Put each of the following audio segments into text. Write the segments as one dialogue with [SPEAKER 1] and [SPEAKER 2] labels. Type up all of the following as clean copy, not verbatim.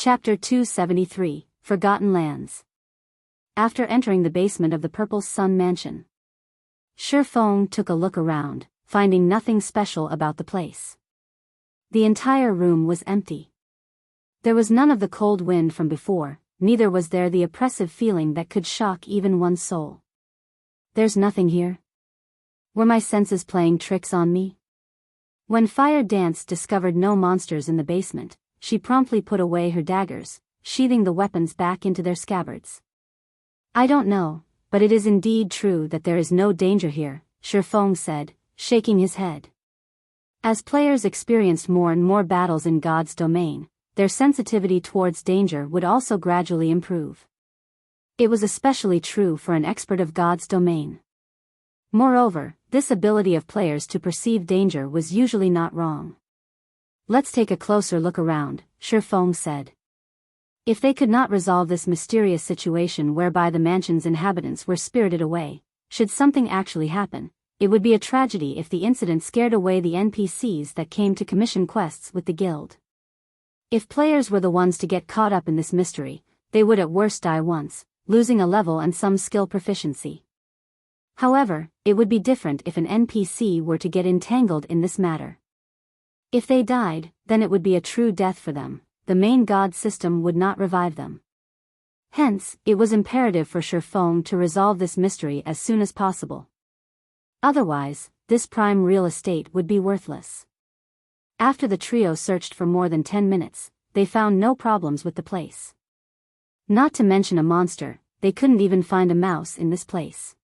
[SPEAKER 1] Chapter 273, Forgotten Lands. After entering the basement of the Purple Sun Mansion, Shifeng took a look around, finding nothing special about the place. The entire room was empty. There was none of the cold wind from before, neither was there the oppressive feeling that could shock even one's soul. There's nothing here. Were my senses playing tricks on me? When Fire Dance discovered no monsters in the basement, she promptly put away her daggers, sheathing the weapons back into their scabbards. I don't know, but it is indeed true that there is no danger here, Shifeng said, shaking his head. As players experienced more and more battles in God's domain, their sensitivity towards danger would also gradually improve. It was especially true for an expert of God's domain. Moreover, this ability of players to perceive danger was usually not wrong. Let's take a closer look around, Shifeng said. If they could not resolve this mysterious situation whereby the mansion's inhabitants were spirited away, should something actually happen, it would be a tragedy if the incident scared away the NPCs that came to commission quests with the guild. If players were the ones to get caught up in this mystery, they would at worst die once, losing a level and some skill proficiency. However, it would be different if an NPC were to get entangled in this matter. If they died, then it would be a true death for them. The main god system would not revive them. Hence, it was imperative for Shifeng to resolve this mystery as soon as possible. Otherwise, this prime real estate would be worthless. After the trio searched for more than 10 minutes, they found no problems with the place. Not to mention a monster, they couldn't even find a mouse in this place.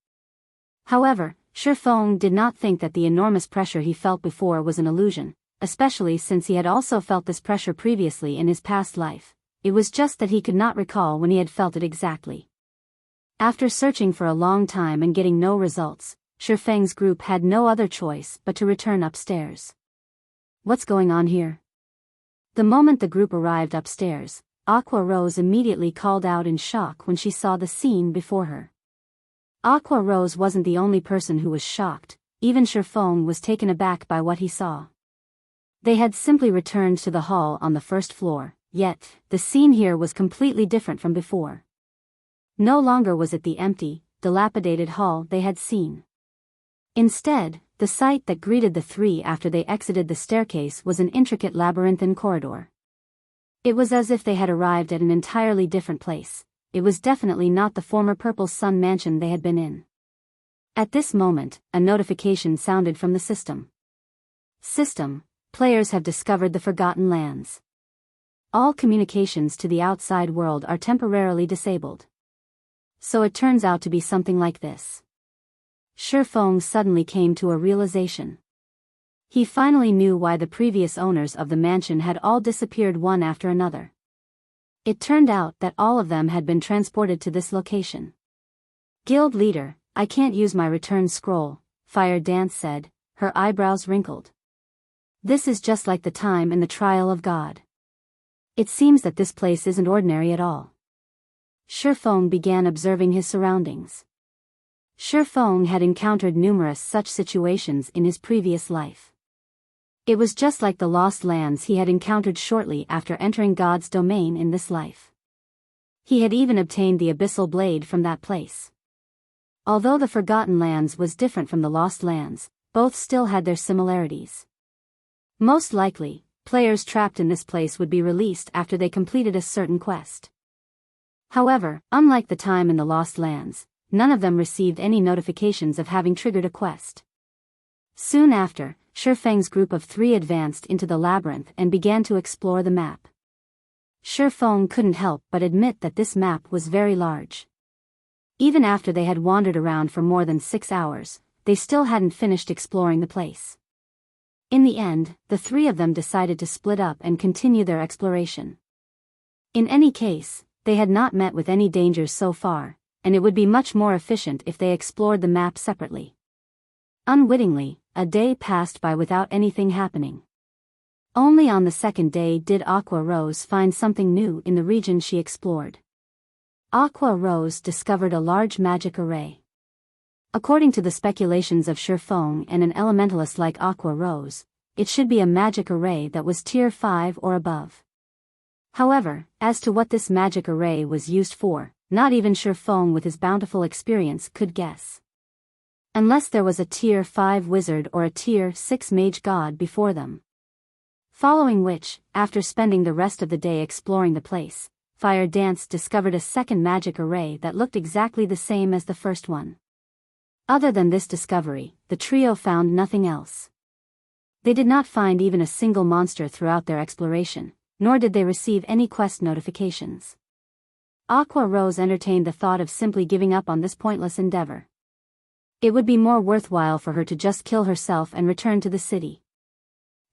[SPEAKER 1] However, Shifeng did not think that the enormous pressure he felt before was an illusion, especially since he had also felt this pressure previously in his past life. It was just that he could not recall when he had felt it exactly. After searching for a long time and getting no results, Shifeng's group had no other choice but to return upstairs. What's going on here? The moment the group arrived upstairs, Aqua Rose immediately called out in shock when she saw the scene before her. Aqua Rose wasn't the only person who was shocked, even Shifeng was taken aback by what he saw. They had simply returned to the hall on the first floor, yet, the scene here was completely different from before. No longer was it the empty, dilapidated hall they had seen. Instead, the sight that greeted the three after they exited the staircase was an intricate labyrinthine corridor. It was as if they had arrived at an entirely different place. It was definitely not the former Purple Sun Mansion they had been in. At this moment, a notification sounded from the system. System. Players have discovered the Forgotten Lands. All communications to the outside world are temporarily disabled. So it turns out to be something like this. Shifeng suddenly came to a realization. He finally knew why the previous owners of the mansion had all disappeared one after another. It turned out that all of them had been transported to this location. Guild leader, I can't use my return scroll, Fire Dance said, her eyebrows wrinkled. This is just like the time in the trial of God. It seems that this place isn't ordinary at all. Shifeng began observing his surroundings. Shifeng had encountered numerous such situations in his previous life. It was just like the lost lands he had encountered shortly after entering God's domain in this life. He had even obtained the abyssal blade from that place. Although the Forgotten Lands was different from the Lost Lands, both still had their similarities. Most likely, players trapped in this place would be released after they completed a certain quest. However, unlike the time in the Lost Lands, none of them received any notifications of having triggered a quest. Soon after, Shifeng's group of three advanced into the labyrinth and began to explore the map. Shifeng couldn't help but admit that this map was very large. Even after they had wandered around for more than 6 hours, they still hadn't finished exploring the place. In the end, the three of them decided to split up and continue their exploration. In any case, they had not met with any dangers so far, and it would be much more efficient if they explored the map separately. Unwittingly, a day passed by without anything happening. Only on the second day did Aqua Rose find something new in the region she explored. Aqua Rose discovered a large magic array. According to the speculations of Shifeng and an elementalist like Aqua Rose, it should be a magic array that was tier 5 or above. However, as to what this magic array was used for, not even Shi Feng with his bountiful experience could guess. Unless there was a Tier 5 wizard or a Tier 6 mage god before them. Following which, after spending the rest of the day exploring the place, Fire Dance discovered a second magic array that looked exactly the same as the first one. Other than this discovery, the trio found nothing else. They did not find even a single monster throughout their exploration, nor did they receive any quest notifications. Aqua Rose entertained the thought of simply giving up on this pointless endeavor. It would be more worthwhile for her to just kill herself and return to the city.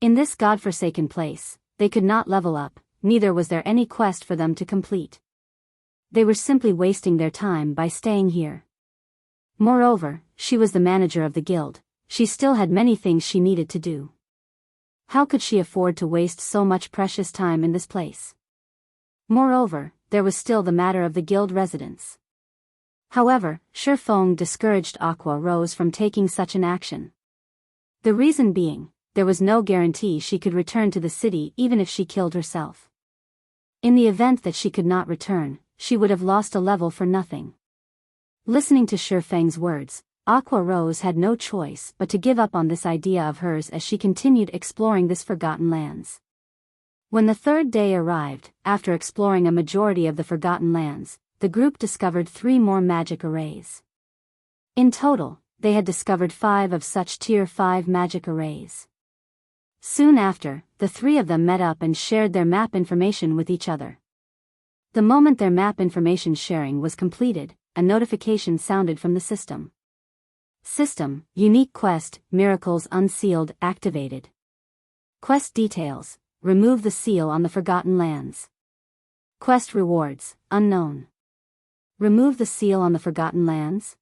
[SPEAKER 1] In this godforsaken place, they could not level up, neither was there any quest for them to complete. They were simply wasting their time by staying here. Moreover, she was the manager of the guild. She still had many things she needed to do. How could she afford to waste so much precious time in this place? Moreover, there was still the matter of the guild residence. However, Shi Feng discouraged Aqua Rose from taking such an action. The reason being, there was no guarantee she could return to the city even if she killed herself. In the event that she could not return, she would have lost a level for nothing. Listening to Shi Feng's words, Aqua Rose had no choice but to give up on this idea of hers as she continued exploring this forgotten lands. When the third day arrived, after exploring a majority of the forgotten lands, the group discovered 3 more magic arrays. In total, they had discovered 5 of such Tier 5 magic arrays. Soon after, the 3 of them met up and shared their map information with each other. The moment their map information sharing was completed, a notification sounded from the system. System, unique quest, miracles unsealed, activated. Quest details, remove the seal on the forgotten lands. Quest rewards, unknown. Remove the seal on the forgotten lands?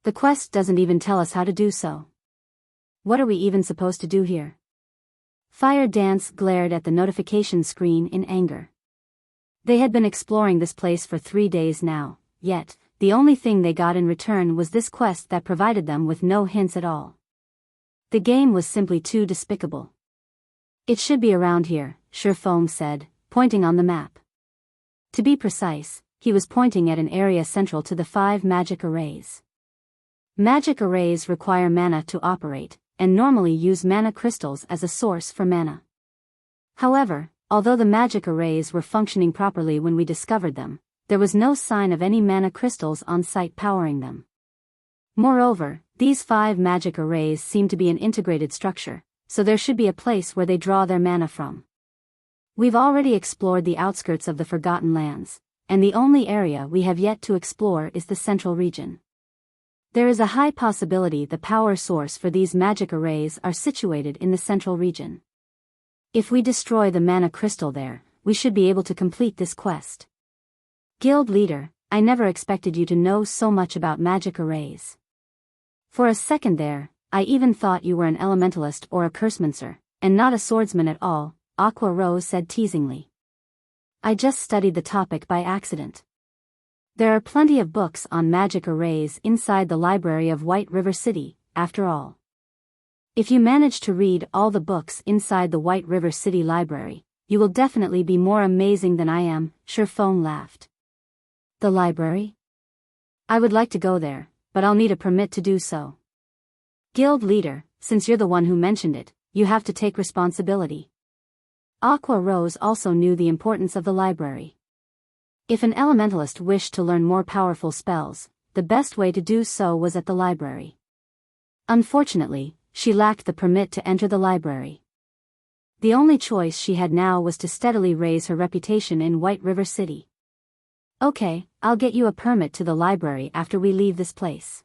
[SPEAKER 1] The quest doesn't even tell us how to do so. What are we even supposed to do here? Fire Dance glared at the notification screen in anger. They had been exploring this place for 3 days now, yet, the only thing they got in return was this quest that provided them with no hints at all. The game was simply too despicable. It should be around here, Shi Feng said, pointing on the map. To be precise, he was pointing at an area central to the 5 magic arrays. Magic arrays require mana to operate, and normally use mana crystals as a source for mana. However, although the magic arrays were functioning properly when we discovered them, there was no sign of any mana crystals on site powering them. Moreover, these 5 magic arrays seem to be an integrated structure, so there should be a place where they draw their mana from. We've already explored the outskirts of the Forgotten Lands, and the only area we have yet to explore is the central region. There is a high possibility the power source for these magic arrays are situated in the central region. If we destroy the mana crystal there, we should be able to complete this quest. Guild leader, I never expected you to know so much about magic arrays. For a second there, I even thought you were an elementalist or a cursemancer, and not a swordsman at all, Aqua Rose said teasingly. I just studied the topic by accident. There are plenty of books on magic arrays inside the library of White River City, after all. If you manage to read all the books inside the White River City library, you will definitely be more amazing than I am, Shi Feng laughed. The library? I would like to go there, but I'll need a permit to do so. Guild leader, since you're the one who mentioned it, you have to take responsibility. Aqua Rose also knew the importance of the library. If an elementalist wished to learn more powerful spells, the best way to do so was at the library. Unfortunately, she lacked the permit to enter the library. The only choice she had now was to steadily raise her reputation in White River City. Okay, I'll get you a permit to the library after we leave this place.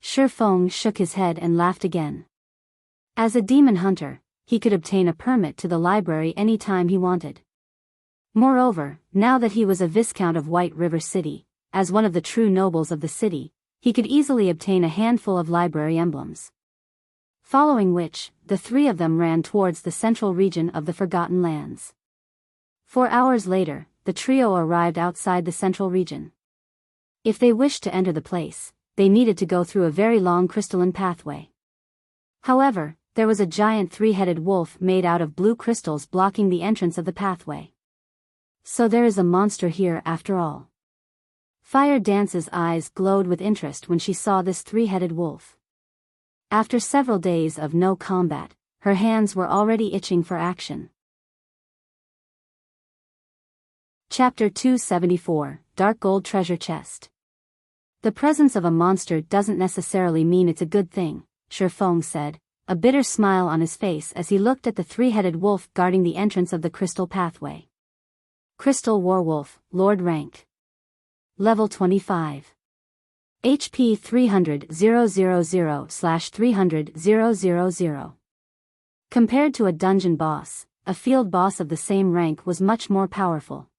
[SPEAKER 1] Shi Feng shook his head and laughed again. As a demon hunter, he could obtain a permit to the library any time he wanted. Moreover, now that he was a Viscount of White River City, as one of the true nobles of the city, he could easily obtain a handful of library emblems. Following which, the 3 of them ran towards the central region of the Forgotten Lands. 4 hours later, the trio arrived outside the central region. If they wished to enter the place, they needed to go through a very long crystalline pathway. However, there was a giant 3-headed wolf made out of blue crystals blocking the entrance of the pathway. So there is a monster here after all. Fire Dance's eyes glowed with interest when she saw this three-headed wolf. After several days of no combat, her hands were already itching for action. Chapter 274, Dark Gold Treasure Chest. The presence of a monster doesn't necessarily mean it's a good thing, Shifeng said, a bitter smile on his face as he looked at the three-headed wolf guarding the entrance of the crystal pathway. Crystal Warwolf, Lord Rank. Level 25. HP 300,000/300,000. Compared to a dungeon boss, a field boss of the same rank was much more powerful.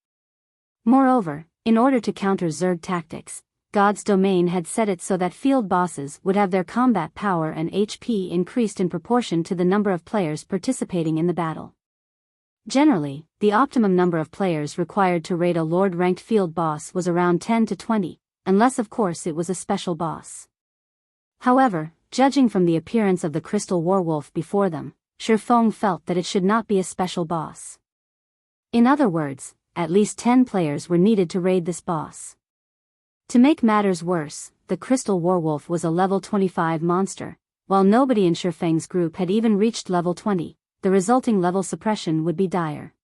[SPEAKER 1] Moreover, in order to counter Zerg tactics, God's domain had set it so that field bosses would have their combat power and HP increased in proportion to the number of players participating in the battle. Generally, the optimum number of players required to raid a Lord-ranked field boss was around 10 to 20, unless of course it was a special boss. However, judging from the appearance of the Crystal Warwolf before them, Shifeng felt that it should not be a special boss. In other words, at least 10 players were needed to raid this boss. To make matters worse, the Crystal Warwolf was a level 25 monster, while nobody in Shifeng's group had even reached level 20. The resulting level suppression would be dire.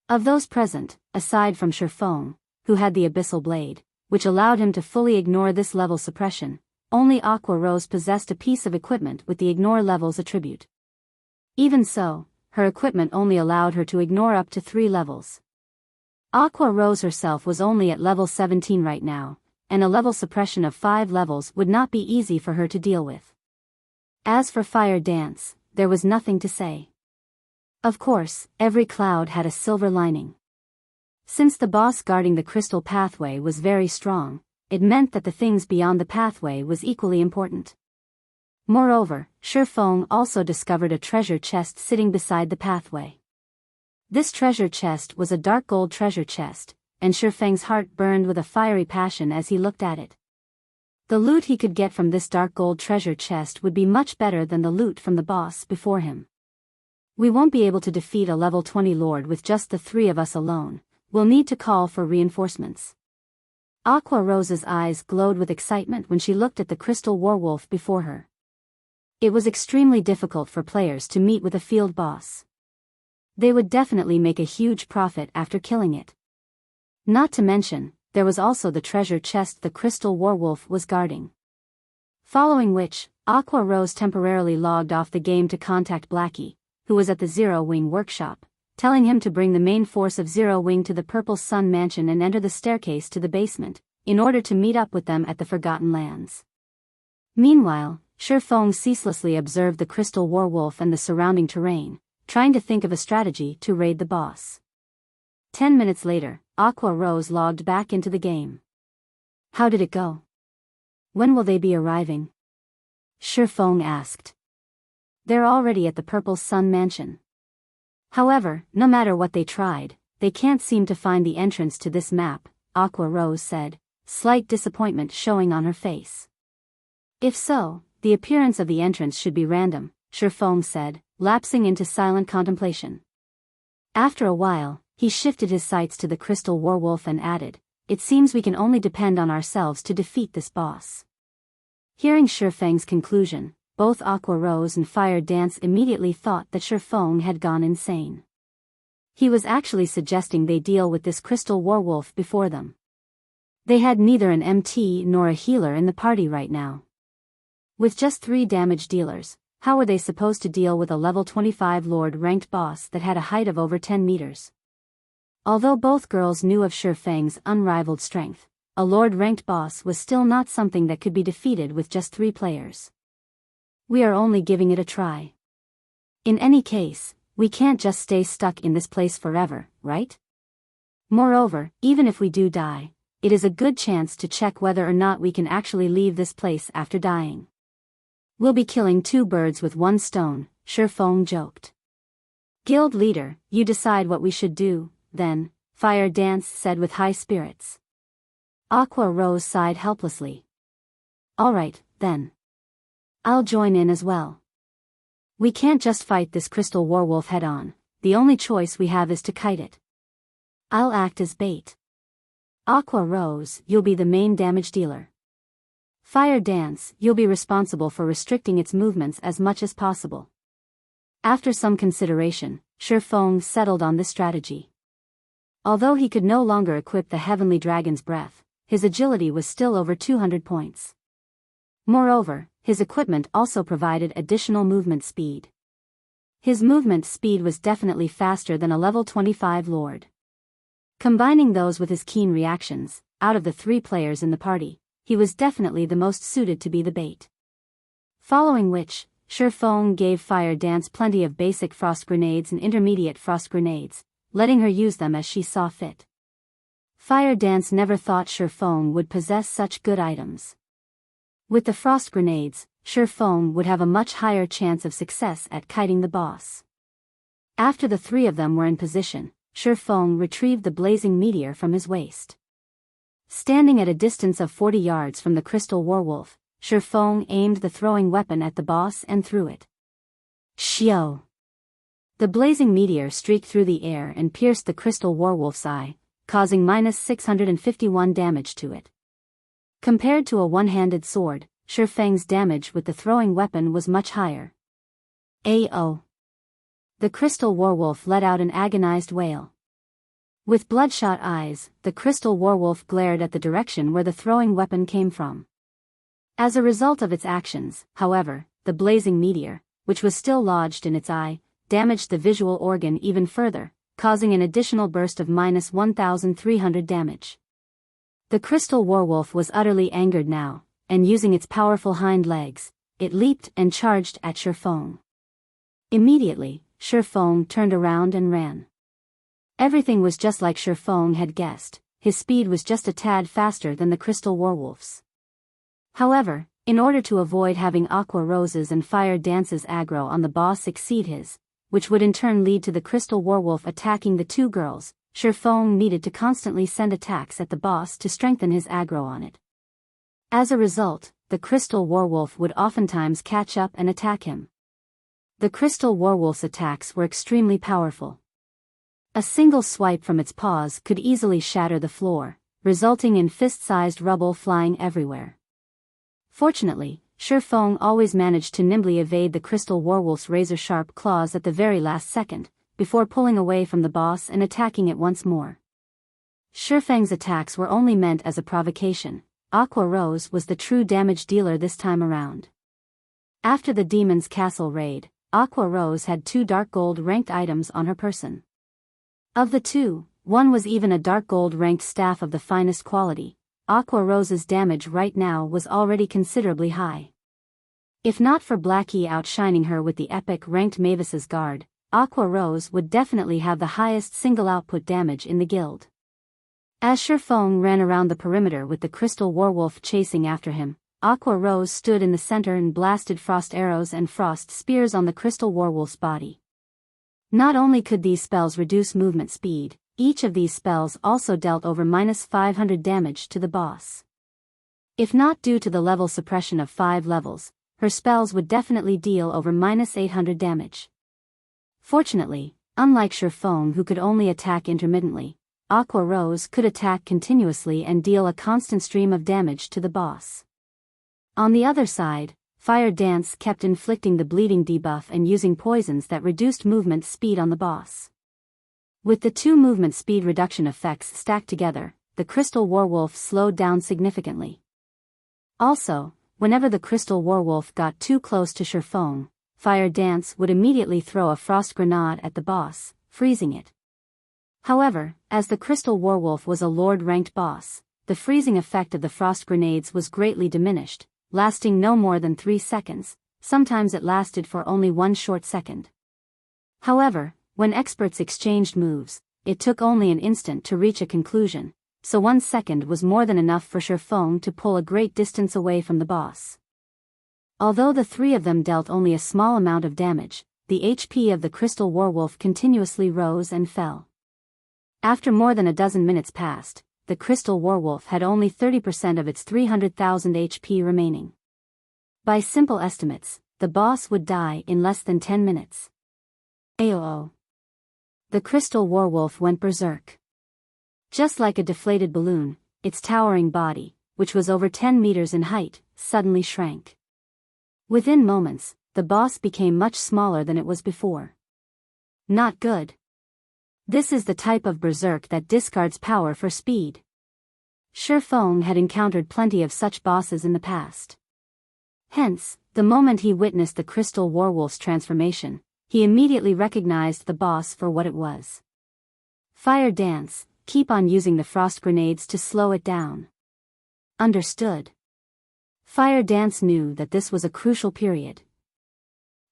[SPEAKER 1] Of those present, aside from Shifeng, who had the Abyssal Blade, which allowed him to fully ignore this level suppression, only Aqua Rose possessed a piece of equipment with the Ignore levels attribute. Even so, her equipment only allowed her to ignore up to 3 levels. Aqua Rose herself was only at level 17 right now, and a level suppression of 5 levels would not be easy for her to deal with. As for Fire Dance, there was nothing to say. Of course, every cloud had a silver lining. Since the boss guarding the crystal pathway was very strong, it meant that the things beyond the pathway was equally important. Moreover, Shifeng also discovered a treasure chest sitting beside the pathway. This treasure chest was a dark gold treasure chest, and Shifeng's heart burned with a fiery passion as he looked at it. The loot he could get from this dark gold treasure chest would be much better than the loot from the boss before him. We won't be able to defeat a level 20 lord with just the 3 of us alone. We'll need to call for reinforcements. Aqua Rose's eyes glowed with excitement when she looked at the Crystal Warwolf before her. It was extremely difficult for players to meet with a field boss. They would definitely make a huge profit after killing it. Not to mention, there was also the treasure chest the Crystal Warwolf was guarding. Following which, Aqua Rose temporarily logged off the game to contact Blackie, who was at the Zero Wing workshop, telling him to bring the main force of Zero Wing to the Purple Sun Mansion and enter the staircase to the basement, in order to meet up with them at the Forgotten Lands. Meanwhile, Shifeng ceaselessly observed the Crystal Warwolf and the surrounding terrain, trying to think of a strategy to raid the boss. 10 minutes later, Aqua Rose logged back into the game. How did it go? When will they be arriving? Shifeng asked. They're already at the Purple Sun Mansion. However, no matter what they tried, they can't seem to find the entrance to this map, Aqua Rose said, slight disappointment showing on her face. If so, the appearance of the entrance should be random, Shifeng said, lapsing into silent contemplation. After a while, he shifted his sights to the Crystal Warwolf and added, it seems we can only depend on ourselves to defeat this boss. Hearing Shifeng's conclusion, both Aqua Rose and Fire Dance immediately thought that Shifeng had gone insane. He was actually suggesting they deal with this Crystal Warwolf before them. They had neither an MT nor a healer in the party right now. With just 3 damage dealers, how were they supposed to deal with a level 25 Lord-ranked boss that had a height of over 10 meters? Although both girls knew of Shifeng's unrivaled strength, a Lord-ranked boss was still not something that could be defeated with just 3 players. We are only giving it a try. In any case, we can't just stay stuck in this place forever, right? Moreover, even if we do die, it is a good chance to check whether or not we can actually leave this place after dying. We'll be killing 2 birds with 1 stone, Shifeng joked. Guild leader, you decide what we should do, then, Fire Dance said with high spirits. Aqua Rose sighed helplessly. Alright, then. I'll join in as well. We can't just fight this Crystal Warwolf head-on, the only choice we have is to kite it. I'll act as bait. Aqua Rose, you'll be the main damage dealer. Fire Dance, you'll be responsible for restricting its movements as much as possible. After some consideration, Shifeng settled on this strategy. Although he could no longer equip the Heavenly Dragon's Breath, his agility was still over 200 points. Moreover, his equipment also provided additional movement speed. His movement speed was definitely faster than a level 25 lord. Combining those with his keen reactions, out of the 3 players in the party, he was definitely the most suited to be the bait. Following which, Shifeng gave Fire Dance plenty of basic frost grenades and intermediate frost grenades, letting her use them as she saw fit. Fire Dance never thought Shifeng would possess such good items. With the frost grenades, Shifeng would have a much higher chance of success at kiting the boss. After the 3 of them were in position, Shifeng retrieved the blazing meteor from his waist. Standing at a distance of 40 yards from the crystal werewolf, Shifeng aimed the throwing weapon at the boss and threw it. Shio! The blazing meteor streaked through the air and pierced the crystal werewolf's eye, causing -651 damage to it. Compared to a one-handed sword, Shifeng's damage with the throwing weapon was much higher. AO! The crystal werewolf let out an agonized wail. With bloodshot eyes, the crystal werewolf glared at the direction where the throwing weapon came from. As a result of its actions, however, the blazing meteor, which was still lodged in its eye, damaged the visual organ even further, causing an additional burst of -1,300 damage. The crystal werewolf was utterly angered now, and using its powerful hind legs, it leaped and charged at Shifeng. Immediately, Shifeng turned around and ran. Everything was just like Shifeng had guessed, his speed was just a tad faster than the crystal werewolf's. However, in order to avoid having Aqua Rose's and Fire Dance's aggro on the boss exceed his, which would in turn lead to the crystal werewolf attacking the 2 girls, Shifeng needed to constantly send attacks at the boss to strengthen his aggro on it. As a result, the crystal werewolf would oftentimes catch up and attack him. The crystal werewolf's attacks were extremely powerful. A single swipe from its paws could easily shatter the floor, resulting in fist-sized rubble flying everywhere. Fortunately, Shifeng always managed to nimbly evade the crystal werewolf's razor-sharp claws at the very last second, before pulling away from the boss and attacking it once more. Shifeng's attacks were only meant as a provocation. Aqua Rose was the true damage dealer this time around. After the Demon's Castle raid, Aqua Rose had 2 dark gold ranked items on her person. Of the 2, one was even a dark gold ranked staff of the finest quality. Aqua Rose's damage right now was already considerably high. If not for Blackie outshining her with the epic ranked Mavis's Guard, Aqua Rose would definitely have the highest single output damage in the guild. As Shifeng ran around the perimeter with the crystal werewolf chasing after him, Aqua Rose stood in the center and blasted frost arrows and frost spears on the crystal werewolf's body. Not only could these spells reduce movement speed, each of these spells also dealt over -500 damage to the boss. If not due to the level suppression of 5 levels, her spells would definitely deal over -800 damage. Fortunately, unlike Shifeng who could only attack intermittently, Aqua Rose could attack continuously and deal a constant stream of damage to the boss. On the other side, Fire Dance kept inflicting the bleeding debuff and using poisons that reduced movement speed on the boss. With the 2 movement speed reduction effects stacked together, the crystal werewolf slowed down significantly. Also, whenever the crystal werewolf got too close to Shifeng, Fire Dance would immediately throw a frost grenade at the boss, freezing it. However, as the crystal werewolf was a lord-ranked boss, the freezing effect of the frost grenades was greatly diminished, lasting no more than 3 seconds, sometimes it lasted for only 1 short second. However, when experts exchanged moves, it took only an instant to reach a conclusion, so 1 second was more than enough for Shifeng to pull a great distance away from the boss. Although the 3 of them dealt only a small amount of damage, the HP of the crystal werewolf continuously rose and fell. After more than a dozen minutes passed, the crystal werewolf had only 30% of its 300,000 HP remaining. By simple estimates, the boss would die in less than 10 minutes. AOO. The crystal werewolf went berserk. Just like a deflated balloon, its towering body, which was over 10 meters in height, suddenly shrank. Within moments, the boss became much smaller than it was before. Not good. This is the type of berserk that discards power for speed. Shifeng had encountered plenty of such bosses in the past. Hence, the moment he witnessed the crystal werewolf's transformation, he immediately recognized the boss for what it was. Fire Dance, keep on using the frost grenades to slow it down. Understood. Fire Dance knew that this was a crucial period.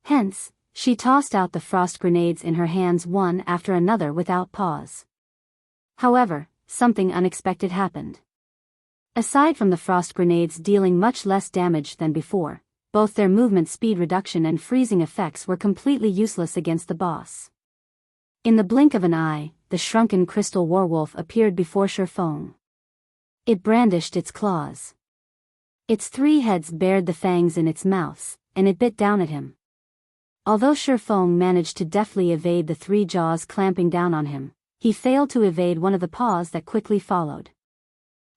[SPEAKER 1] Hence, she tossed out the frost grenades in her hands one after another without pause. However, something unexpected happened. Aside from the frost grenades dealing much less damage than before, both their movement speed reduction and freezing effects were completely useless against the boss. In the blink of an eye, the shrunken crystal werewolf appeared before Shifeng. It brandished its claws. Its 3 heads bared the fangs in its mouths, and it bit down at him. Although Shifeng managed to deftly evade the 3 jaws clamping down on him, he failed to evade one of the paws that quickly followed.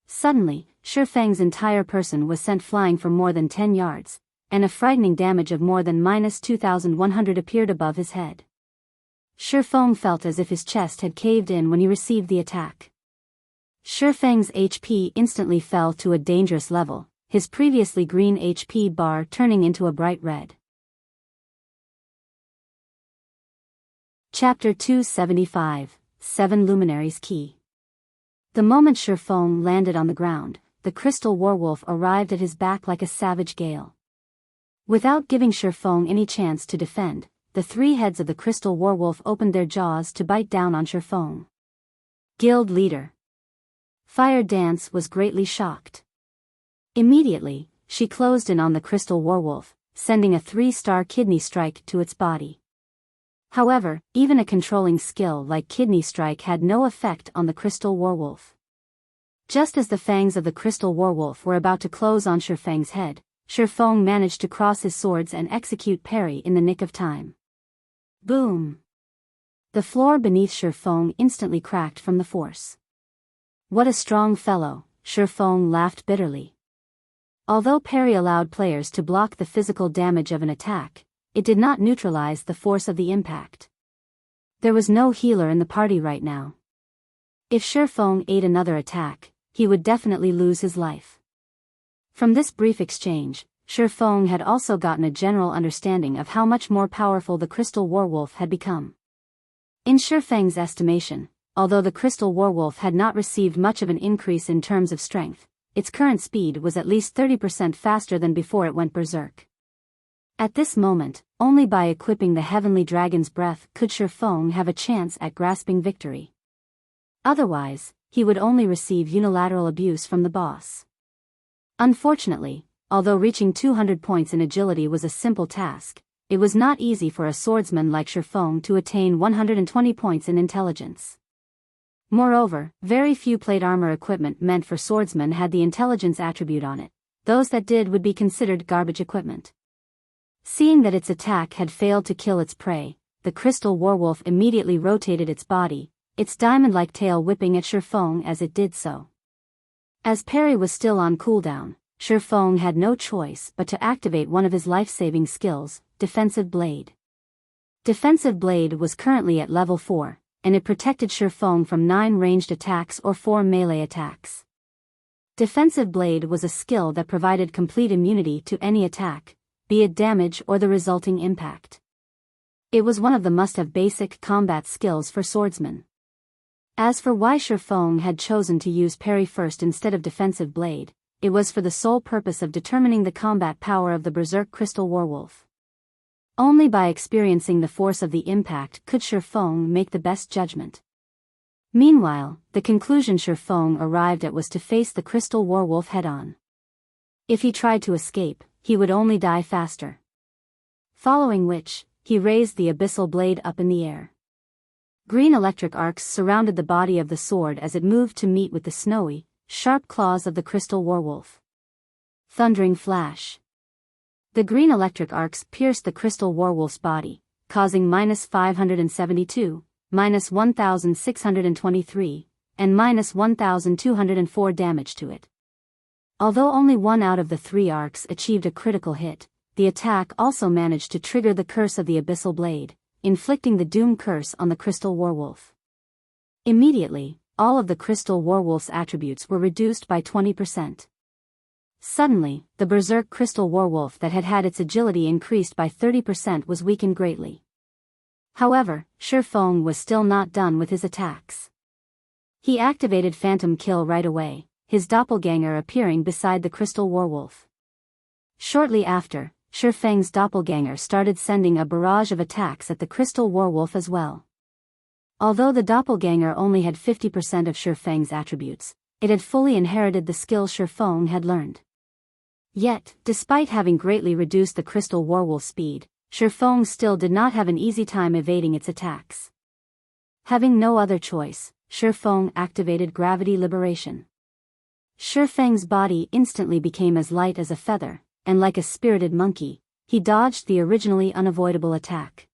[SPEAKER 1] Suddenly, Shifeng's entire person was sent flying for more than 10 yards, and a frightening damage of more than -2,100 appeared above his head. Shifeng felt as if his chest had caved in when he received the attack. Shifeng's HP instantly fell to a dangerous level, his previously green HP bar turning into a bright red. Chapter 275, 7 Luminaries Key. The moment Shifeng landed on the ground, the crystal werewolf arrived at his back like a savage gale. Without giving Shifeng any chance to defend, the 3 heads of the crystal werewolf opened their jaws to bite down on Shifeng. Guild leader. Fire Dance was greatly shocked. Immediately, she closed in on the crystal werewolf, sending a 3-star kidney strike to its body. However, even a controlling skill like Kidney Strike had no effect on the crystal werewolf. Just as the fangs of the crystal werewolf were about to close on Shifeng's head, Shifeng managed to cross his swords and execute parry in the nick of time. Boom! The floor beneath Shifeng instantly cracked from the force. What a strong fellow, Shifeng laughed bitterly. Although parry allowed players to block the physical damage of an attack, it did not neutralize the force of the impact. There was no healer in the party right now. If Shifeng ate another attack, he would definitely lose his life. From this brief exchange, Shifeng had also gotten a general understanding of how much more powerful the crystal werewolf had become. In Shifeng's estimation, although the crystal werewolf had not received much of an increase in terms of strength, its current speed was at least 30% faster than before it went berserk. At this moment, only by equipping the Heavenly Dragon's Breath could Shifeng have a chance at grasping victory. Otherwise, he would only receive unilateral abuse from the boss. Unfortunately, although reaching 200 points in agility was a simple task, it was not easy for a swordsman like Shifeng to attain 120 points in intelligence. Moreover, very few plate armor equipment meant for swordsmen had the intelligence attribute on it. Those that did would be considered garbage equipment. Seeing that its attack had failed to kill its prey, the crystal werewolf immediately rotated its body, its diamond-like tail whipping at Shifeng as it did so. As parry was still on cooldown, Shifeng had no choice but to activate one of his life-saving skills, Defensive Blade. Defensive Blade was currently at level 4, and it protected Shifeng from 9 ranged attacks or 4 melee attacks. Defensive Blade was a skill that provided complete immunity to any attack, be it damage or the resulting impact. It was one of the must-have basic combat skills for swordsmen. As for why Shifeng had chosen to use parry first instead of Defensive Blade, it was for the sole purpose of determining the combat power of the berserk crystal werewolf. Only by experiencing the force of the impact could Shifeng make the best judgment. Meanwhile, the conclusion Shifeng arrived at was to face the crystal werewolf head-on. If he tried to escape, he would only die faster. Following which, he raised the abyssal blade up in the air. Green electric arcs surrounded the body of the sword as it moved to meet with the snowy, sharp claws of the crystal werewolf. Thundering flash. The green electric arcs pierced the crystal werewolf's body, causing -572, -1623, and minus 1,204 damage to it. Although only one out of the 3 arcs achieved a critical hit, the attack also managed to trigger the curse of the Abyssal Blade, inflicting the Doom Curse on the Crystal Werewolf. Immediately, all of the Crystal Werewolf's attributes were reduced by 20%. Suddenly, the Berserk Crystal Werewolf that had had its agility increased by 30% was weakened greatly. However, Shifeng was still not done with his attacks. He activated Phantom Kill right away, his doppelganger appearing beside the Crystal Werewolf. Shortly after, Shifeng's doppelganger started sending a barrage of attacks at the Crystal Werewolf as well. Although the doppelganger only had 50% of Shifeng's attributes, it had fully inherited the skill Shifeng had learned. Yet, despite having greatly reduced the Crystal Werewolf's speed, Shifeng still did not have an easy time evading its attacks. Having no other choice, Shifeng activated Gravity Liberation. Shifeng's body instantly became as light as a feather, and like a spirited monkey, he dodged the originally unavoidable attack.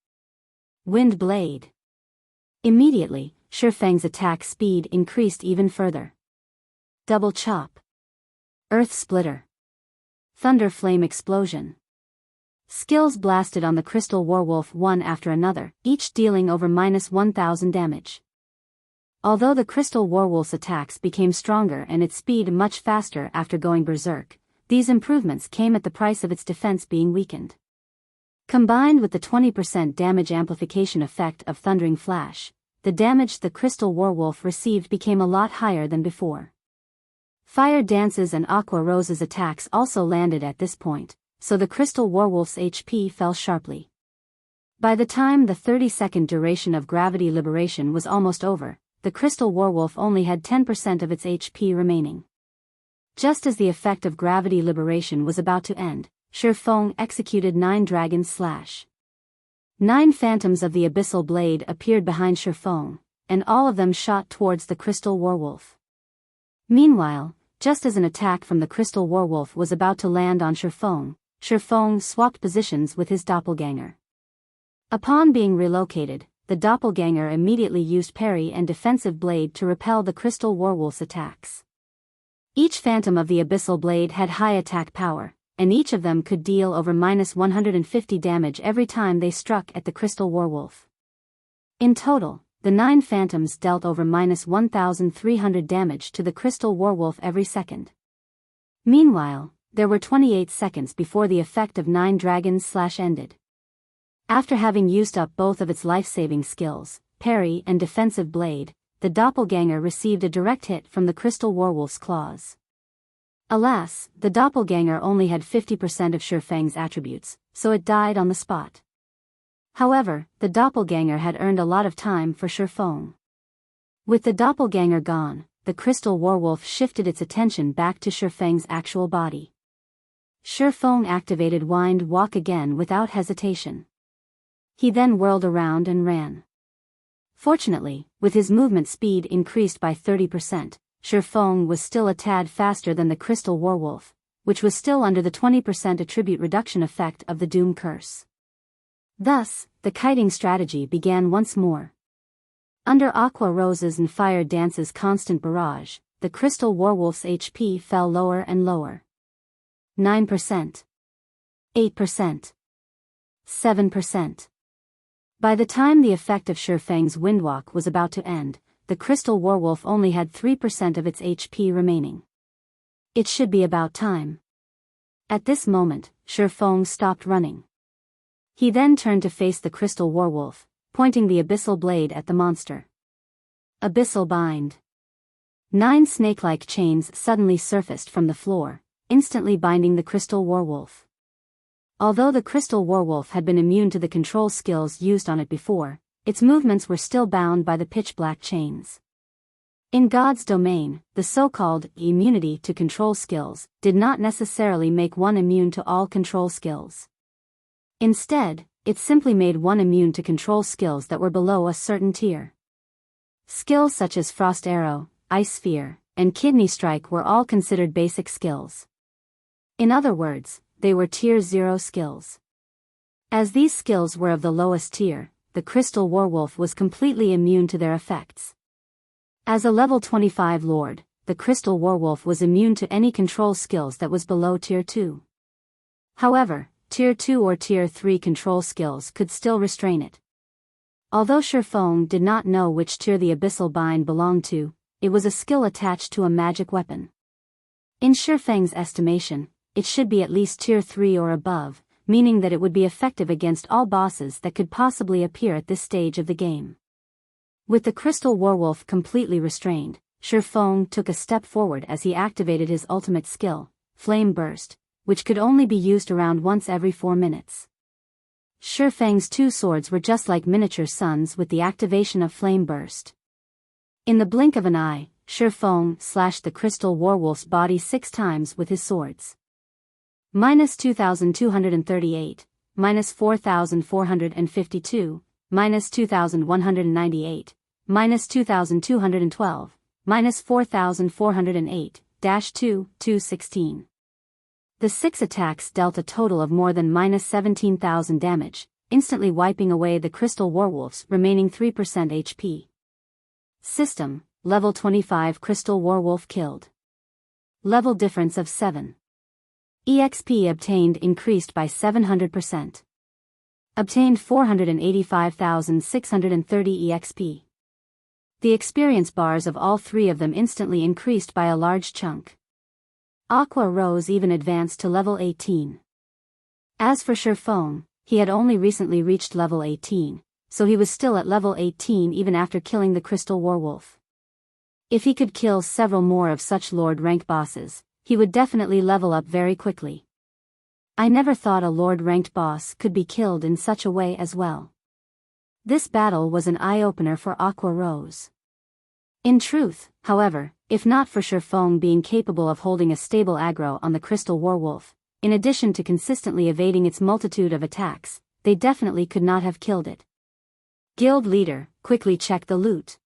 [SPEAKER 1] Wind Blade. Immediately, Shifeng's attack speed increased even further. Double Chop. Earth Splitter. Thunder Flame Explosion. Skills blasted on the Crystal Werewolf one after another, each dealing over minus 1,000 damage. Although the Crystal Werewolf's attacks became stronger and its speed much faster after going berserk, these improvements came at the price of its defense being weakened. Combined with the 20% damage amplification effect of Thundering Flash, the damage the Crystal Werewolf received became a lot higher than before. Fire Dance's and Aqua Rose's attacks also landed at this point, so the Crystal Werewolf's HP fell sharply. By the time the 30-second duration of Gravity Liberation was almost over, the Crystal Werewolf only had 10% of its HP remaining. Just as the effect of Gravity Liberation was about to end, Shifeng executed 9 Dragon's Slash. 9 phantoms of the Abyssal Blade appeared behind Shifeng, and all of them shot towards the Crystal Werewolf. Meanwhile, just as an attack from the Crystal Werewolf was about to land on Shifeng swapped positions with his doppelganger. Upon being relocated, the doppelganger immediately used parry and defensive blade to repel the Crystal Werewolf's attacks. Each phantom of the Abyssal Blade had high attack power, and each of them could deal over minus 150 damage every time they struck at the Crystal Werewolf. In total, the 9 phantoms dealt over minus 1,300 damage to the Crystal Werewolf every second. Meanwhile, there were 28 seconds before the effect of 9 Dragon's Slash ended. After having used up both of its life-saving skills, parry and defensive blade, the doppelganger received a direct hit from the Crystal Werewolf's claws. Alas, the doppelganger only had 50% of Shifeng's attributes, so it died on the spot. However, the doppelganger had earned a lot of time for Shifeng. With the doppelganger gone, the Crystal Werewolf shifted its attention back to Shifeng's actual body. Shifeng activated Wind Walk again without hesitation. He then whirled around and ran. Fortunately, with his movement speed increased by 30%, Shifeng was still a tad faster than the Crystal Werewolf, which was still under the 20% attribute reduction effect of the Doom Curse. Thus, the kiting strategy began once more. Under Aqua Rose's and Fire Dance's constant barrage, the Crystal Werewolf's HP fell lower and lower. 9%. 8%. 7%. By the time the effect of Shifeng's Windwalk was about to end, the Crystal Werewolf only had 3% of its HP remaining. It should be about time. At this moment, Shifeng stopped running. He then turned to face the Crystal Werewolf, pointing the Abyssal Blade at the monster. Abyssal Bind. 9 snake-like chains suddenly surfaced from the floor, instantly binding the Crystal Werewolf. Although the Crystal Werewolf had been immune to the control skills used on it before, its movements were still bound by the pitch-black chains. In God's domain, the so-called immunity to control skills did not necessarily make one immune to all control skills. Instead, it simply made one immune to control skills that were below a certain tier. Skills such as Frost Arrow, Ice Sphere, and Kidney Strike were all considered basic skills. In other words, they were Tier 0 skills. As these skills were of the lowest tier, the Crystal Werewolf was completely immune to their effects. As a level 25 lord, the Crystal Warwolf was immune to any control skills that was below Tier 2. However, Tier 2 or Tier 3 control skills could still restrain it. Although Shifeng did not know which tier the Abyssal Bind belonged to, it was a skill attached to a magic weapon. In Shifeng's estimation, it should be at least Tier 3 or above, meaning that it would be effective against all bosses that could possibly appear at this stage of the game. With the Crystal Warwolf completely restrained, Shifeng took a step forward as he activated his ultimate skill, Flame Burst, which could only be used around once every 4 minutes. Shifeng's 2 swords were just like miniature suns with the activation of Flame Burst. In the blink of an eye, Shifeng slashed the Crystal Warwolf's body 6 times with his swords. -2,238, -4,452, -2,198, -2,212, -4,408, -2,216. The 6 attacks dealt a total of more than -17,000 damage, instantly wiping away the Crystal Warwolf's remaining 3% HP. System: Level 25 Crystal Warwolf killed. Level difference of 7. EXP obtained increased by 700%. Obtained 485,630 EXP. The experience bars of all 3 of them instantly increased by a large chunk. Aqua Rose even advanced to level 18. As for Shifeng, he had only recently reached level 18, so he was still at level 18 even after killing the Crystal Warwolf. If he could kill several more of such Lord rank bosses, he would definitely level up very quickly. I never thought a Lord ranked boss could be killed in such a way as well. This battle was an eye-opener for Aqua Rose. In truth, however, if not for Shifeng being capable of holding a stable aggro on the Crystal Warwolf, in addition to consistently evading its multitude of attacks, they definitely could not have killed it. Guild leader, quickly check the loot.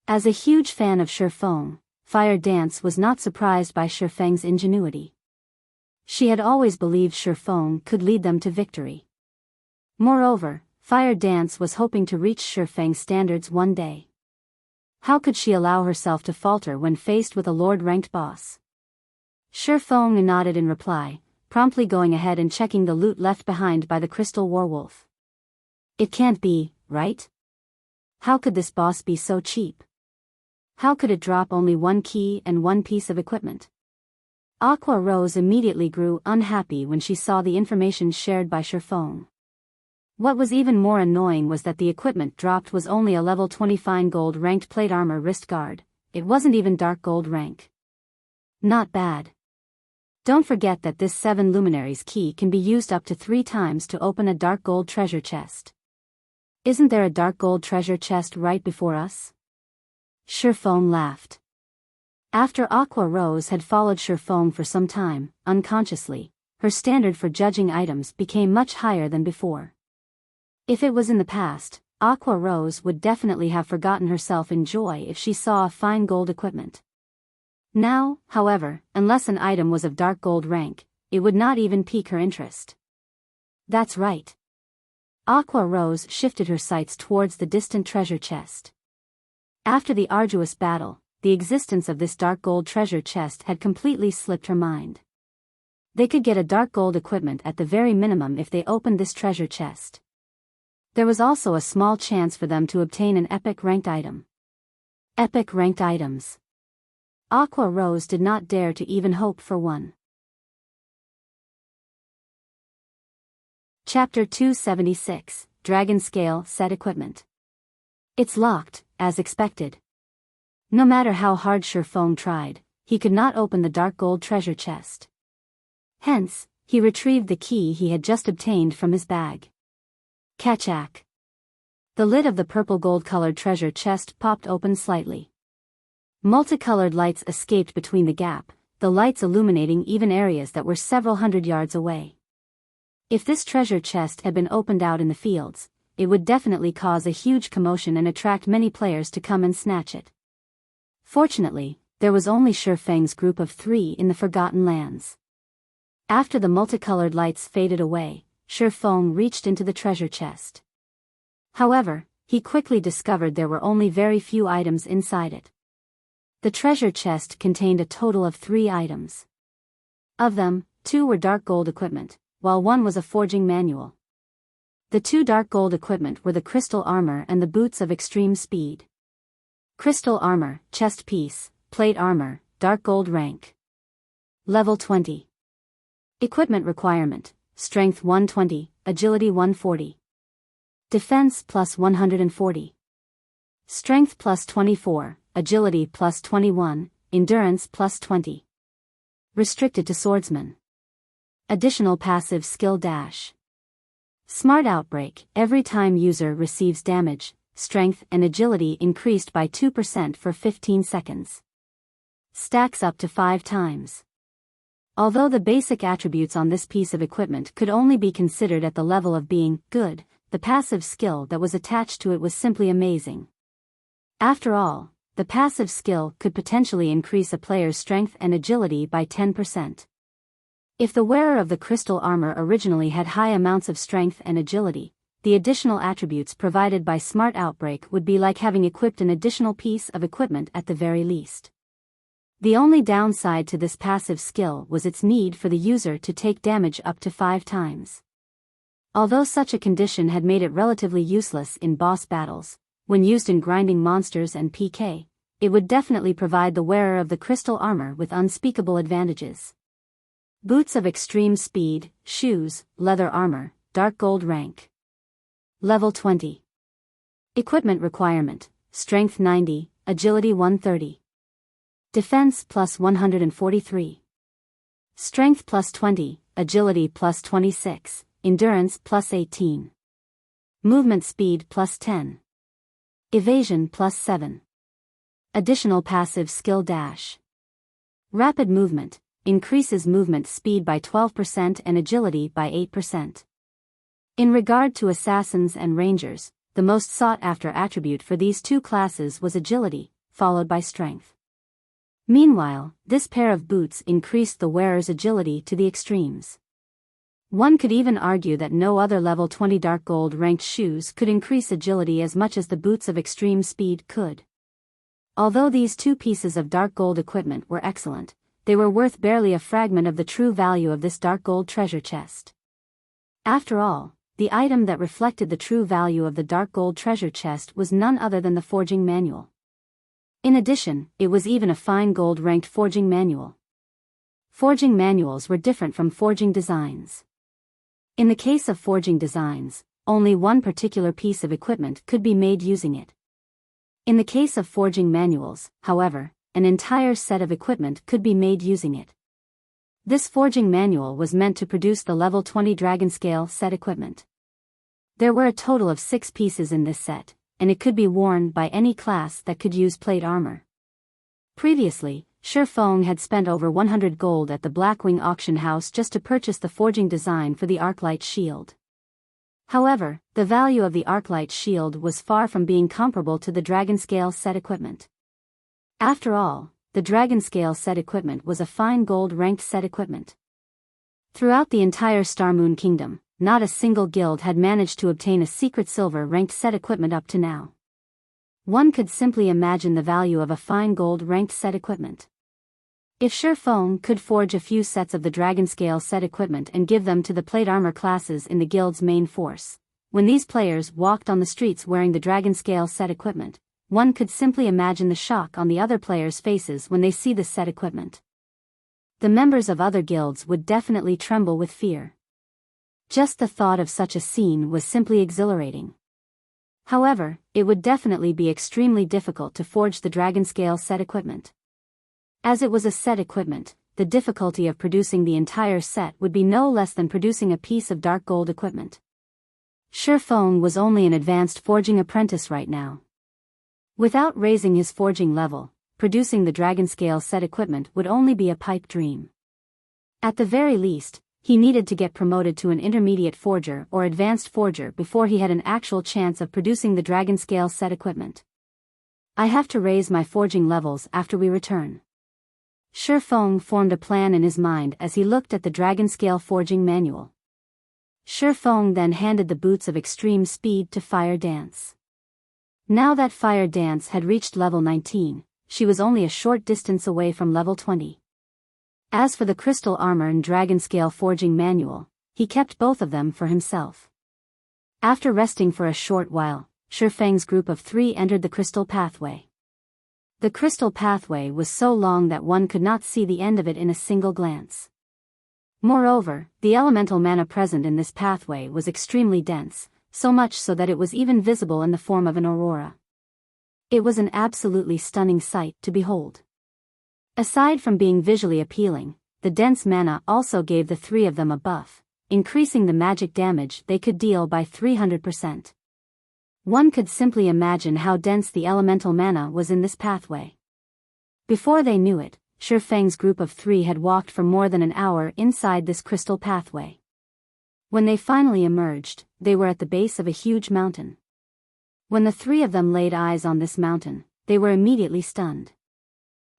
[SPEAKER 1] As a huge fan of Shifeng, Fire Dance was not surprised by Shifeng's ingenuity. She had always believed Shifeng could lead them to victory. Moreover, Fire Dance was hoping to reach Shifeng's standards one day. How could she allow herself to falter when faced with a Lord-ranked boss? Shifeng nodded in reply, promptly going ahead and checking the loot left behind by the Crystal Warwolf. It can't be, right? How could this boss be so cheap? How could it drop only 1 key and 1 piece of equipment? Aqua Rose immediately grew unhappy when she saw the information shared by Shifeng. What was even more annoying was that the equipment dropped was only a level 20 fine gold ranked plate armor wrist guard. It wasn't even dark gold rank. Not bad. Don't forget that this 7 Luminaries key can be used up to 3 times to open a dark gold treasure chest. Isn't there a dark gold treasure chest right before us? Shifeng laughed. After Aqua Rose had followed Shifeng for some time, unconsciously, her standard for judging items became much higher than before. If it was in the past, Aqua Rose would definitely have forgotten herself in joy if she saw a fine gold equipment. Now, however, unless an item was of dark gold rank, it would not even pique her interest. That's right. Aqua Rose shifted her sights towards the distant treasure chest. After the arduous battle, the existence of this dark gold treasure chest had completely slipped her mind. They could get a dark gold equipment at the very minimum if they opened this treasure chest. There was also a small chance for them to obtain an epic ranked item. Epic ranked items. Aqua Rose did not dare to even hope for one. Chapter 276, Dragonscale Set Equipment. It's locked, as expected. No matter how hard Shifeng tried, he could not open the dark gold treasure chest. Hence, he retrieved the key he had just obtained from his bag. Kachak. The lid of the purple gold-colored treasure chest popped open slightly. Multicolored lights escaped between the gap, the lights illuminating even areas that were several hundred yards away. If this treasure chest had been opened out in the fields, it would definitely cause a huge commotion and attract many players to come and snatch it. Fortunately, there was only Shifeng's group of 3 in the Forgotten Lands. After the multicolored lights faded away, Shifeng reached into the treasure chest. However, he quickly discovered there were only very few items inside it. The treasure chest contained a total of 3 items. Of them, 2 were dark gold equipment, while 1 was a forging manual. The 2 dark gold equipment were the crystal armor and the boots of extreme speed. Crystal armor, chest piece, plate armor, dark gold rank. Level 20. Equipment requirement, strength 120, agility 140. Defense plus 140. Strength plus 24, agility plus 21, endurance plus 20. Restricted to swordsman. Additional passive skill dash. Smart Outbreak, every time user receives damage, strength and agility increased by 2% for 15 seconds. Stacks up to 5 times. Although the basic attributes on this piece of equipment could only be considered at the level of being good, the passive skill that was attached to it was simply amazing. After all, the passive skill could potentially increase a player's strength and agility by 10%. If the wearer of the crystal armor originally had high amounts of strength and agility, the additional attributes provided by Smart Outbreak would be like having equipped an additional piece of equipment at the very least. The only downside to this passive skill was its need for the user to take damage up to 5 times. Although such a condition had made it relatively useless in boss battles, when used in grinding monsters and PK, it would definitely provide the wearer of the crystal armor with unspeakable advantages. Boots of extreme speed, shoes, leather armor, dark gold rank. Level 20. Equipment requirement, strength 90, agility 130. Defense plus 143. Strength plus 20, agility plus 26. Endurance plus 18. Movement speed plus 10. Evasion plus 7. Additional passive skill dash. Rapid movement, increases movement speed by 12% and agility by 8%. In regard to assassins and rangers, the most sought-after attribute for these 2 classes was agility, followed by strength. Meanwhile, this pair of boots increased the wearer's agility to the extremes. One could even argue that no other level 20 dark gold ranked shoes could increase agility as much as the boots of extreme speed could. Although these 2 pieces of dark gold equipment were excellent, they were worth barely a fragment of the true value of this dark gold treasure chest. After all, the item that reflected the true value of the dark gold treasure chest was none other than the forging manual. In addition, it was even a fine gold ranked forging manual. Forging manuals were different from forging designs. In the case of forging designs, only one particular piece of equipment could be made using it. In the case of forging manuals, however, an entire set of equipment could be made using it. This forging manual was meant to produce the level 20 Dragonscale set equipment. There were a total of 6 pieces in this set, and it could be worn by any class that could use plate armor. Previously, Shifeng had spent over 100 gold at the Blackwing auction house just to purchase the forging design for the Arclight shield. However, the value of the Arclight shield was far from being comparable to the Dragonscale set equipment. After all, the Dragonscale set equipment was a fine gold-ranked set equipment. Throughout the entire Starmoon Kingdom, not a single guild had managed to obtain a secret silver-ranked set equipment up to now. One could simply imagine the value of a fine gold-ranked set equipment. If Shifeng could forge a few sets of the Dragonscale set equipment and give them to the plate armor classes in the guild's main force, when these players walked on the streets wearing the Dragonscale set equipment, one could simply imagine the shock on the other players' faces when they see the set equipment. The members of other guilds would definitely tremble with fear. Just the thought of such a scene was simply exhilarating. However, it would definitely be extremely difficult to forge the Dragonscale set equipment. As it was a set equipment, the difficulty of producing the entire set would be no less than producing a piece of dark gold equipment. Shifeng was only an advanced forging apprentice right now. Without raising his forging level, producing the Dragonscale set equipment would only be a pipe dream. At the very least, he needed to get promoted to an intermediate forger or advanced forger before he had an actual chance of producing the Dragonscale set equipment. I have to raise my forging levels after we return. Shifeng formed a plan in his mind as he looked at the Dragonscale forging manual. Shifeng then handed the boots of extreme speed to Fire Dance. Now that Fire Dance had reached level 19, she was only a short distance away from level 20. As for the crystal armor and Dragonscale forging manual, he kept both of them for himself. After resting for a short while, Shifeng's group of 3 entered the crystal pathway. The crystal pathway was so long that one could not see the end of it in a single glance. Moreover, the elemental mana present in this pathway was extremely dense, so much so that it was even visible in the form of an aurora. It was an absolutely stunning sight to behold. Aside from being visually appealing, the dense mana also gave the 3 of them a buff, increasing the magic damage they could deal by 300%. One could simply imagine how dense the elemental mana was in this pathway. Before they knew it, Shifeng's group of 3 had walked for more than an hour inside this crystal pathway. When they finally emerged, they were at the base of a huge mountain. When the 3 of them laid eyes on this mountain, they were immediately stunned.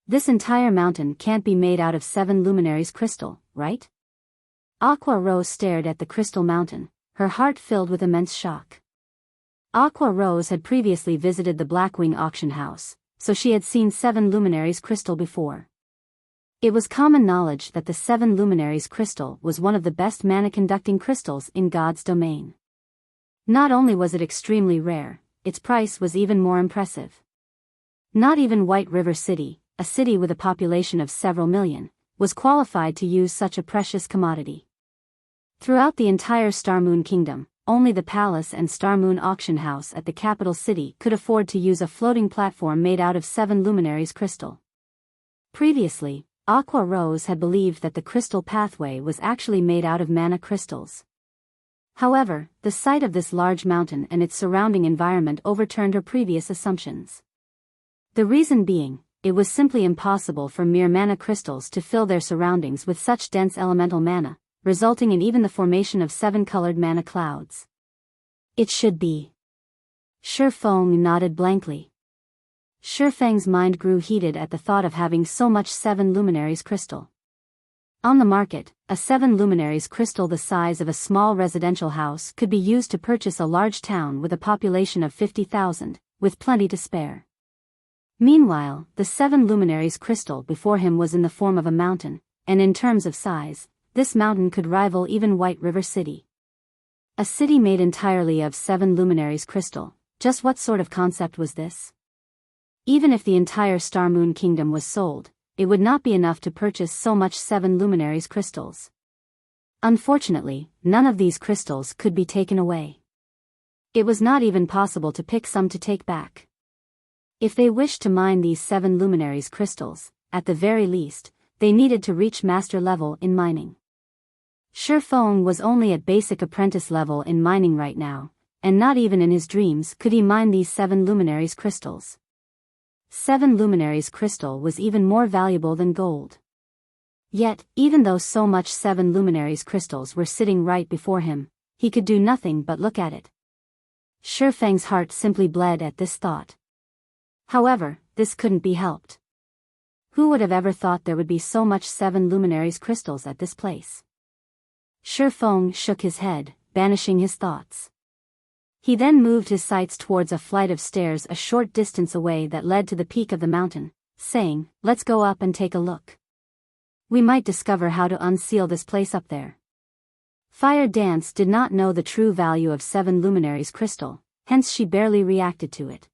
[SPEAKER 1] This entire mountain can't be made out of 7 Luminaries crystal, right? Aqua Rose stared at the crystal mountain, her heart filled with immense shock. Aqua Rose had previously visited the Blackwing auction house, so she had seen 7 Luminaries crystal before. It was common knowledge that the 7 Luminaries crystal was one of the best mana-conducting crystals in God's domain. Not only was it extremely rare, its price was even more impressive. Not even White River City, a city with a population of several million, was qualified to use such a precious commodity. Throughout the entire Starmoon Kingdom, only the palace and Starmoon auction house at the capital city could afford to use a floating platform made out of 7 Luminaries crystal. Previously, Aqua Rose had believed that the crystal pathway was actually made out of mana crystals. However, the sight of this large mountain and its surrounding environment overturned her previous assumptions. The reason being, it was simply impossible for mere mana crystals to fill their surroundings with such dense elemental mana, resulting in even the formation of 7 colored mana clouds. It should be. Shifeng nodded blankly. Shifeng's mind grew heated at the thought of having so much 7 Luminaries crystal. On the market, a 7 Luminaries crystal the size of a small residential house could be used to purchase a large town with a population of 50,000, with plenty to spare. Meanwhile, the 7 Luminaries crystal before him was in the form of a mountain, and in terms of size, this mountain could rival even White River City. A city made entirely of 7 Luminaries crystal, just what sort of concept was this? Even if the entire Starmoon Kingdom was sold, it would not be enough to purchase so much 7 Luminaries crystals. Unfortunately, none of these crystals could be taken away. It was not even possible to pick some to take back. If they wished to mine these 7 Luminaries crystals, at the very least, they needed to reach master level in mining. Shifeng was only at basic apprentice level in mining right now, and not even in his dreams could he mine these 7 Luminaries crystals. 7 Luminaries crystal was even more valuable than gold. Yet, even though so much 7 Luminaries crystals were sitting right before him, he could do nothing but look at it. Shifeng's heart simply bled at this thought. However, this couldn't be helped. Who would have ever thought there would be so much 7 Luminaries crystals at this place? Shifeng shook his head, banishing his thoughts. He then moved his sights towards a flight of stairs a short distance away that led to the peak of the mountain, saying, "Let's go up and take a look. We might discover how to unseal this place up there." Fire Dance did not know the true value of 7 Luminaries crystal, hence she barely reacted to it.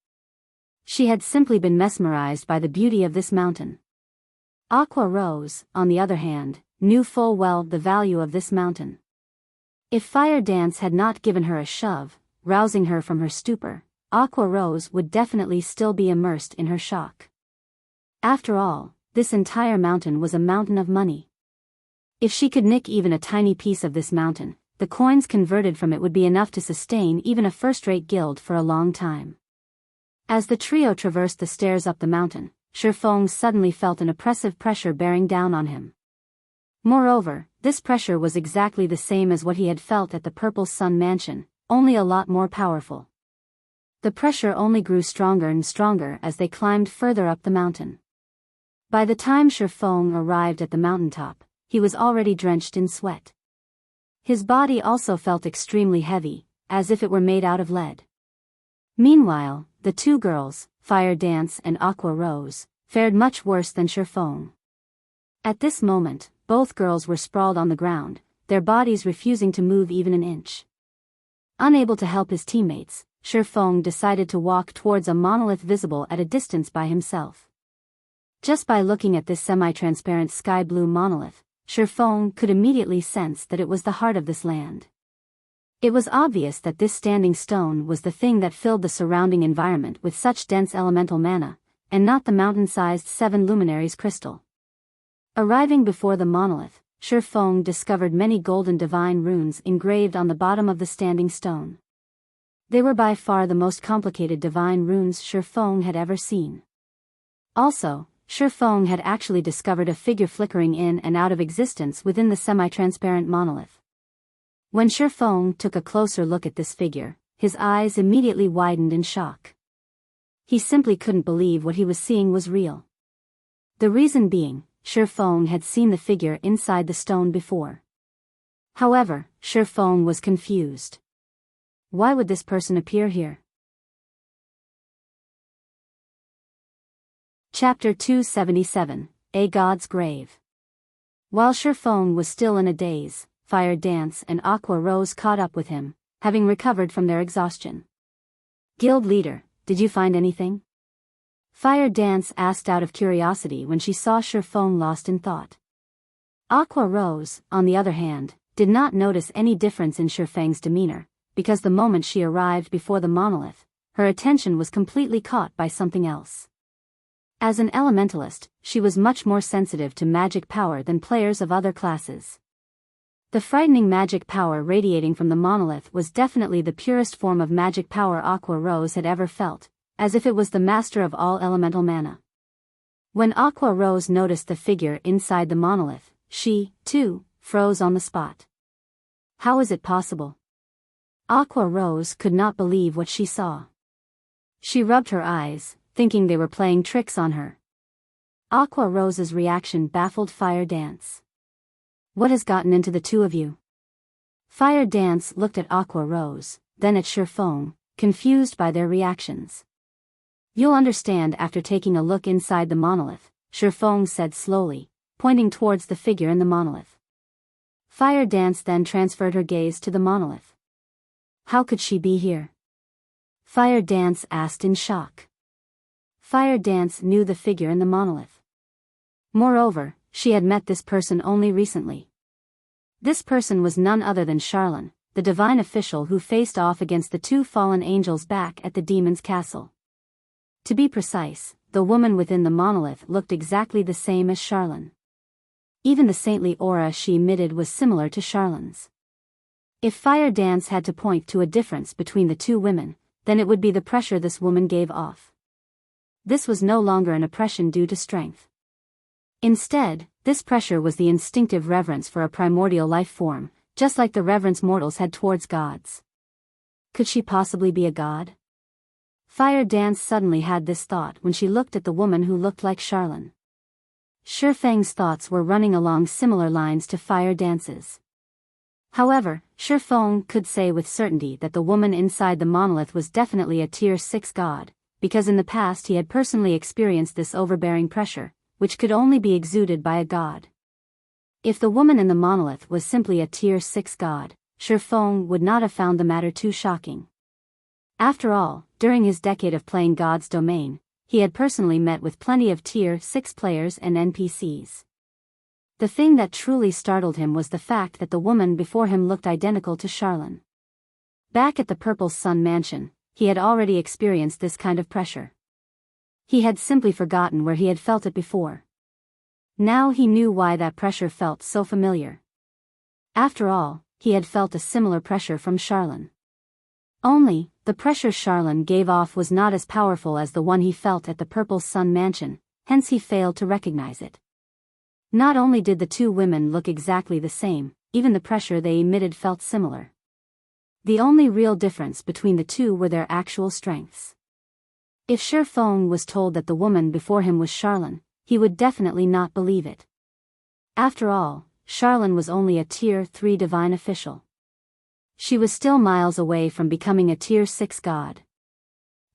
[SPEAKER 1] She had simply been mesmerized by the beauty of this mountain. Aqua Rose, on the other hand, knew full well the value of this mountain. If Fire Dance had not given her a shove, rousing her from her stupor, Aqua Rose would definitely still be immersed in her shock. After all, this entire mountain was a mountain of money. If she could nick even a tiny piece of this mountain, the coins converted from it would be enough to sustain even a first-rate guild for a long time. As the trio traversed the stairs up the mountain, Shifeng suddenly felt an oppressive pressure bearing down on him. Moreover, this pressure was exactly the same as what he had felt at the Purple Sun Mansion, only a lot more powerful. The pressure only grew stronger and stronger as they climbed further up the mountain. By the time Shifeng arrived at the mountaintop, he was already drenched in sweat. His body also felt extremely heavy, as if it were made out of lead. Meanwhile, the 2 girls, Fire Dance and Aqua Rose, fared much worse than Shifeng. At this moment, both girls were sprawled on the ground, their bodies refusing to move even an inch. Unable to help his teammates, Shifeng decided to walk towards a monolith visible at a distance by himself. Just by looking at this semi-transparent sky-blue monolith, Shifeng could immediately sense that it was the heart of this land. It was obvious that this standing stone was the thing that filled the surrounding environment with such dense elemental mana, and not the mountain-sized 7 Luminaries crystal. Arriving before the monolith, Shifeng discovered many golden divine runes engraved on the bottom of the standing stone. They were by far the most complicated divine runes Shifeng had ever seen. Also, Shifeng had actually discovered a figure flickering in and out of existence within the semi-transparent monolith. When Shifeng took a closer look at this figure, his eyes immediately widened in shock. He simply couldn't believe what he was seeing was real. The reason being, Shifeng had seen the figure inside the stone before. However, Shifeng was confused. Why would this person appear here? Chapter 277, A God's Grave. While Shifeng was still in a daze, Fire Dance and Aqua Rose caught up with him, having recovered from their exhaustion. Guild leader, did you find anything? Fire Dance asked out of curiosity when she saw Shifeng lost in thought. Aqua Rose, on the other hand, did not notice any difference in Shifeng's demeanor, because the moment she arrived before the monolith, her attention was completely caught by something else. As an elementalist, she was much more sensitive to magic power than players of other classes. The frightening magic power radiating from the monolith was definitely the purest form of magic power Aqua Rose had ever felt, as if it was the master of all elemental mana. When Aqua Rose noticed the figure inside the monolith, she, too, froze on the spot. How is it possible? Aqua Rose could not believe what she saw. She rubbed her eyes, thinking they were playing tricks on her. Aqua Rose's reaction baffled Fire Dance. What has gotten into the two of you? Fire Dance looked at Aqua Rose, then at Shifeng, confused by their reactions. You'll understand after taking a look inside the monolith, Shifeng said slowly, pointing towards the figure in the monolith. Fire Dance then transferred her gaze to the monolith. How could she be here? Fire Dance asked in shock. Fire Dance knew the figure in the monolith. Moreover, she had met this person only recently. This person was none other than Charlene, the divine official who faced off against the 2 fallen angels back at the demon's castle. To be precise, the woman within the monolith looked exactly the same as Charlene. Even the saintly aura she emitted was similar to Charlene's. If Fire Dance had to point to a difference between the 2 women, then it would be the pressure this woman gave off. This was no longer an oppression due to strength. Instead, this pressure was the instinctive reverence for a primordial life form, just like the reverence mortals had towards gods. Could she possibly be a god? Fire Dance suddenly had this thought when she looked at the woman who looked like Charlene. Shifeng's thoughts were running along similar lines to Fire Dance's. However, Shifeng could say with certainty that the woman inside the monolith was definitely a tier 6 god, because in the past he had personally experienced this overbearing pressure, which could only be exuded by a god. If the woman in the monolith was simply a tier 6 god, Shifeng would not have found the matter too shocking. After all, during his decade of playing God's Domain, he had personally met with plenty of tier 6 players and NPCs. The thing that truly startled him was the fact that the woman before him looked identical to Charlene. Back at the Purple Sun Mansion, he had already experienced this kind of pressure. He had simply forgotten where he had felt it before. Now he knew why that pressure felt so familiar. After all, he had felt a similar pressure from Charlene. Only, the pressure Charlene gave off was not as powerful as the one he felt at the Purple Sun Mansion, hence he failed to recognize it. Not only did the 2 women look exactly the same, even the pressure they emitted felt similar. The only real difference between the 2 were their actual strengths. If Shifeng was told that the woman before him was Charlene, he would definitely not believe it. After all, Charlene was only a tier 3 divine official. She was still miles away from becoming a tier 6 god.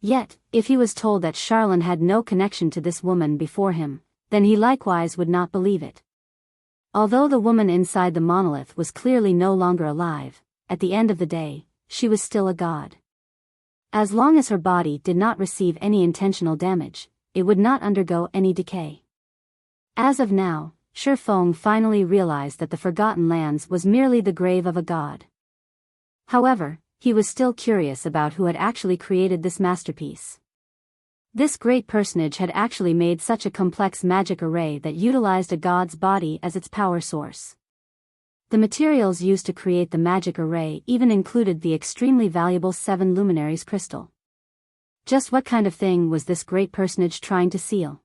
[SPEAKER 1] Yet, if he was told that Charlene had no connection to this woman before him, then he likewise would not believe it. Although the woman inside the monolith was clearly no longer alive, at the end of the day, she was still a god. As long as her body did not receive any intentional damage, it would not undergo any decay. As of now, Shi Feng finally realized that the Forgotten Lands was merely the grave of a god. However, he was still curious about who had actually created this masterpiece. This great personage had actually made such a complex magic array that utilized a god's body as its power source. The materials used to create the magic array even included the extremely valuable 7 Luminaries crystal. Just what kind of thing was this great personage trying to seal?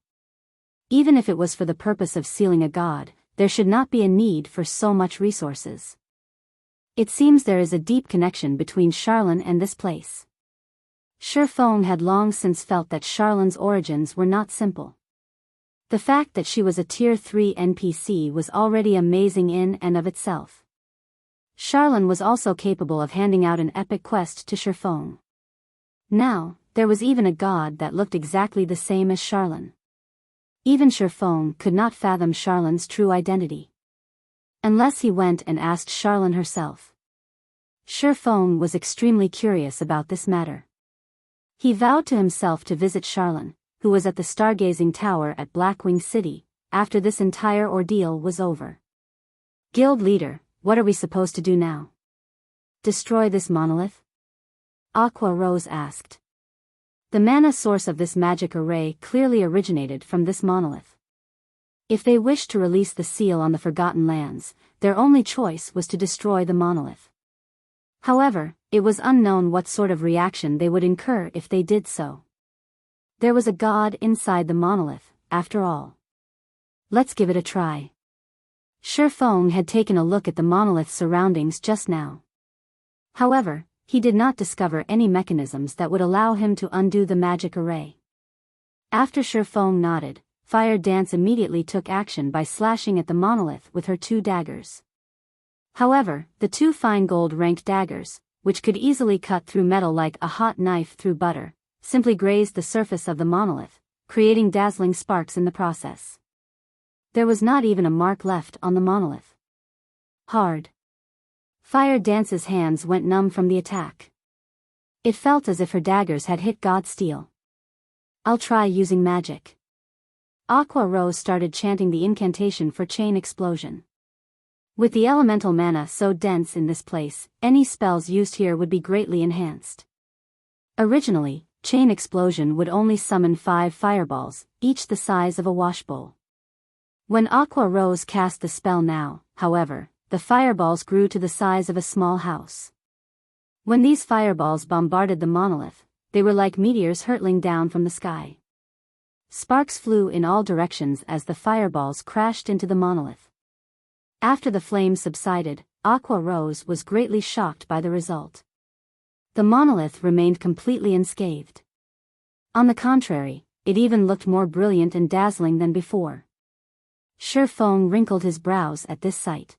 [SPEAKER 1] Even if it was for the purpose of sealing a god, there should not be a need for so much resources. It seems there is a deep connection between Charlene and this place. Shi Feng had long since felt that Charlene's origins were not simple. The fact that she was a Tier 3 NPC was already amazing in and of itself. Charlene was also capable of handing out an epic quest to Shi Feng. Now, there was even a god that looked exactly the same as Charlene. Even Shi Feng could not fathom Charlene's true identity. Unless he went and asked Charlene herself. Shi Feng was extremely curious about this matter. He vowed to himself to visit Charlene, who was at the stargazing tower at Blackwing City, after this entire ordeal was over. Guild leader, what are we supposed to do now? Destroy this monolith? Aqua Rose asked. The mana source of this magic array clearly originated from this monolith. If they wished to release the seal on the Forgotten Lands, their only choice was to destroy the monolith. However, it was unknown what sort of reaction they would incur if they did so. There was a god inside the monolith, after all. Let's give it a try. Shi Feng had taken a look at the monolith's surroundings just now. However, he did not discover any mechanisms that would allow him to undo the magic array. After Shi Feng nodded, Fire Dance immediately took action by slashing at the monolith with her 2 daggers. However, the 2 fine gold-ranked daggers, which could easily cut through metal like a hot knife through butter, simply grazed the surface of the monolith, creating dazzling sparks in the process. There was not even a mark left on the monolith. Hard. Fire Dance's hands went numb from the attack. It felt as if her daggers had hit God's steel. I'll try using magic. Aqua Rose started chanting the incantation for Chain Explosion. With the elemental mana so dense in this place, any spells used here would be greatly enhanced. Originally, Chain Explosion would only summon 5 fireballs, each the size of a washbowl. When Aqua Rose cast the spell now, however, the fireballs grew to the size of a small house. When these fireballs bombarded the monolith, they were like meteors hurtling down from the sky. Sparks flew in all directions as the fireballs crashed into the monolith. After the flames subsided, Aqua Rose was greatly shocked by the result. The monolith remained completely unscathed. On the contrary, it even looked more brilliant and dazzling than before. Shi Feng wrinkled his brows at this sight.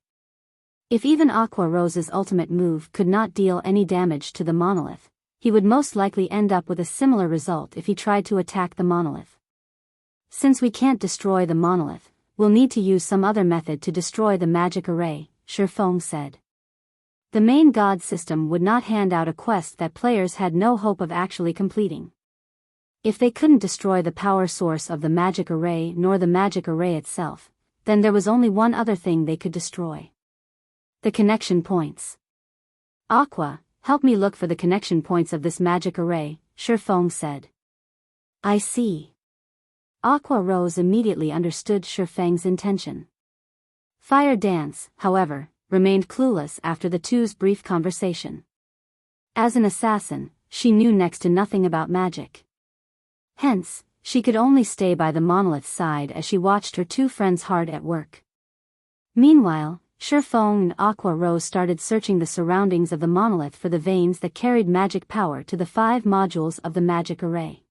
[SPEAKER 1] If even Aqua Rose's ultimate move could not deal any damage to the monolith, he would most likely end up with a similar result if he tried to attack the monolith. Since we can't destroy the monolith, we'll need to use some other method to destroy the magic array, Shi Feng said. The main god system would not hand out a quest that players had no hope of actually completing. If they couldn't destroy the power source of the magic array nor the magic array itself, then there was only one other thing they could destroy. The connection points. Aqua, help me look for the connection points of this magic array, Shi Feng said. I see. Aqua Rose immediately understood Shi Feng's intention. Fire Dance, however, remained clueless after the two's brief conversation. As an assassin, she knew next to nothing about magic. Hence, she could only stay by the monolith's side as she watched her 2 friends hard at work. Meanwhile, Shi Feng and Aqua Rose started searching the surroundings of the monolith for the veins that carried magic power to the 5 modules of the magic array.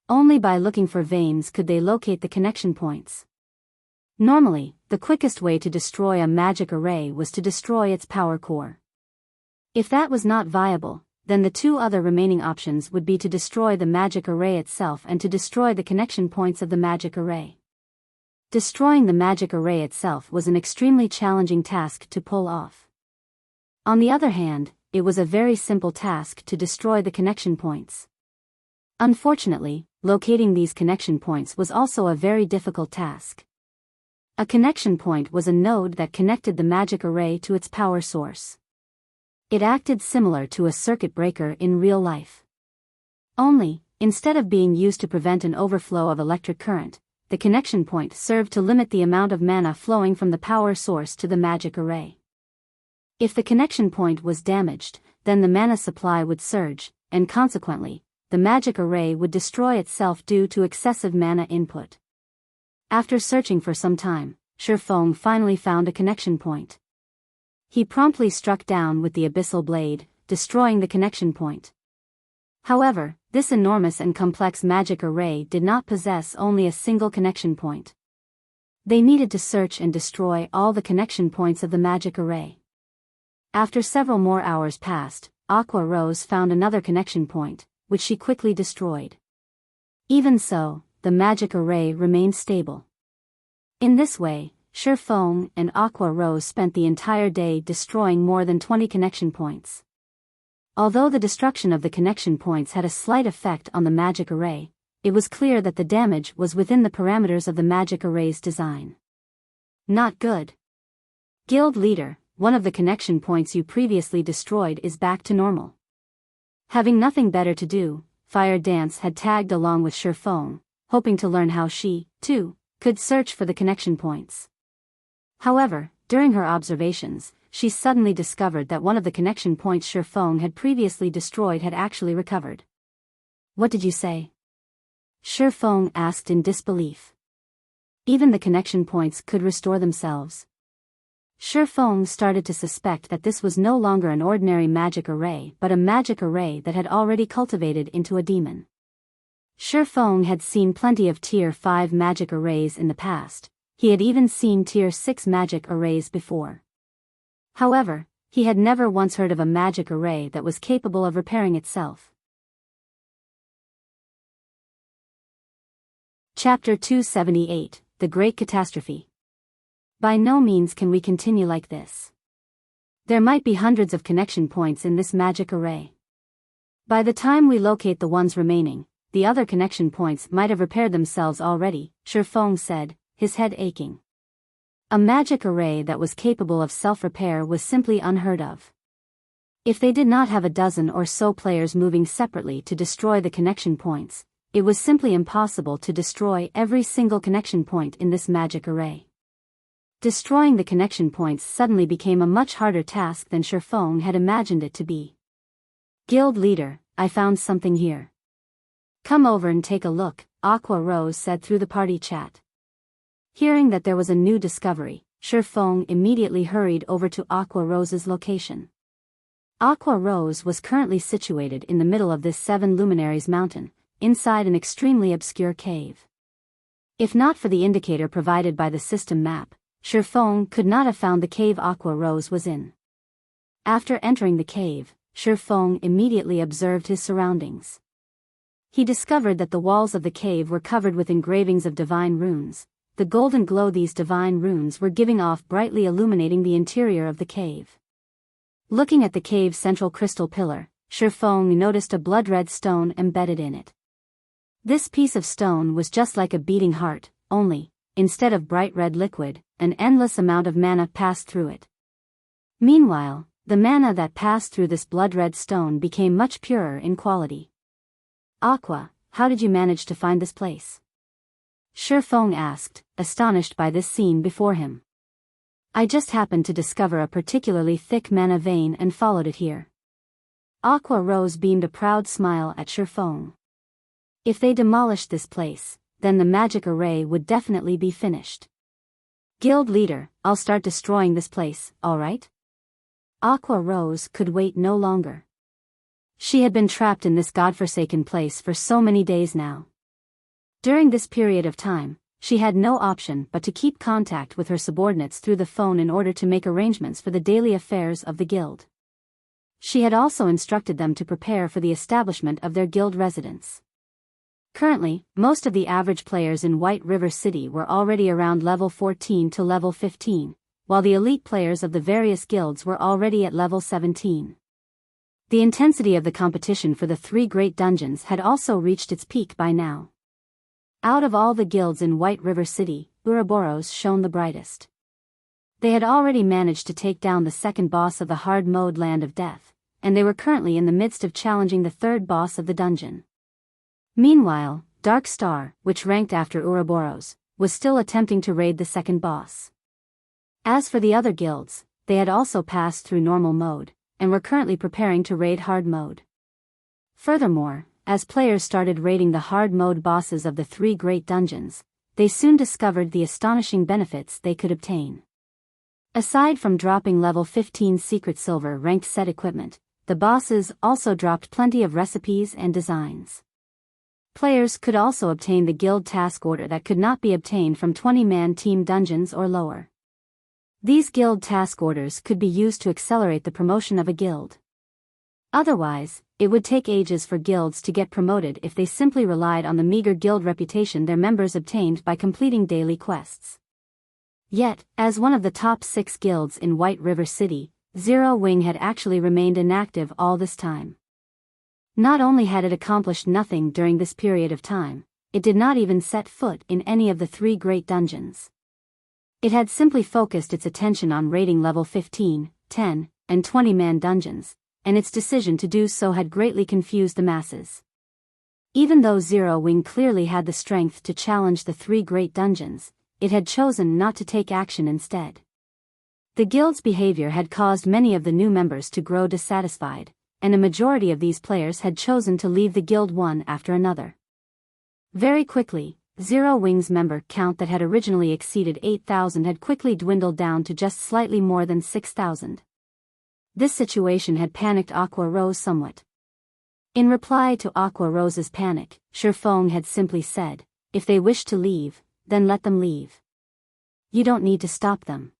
[SPEAKER 1] Only by looking for veins could they locate the connection points. Normally, the quickest way to destroy a magic array was to destroy its power core. If that was not viable, then the two other remaining options would be to destroy the magic array itself and to destroy the connection points of the magic array. Destroying the magic array itself was an extremely challenging task to pull off. On the other hand, it was a very simple task to destroy the connection points. Unfortunately, locating these connection points was also a very difficult task. A connection point was a node that connected the magic array to its power source. It acted similar to a circuit breaker in real life. Only, instead of being used to prevent an overflow of electric current, the connection point served to limit the amount of mana flowing from the power source to the magic array. If the connection point was damaged, then the mana supply would surge, and consequently, the magic array would destroy itself due to excessive mana input. After searching for some time, Shifeng finally found a connection point. He promptly struck down with the abyssal blade, destroying the connection point. However, this enormous and complex magic array did not possess only a single connection point. They needed to search and destroy all the connection points of the magic array. After several more hours passed, Aqua Rose found another connection point, which she quickly destroyed. Even so, the magic array remained stable. In this way, Shifeng and Aqua Rose spent the entire day destroying more than 20 connection points. Although the destruction of the connection points had a slight effect on the magic array, it was clear that the damage was within the parameters of the magic array's design. Not good. Guild leader, one of the connection points you previously destroyed is back to normal. Having nothing better to do, Fire Dance had tagged along with Shifeng, hoping to learn how she, too, could search for the connection points. However, during her observations, she suddenly discovered that one of the connection points Shifeng had previously destroyed had actually recovered. What did you say? Shifeng asked in disbelief. Even the connection points could restore themselves. Shifeng started to suspect that this was no longer an ordinary magic array but a magic array that had already cultivated into a demon. Shifeng had seen plenty of Tier 5 magic arrays in the past. He had even seen Tier 6 magic arrays before. However, he had never once heard of a magic array that was capable of repairing itself. Chapter 278, The Great Catastrophe. By no means can we continue like this. There might be hundreds of connection points in this magic array. By the time we locate the ones remaining, the other connection points might have repaired themselves already, Shifeng said, his head aching. A magic array that was capable of self-repair was simply unheard of. If they did not have a dozen or so players moving separately to destroy the connection points, it was simply impossible to destroy every single connection point in this magic array. Destroying the connection points suddenly became a much harder task than Shifeng had imagined it to be. Guild leader, I found something here. Come over and take a look, Aqua Rose said through the party chat. Hearing that there was a new discovery, Shifeng immediately hurried over to Aqua Rose's location. Aqua Rose was currently situated in the middle of this 7 Luminaries mountain, inside an extremely obscure cave. If not for the indicator provided by the system map, Shifeng could not have found the cave Aqua Rose was in. After entering the cave, Shifeng immediately observed his surroundings. He discovered that the walls of the cave were covered with engravings of divine runes. The golden glow these divine runes were giving off brightly illuminating the interior of the cave. Looking at the cave's central crystal pillar, Shifeng noticed a blood-red stone embedded in it. This piece of stone was just like a beating heart, only, instead of bright red liquid, an endless amount of mana passed through it. Meanwhile, the mana that passed through this blood-red stone became much purer in quality. Aqua, how did you manage to find this place? Shifeng asked, astonished by this scene before him. I just happened to discover a particularly thick mana vein and followed it here. Aqua Rose beamed a proud smile at Shifeng. If they demolished this place, then the magic array would definitely be finished. Guild leader, I'll start destroying this place, alright? Aqua Rose could wait no longer. She had been trapped in this godforsaken place for so many days now. During this period of time, she had no option but to keep contact with her subordinates through the phone in order to make arrangements for the daily affairs of the guild. She had also instructed them to prepare for the establishment of their guild residence. Currently, most of the average players in White River City were already around level 14 to level 15, while the elite players of the various guilds were already at level 17. The intensity of the competition for the three great dungeons had also reached its peak by now. Out of all the guilds in White River City, Ouroboros shone the brightest. They had already managed to take down the second boss of the hard mode Land of Death, and they were currently in the midst of challenging the third boss of the dungeon. Meanwhile, Dark Star, which ranked after Ouroboros, was still attempting to raid the second boss. As for the other guilds, they had also passed through normal mode, and were currently preparing to raid hard mode. Furthermore, as players started raiding the hard mode bosses of the three great dungeons, they soon discovered the astonishing benefits they could obtain. Aside from dropping level 15 secret silver ranked set equipment, the bosses also dropped plenty of recipes and designs. Players could also obtain the guild task order that could not be obtained from 20-man team dungeons or lower. These guild task orders could be used to accelerate the promotion of a guild. Otherwise, it would take ages for guilds to get promoted if they simply relied on the meager guild reputation their members obtained by completing daily quests. Yet, as one of the top 6 guilds in White River City, Zero Wing had actually remained inactive all this time. Not only had it accomplished nothing during this period of time, it did not even set foot in any of the three great dungeons. It had simply focused its attention on raiding level 15, 10, and 20-man dungeons, and its decision to do so had greatly confused the masses. Even though Zero Wing clearly had the strength to challenge the three great dungeons, it had chosen not to take action instead. The guild's behavior had caused many of the new members to grow dissatisfied, and a majority of these players had chosen to leave the guild one after another. Very quickly, Zero Wing's member count that had originally exceeded 8,000 had quickly dwindled down to just slightly more than 6,000. This situation had panicked Aqua Rose somewhat. In reply to Aqua Rose's panic, Shifeng had simply said, "If they wish to leave, then let them leave. You don't need to stop them.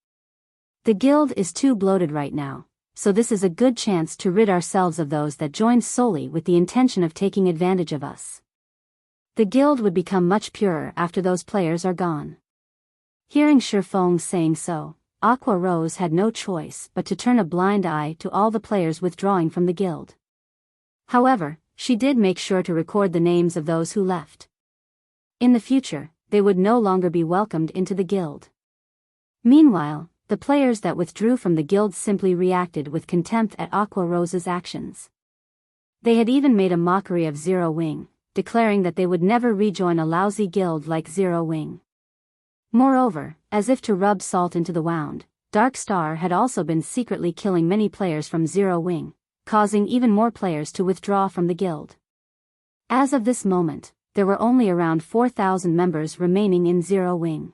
[SPEAKER 1] The guild is too bloated right now, so this is a good chance to rid ourselves of those that joined solely with the intention of taking advantage of us. The guild would become much purer after those players are gone." Hearing Shifeng saying so, Aqua Rose had no choice but to turn a blind eye to all the players withdrawing from the guild. However, she did make sure to record the names of those who left. In the future, they would no longer be welcomed into the guild. Meanwhile, the players that withdrew from the guild simply reacted with contempt at Aqua Rose's actions. They had even made a mockery of Zero Wing, declaring that they would never rejoin a lousy guild like Zero Wing. Moreover, as if to rub salt into the wound, Dark Star had also been secretly killing many players from Zero Wing, causing even more players to withdraw from the guild. As of this moment, there were only around 4,000 members remaining in Zero Wing.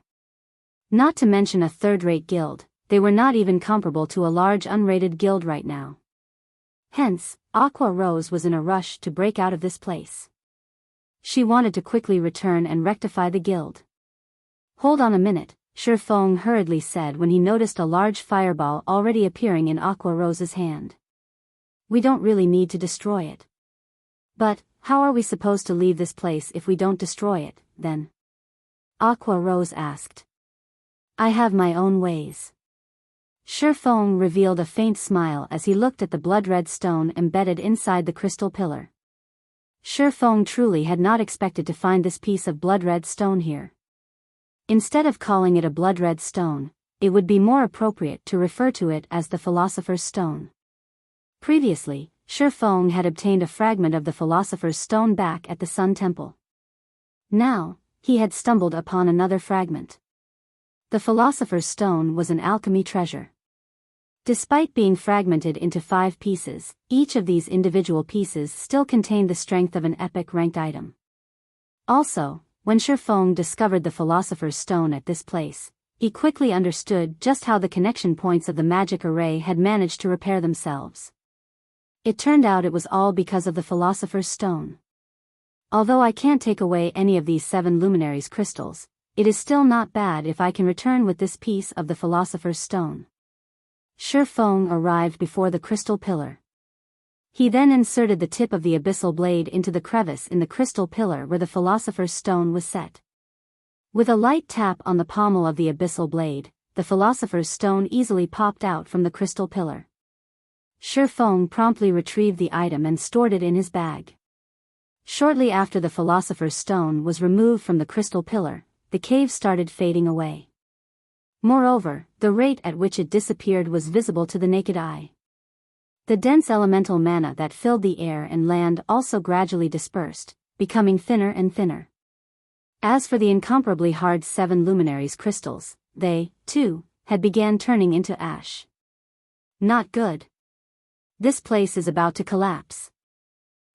[SPEAKER 1] Not to mention a third-rate guild, they were not even comparable to a large unrated guild right now. Hence, Aqua Rose was in a rush to break out of this place. She wanted to quickly return and rectify the guild. "Hold on a minute," Shifeng hurriedly said when he noticed a large fireball already appearing in Aqua Rose's hand. "We don't really need to destroy it." "But, how are we supposed to leave this place if we don't destroy it, then?" Aqua Rose asked. "I have my own ways." Shifeng revealed a faint smile as he looked at the blood-red stone embedded inside the crystal pillar. Shifeng truly had not expected to find this piece of blood-red stone here. Instead of calling it a blood-red stone, it would be more appropriate to refer to it as the Philosopher's Stone. Previously, Shifeng had obtained a fragment of the Philosopher's Stone back at the Sun Temple. Now, he had stumbled upon another fragment. The Philosopher's Stone was an alchemy treasure. Despite being fragmented into 5 pieces, each of these individual pieces still contained the strength of an epic-ranked item. Also, when Shifeng discovered the Philosopher's Stone at this place, he quickly understood just how the connection points of the magic array had managed to repair themselves. It turned out it was all because of the Philosopher's Stone. Although I can't take away any of these 7 Luminaries crystals, it is still not bad if I can return with this piece of the Philosopher's Stone. Shifeng arrived before the crystal pillar. He then inserted the tip of the abyssal blade into the crevice in the crystal pillar where the Philosopher's Stone was set. With a light tap on the pommel of the abyssal blade, the Philosopher's Stone easily popped out from the crystal pillar. Shifeng promptly retrieved the item and stored it in his bag. Shortly after the Philosopher's Stone was removed from the crystal pillar, the cave started fading away. Moreover, the rate at which it disappeared was visible to the naked eye. The dense elemental mana that filled the air and land also gradually dispersed, becoming thinner and thinner. As for the incomparably hard 7 Luminaries crystals, they, too, had began turning into ash. Not good. This place is about to collapse.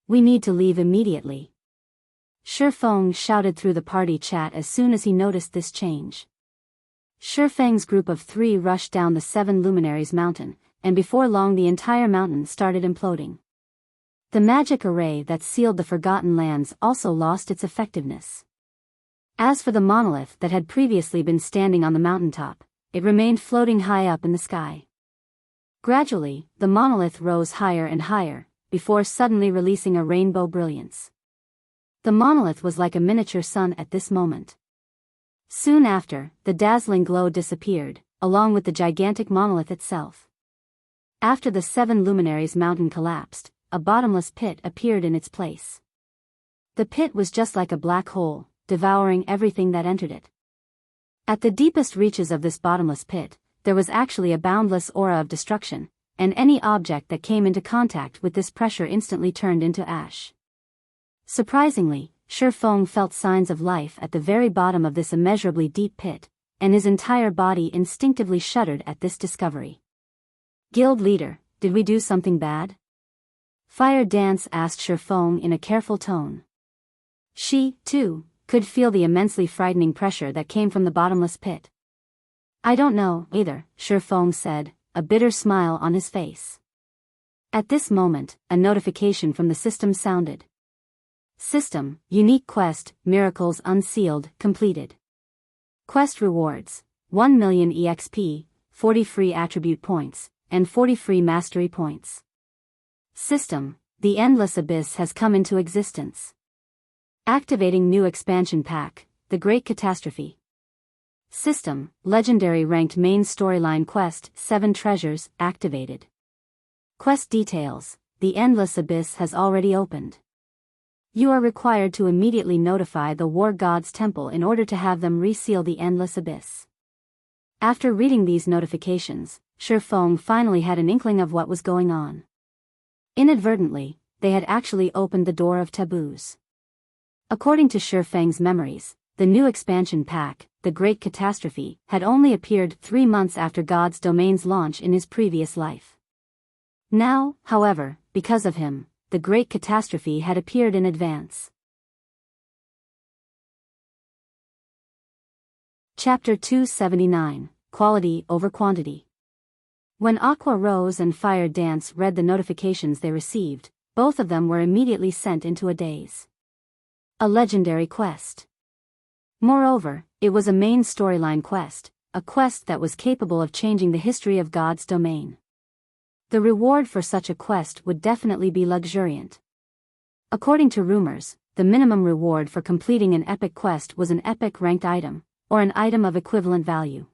[SPEAKER 1] We need to leave immediately. Shifeng shouted through the party chat as soon as he noticed this change. Shifeng's group of 3 rushed down the 7 Luminaries mountain, and before long the entire mountain started imploding. The magic array that sealed the Forgotten Lands also lost its effectiveness. As for the monolith that had previously been standing on the mountaintop, it remained floating high up in the sky. Gradually, the monolith rose higher and higher, before suddenly releasing a rainbow brilliance. The monolith was like a miniature sun at this moment. Soon after, the dazzling glow disappeared, along with the gigantic monolith itself. After the 7 Luminaries mountain collapsed, a bottomless pit appeared in its place. The pit was just like a black hole, devouring everything that entered it. At the deepest reaches of this bottomless pit, there was actually a boundless aura of destruction, and any object that came into contact with this pressure instantly turned into ash. Surprisingly, Shifeng felt signs of life at the very bottom of this immeasurably deep pit, and his entire body instinctively shuddered at this discovery. Guild leader, did we do something bad? Fire Dance asked Shifeng in a careful tone. She, too, could feel the immensely frightening pressure that came from the bottomless pit. I don't know, either, Shifeng said, a bitter smile on his face. At this moment, a notification from the system sounded. System, unique quest, miracles unsealed, completed. Quest rewards, 1 million EXP, 40 free attribute points, and 40 free mastery points. System, the Endless Abyss has come into existence. Activating new expansion pack, The Great Catastrophe. System, legendary ranked main storyline quest, 7 treasures, activated. Quest details, the Endless Abyss has already opened. You are required to immediately notify the War God's Temple in order to have them reseal the Endless Abyss. After reading these notifications, Shifeng finally had an inkling of what was going on. Inadvertently, they had actually opened the door of taboos. According to Shifeng's memories, the new expansion pack, The Great Catastrophe, had only appeared 3 months after God's Domain's launch in his previous life. Now, however, because of him, The Great Catastrophe had appeared in advance. Chapter 279, Quality over Quantity. When Aqua Rose and Fire Dance read the notifications they received, both of them were immediately sent into a daze. A legendary quest. Moreover, it was a main storyline quest, a quest that was capable of changing the history of God's domain. The reward for such a quest would definitely be luxuriant. According to rumors, the minimum reward for completing an epic quest was an epic ranked item, or an item of equivalent value.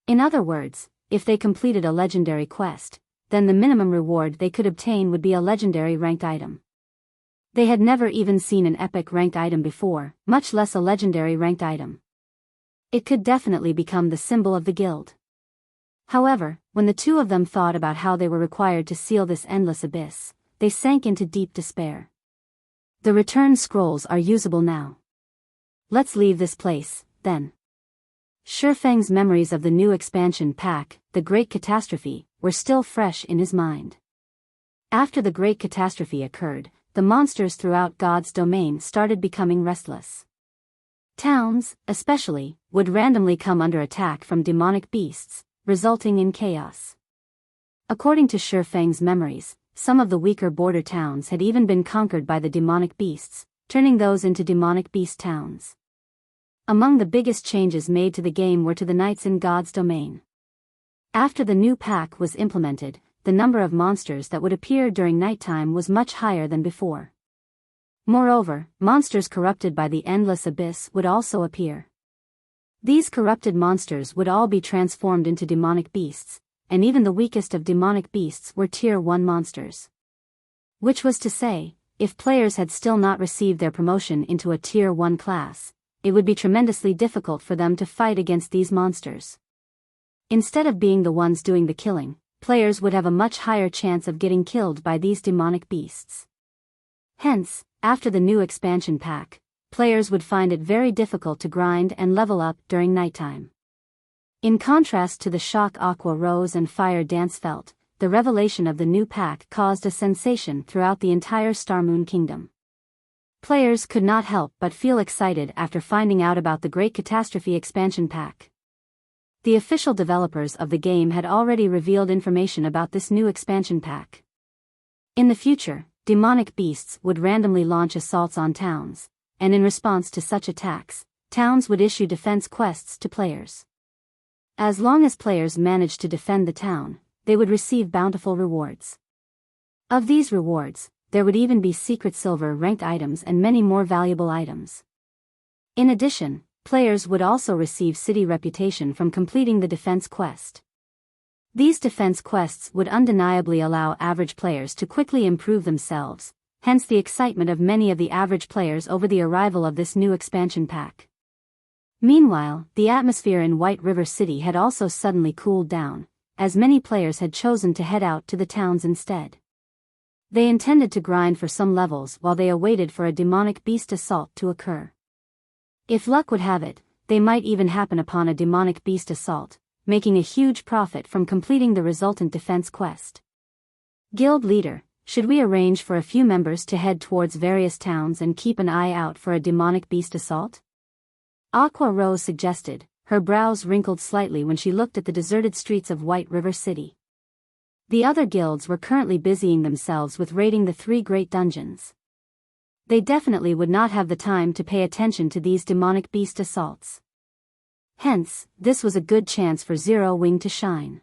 [SPEAKER 1] In other words, if they completed a legendary quest, then the minimum reward they could obtain would be a legendary ranked item. They had never even seen an epic ranked item before, much less a legendary ranked item. It could definitely become the symbol of the guild. However, when the two of them thought about how they were required to seal this endless abyss, they sank into deep despair. The return scrolls are usable now. Let's leave this place, then. Shifeng's memories of the new expansion pack, The Great Catastrophe, were still fresh in his mind. After the Great Catastrophe occurred, the monsters throughout God's domain started becoming restless. Towns, especially, would randomly come under attack from demonic beasts, resulting in chaos. According to Shifeng's memories, some of the weaker border towns had even been conquered by the demonic beasts, turning those into demonic beast towns. Among the biggest changes made to the game were to the knights in God's domain. After the new pack was implemented, the number of monsters that would appear during nighttime was much higher than before. Moreover, monsters corrupted by the endless abyss would also appear. These corrupted monsters would all be transformed into demonic beasts, and even the weakest of demonic beasts were Tier 1 monsters. Which was to say, if players had still not received their promotion into a Tier 1 class, it would be tremendously difficult for them to fight against these monsters. Instead of being the ones doing the killing, players would have a much higher chance of getting killed by these demonic beasts. Hence, after the new expansion pack, players would find it very difficult to grind and level up during nighttime. In contrast to the shock Aqua Rose and Fire Dance felt, the revelation of the new pack caused a sensation throughout the entire Starmoon Kingdom. Players could not help but feel excited after finding out about the Great Catastrophe expansion pack. The official developers of the game had already revealed information about this new expansion pack. In the future, demonic beasts would randomly launch assaults on towns, and in response to such attacks, towns would issue defense quests to players. As long as players managed to defend the town, they would receive bountiful rewards. Of these rewards, there would even be secret silver ranked items and many more valuable items. In addition, players would also receive city reputation from completing the defense quest. These defense quests would undeniably allow average players to quickly improve themselves, hence the excitement of many of the average players over the arrival of this new expansion pack. Meanwhile, the atmosphere in White River City had also suddenly cooled down, as many players had chosen to head out to the towns instead. They intended to grind for some levels while they awaited for a demonic beast assault to occur. If luck would have it, they might even happen upon a demonic beast assault, making a huge profit from completing the resultant defense quest. Guild leader, should we arrange for a few members to head towards various towns and keep an eye out for a demonic beast assault? Aqua Rose suggested, her brows wrinkled slightly when she looked at the deserted streets of White River City. The other guilds were currently busying themselves with raiding the 3 great dungeons. They definitely would not have the time to pay attention to these demonic beast assaults. Hence, this was a good chance for Zero Wing to shine.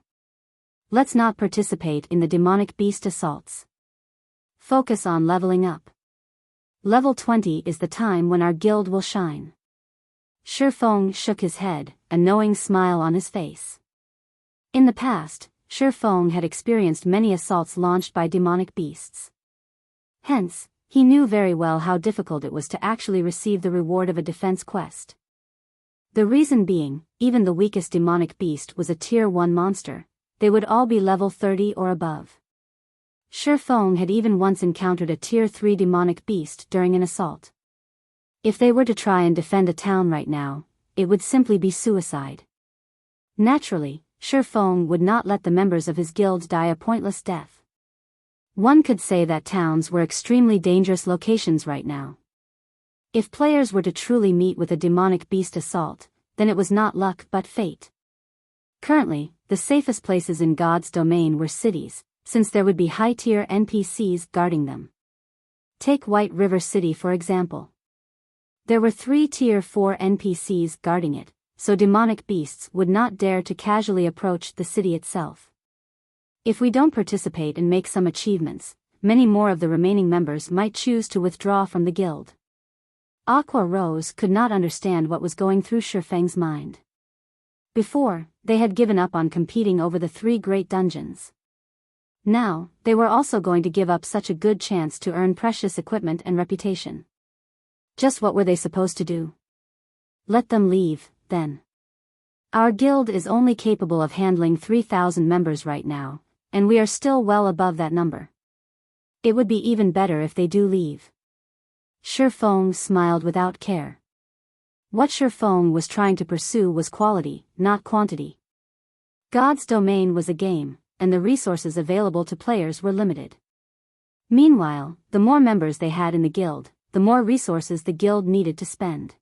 [SPEAKER 1] Let's not participate in the demonic beast assaults. Focus on leveling up. Level 20 is the time when our guild will shine. Shifeng shook his head, a knowing smile on his face. In the past, Shifeng had experienced many assaults launched by demonic beasts. Hence, he knew very well how difficult it was to actually receive the reward of a defense quest. The reason being, even the weakest demonic beast was a Tier 1 monster, they would all be level 30 or above. Shifeng had even once encountered a Tier 3 demonic beast during an assault. If they were to try and defend a town right now, it would simply be suicide. Naturally, Shifeng would not let the members of his guild die a pointless death. One could say that towns were extremely dangerous locations right now. If players were to truly meet with a demonic beast assault, then it was not luck but fate. Currently, the safest places in God's domain were cities, since there would be high-tier NPCs guarding them. Take White River City for example. There were 3 Tier 4 NPCs guarding it, so demonic beasts would not dare to casually approach the city itself. If we don't participate and make some achievements, many more of the remaining members might choose to withdraw from the guild. Aqua Rose could not understand what was going through Shifeng's mind. Before, they had given up on competing over the 3 great dungeons. Now, they were also going to give up such a good chance to earn precious equipment and reputation. Just what were they supposed to do? Let them leave, then. Our guild is only capable of handling 3,000 members right now, and we are still well above that number. It would be even better if they do leave. Shifeng smiled without care. What Shifeng was trying to pursue was quality, not quantity. God's domain was a game, and the resources available to players were limited. Meanwhile, the more members they had in the guild, the more resources the guild needed to spend.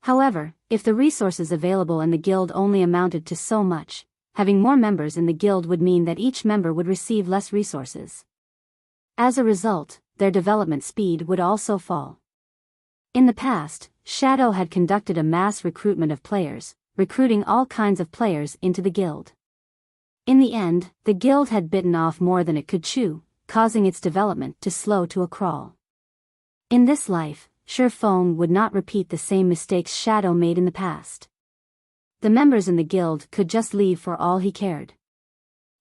[SPEAKER 1] However, if the resources available in the guild only amounted to so much, having more members in the guild would mean that each member would receive less resources. As a result, their development speed would also fall. In the past, Shadow had conducted a mass recruitment of players, recruiting all kinds of players into the guild. In the end, the guild had bitten off more than it could chew, causing its development to slow to a crawl. In this life, Shifeng would not repeat the same mistakes Shadow made in the past. The members in the guild could just leave for all he cared.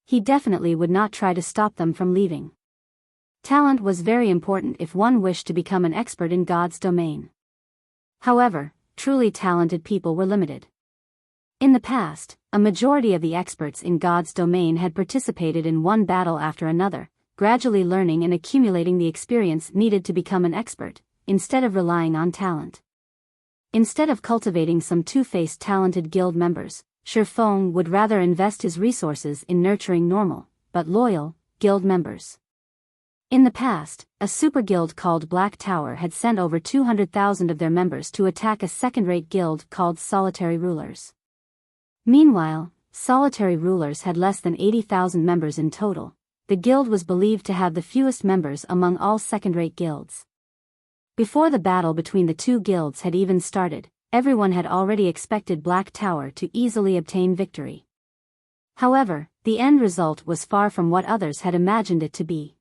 [SPEAKER 1] He definitely would not try to stop them from leaving. Talent was very important if one wished to become an expert in God's domain. However, truly talented people were limited. In the past, a majority of the experts in God's domain had participated in one battle after another, gradually learning and accumulating the experience needed to become an expert, instead of relying on talent. Instead of cultivating some two-faced talented guild members, Shifeng would rather invest his resources in nurturing normal, but loyal, guild members. In the past, a super guild called Black Tower had sent over 200,000 of their members to attack a second-rate guild called Solitary Rulers. Meanwhile, Solitary Rulers had less than 80,000 members in total. The guild was believed to have the fewest members among all second-rate guilds. Before the battle between the two guilds had even started, everyone had already expected Black Tower to easily obtain victory. However, the end result was far from what others had imagined it to be.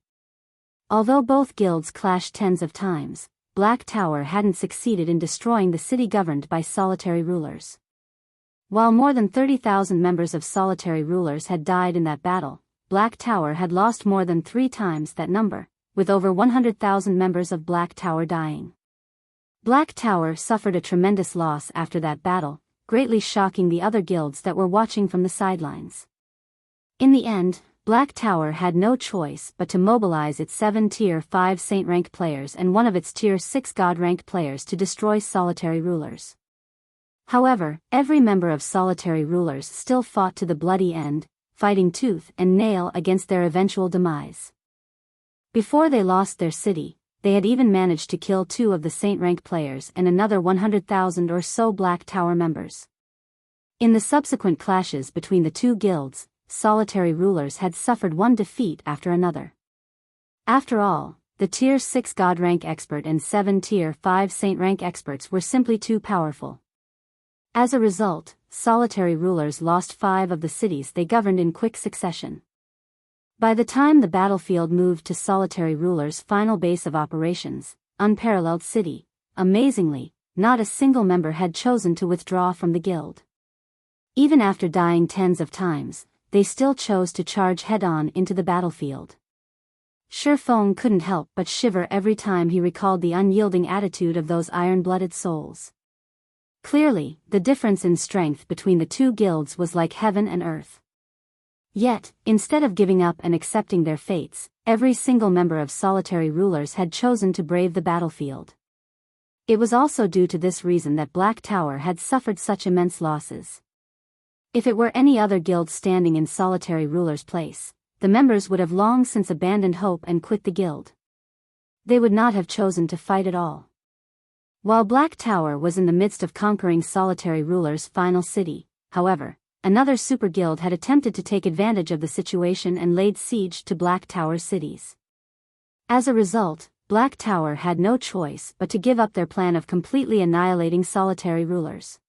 [SPEAKER 1] Although both guilds clashed tens of times, Black Tower hadn't succeeded in destroying the city governed by Solitary Rulers. While more than 30,000 members of Solitary Rulers had died in that battle, Black Tower had lost more than 3 times that number, with over 100,000 members of Black Tower dying. Black Tower suffered a tremendous loss after that battle, greatly shocking the other guilds that were watching from the sidelines. In the end, Black Tower had no choice but to mobilize its 7 Tier 5 Saint rank players and one of its Tier 6 God rank players to destroy Solitary Rulers. However, every member of Solitary Rulers still fought to the bloody end, fighting tooth and nail against their eventual demise. Before they lost their city, they had even managed to kill 2 of the Saint rank players and another 100,000 or so Black Tower members. In the subsequent clashes between the two guilds, Solitary Rulers had suffered one defeat after another. After all, the Tier 6 God rank expert and 7 Tier 5 Saint rank experts were simply too powerful. As a result, Solitary Rulers lost 5 of the cities they governed in quick succession. By the time the battlefield moved to Solitary Rulers' final base of operations, Unparalleled City, amazingly, not a single member had chosen to withdraw from the guild. Even after dying tens of times, they still chose to charge head-on into the battlefield. Shifeng couldn't help but shiver every time he recalled the unyielding attitude of those iron-blooded souls. Clearly, the difference in strength between the two guilds was like heaven and earth. Yet, instead of giving up and accepting their fates, every single member of Solitary Rulers had chosen to brave the battlefield. It was also due to this reason that Black Tower had suffered such immense losses. If it were any other guild standing in Solitary Rulers' place, the members would have long since abandoned hope and quit the guild. They would not have chosen to fight at all. While Black Tower was in the midst of conquering Solitary Rulers' final city, however, another super guild had attempted to take advantage of the situation and laid siege to Black Tower's cities. As a result, Black Tower had no choice but to give up their plan of completely annihilating Solitary Rulers.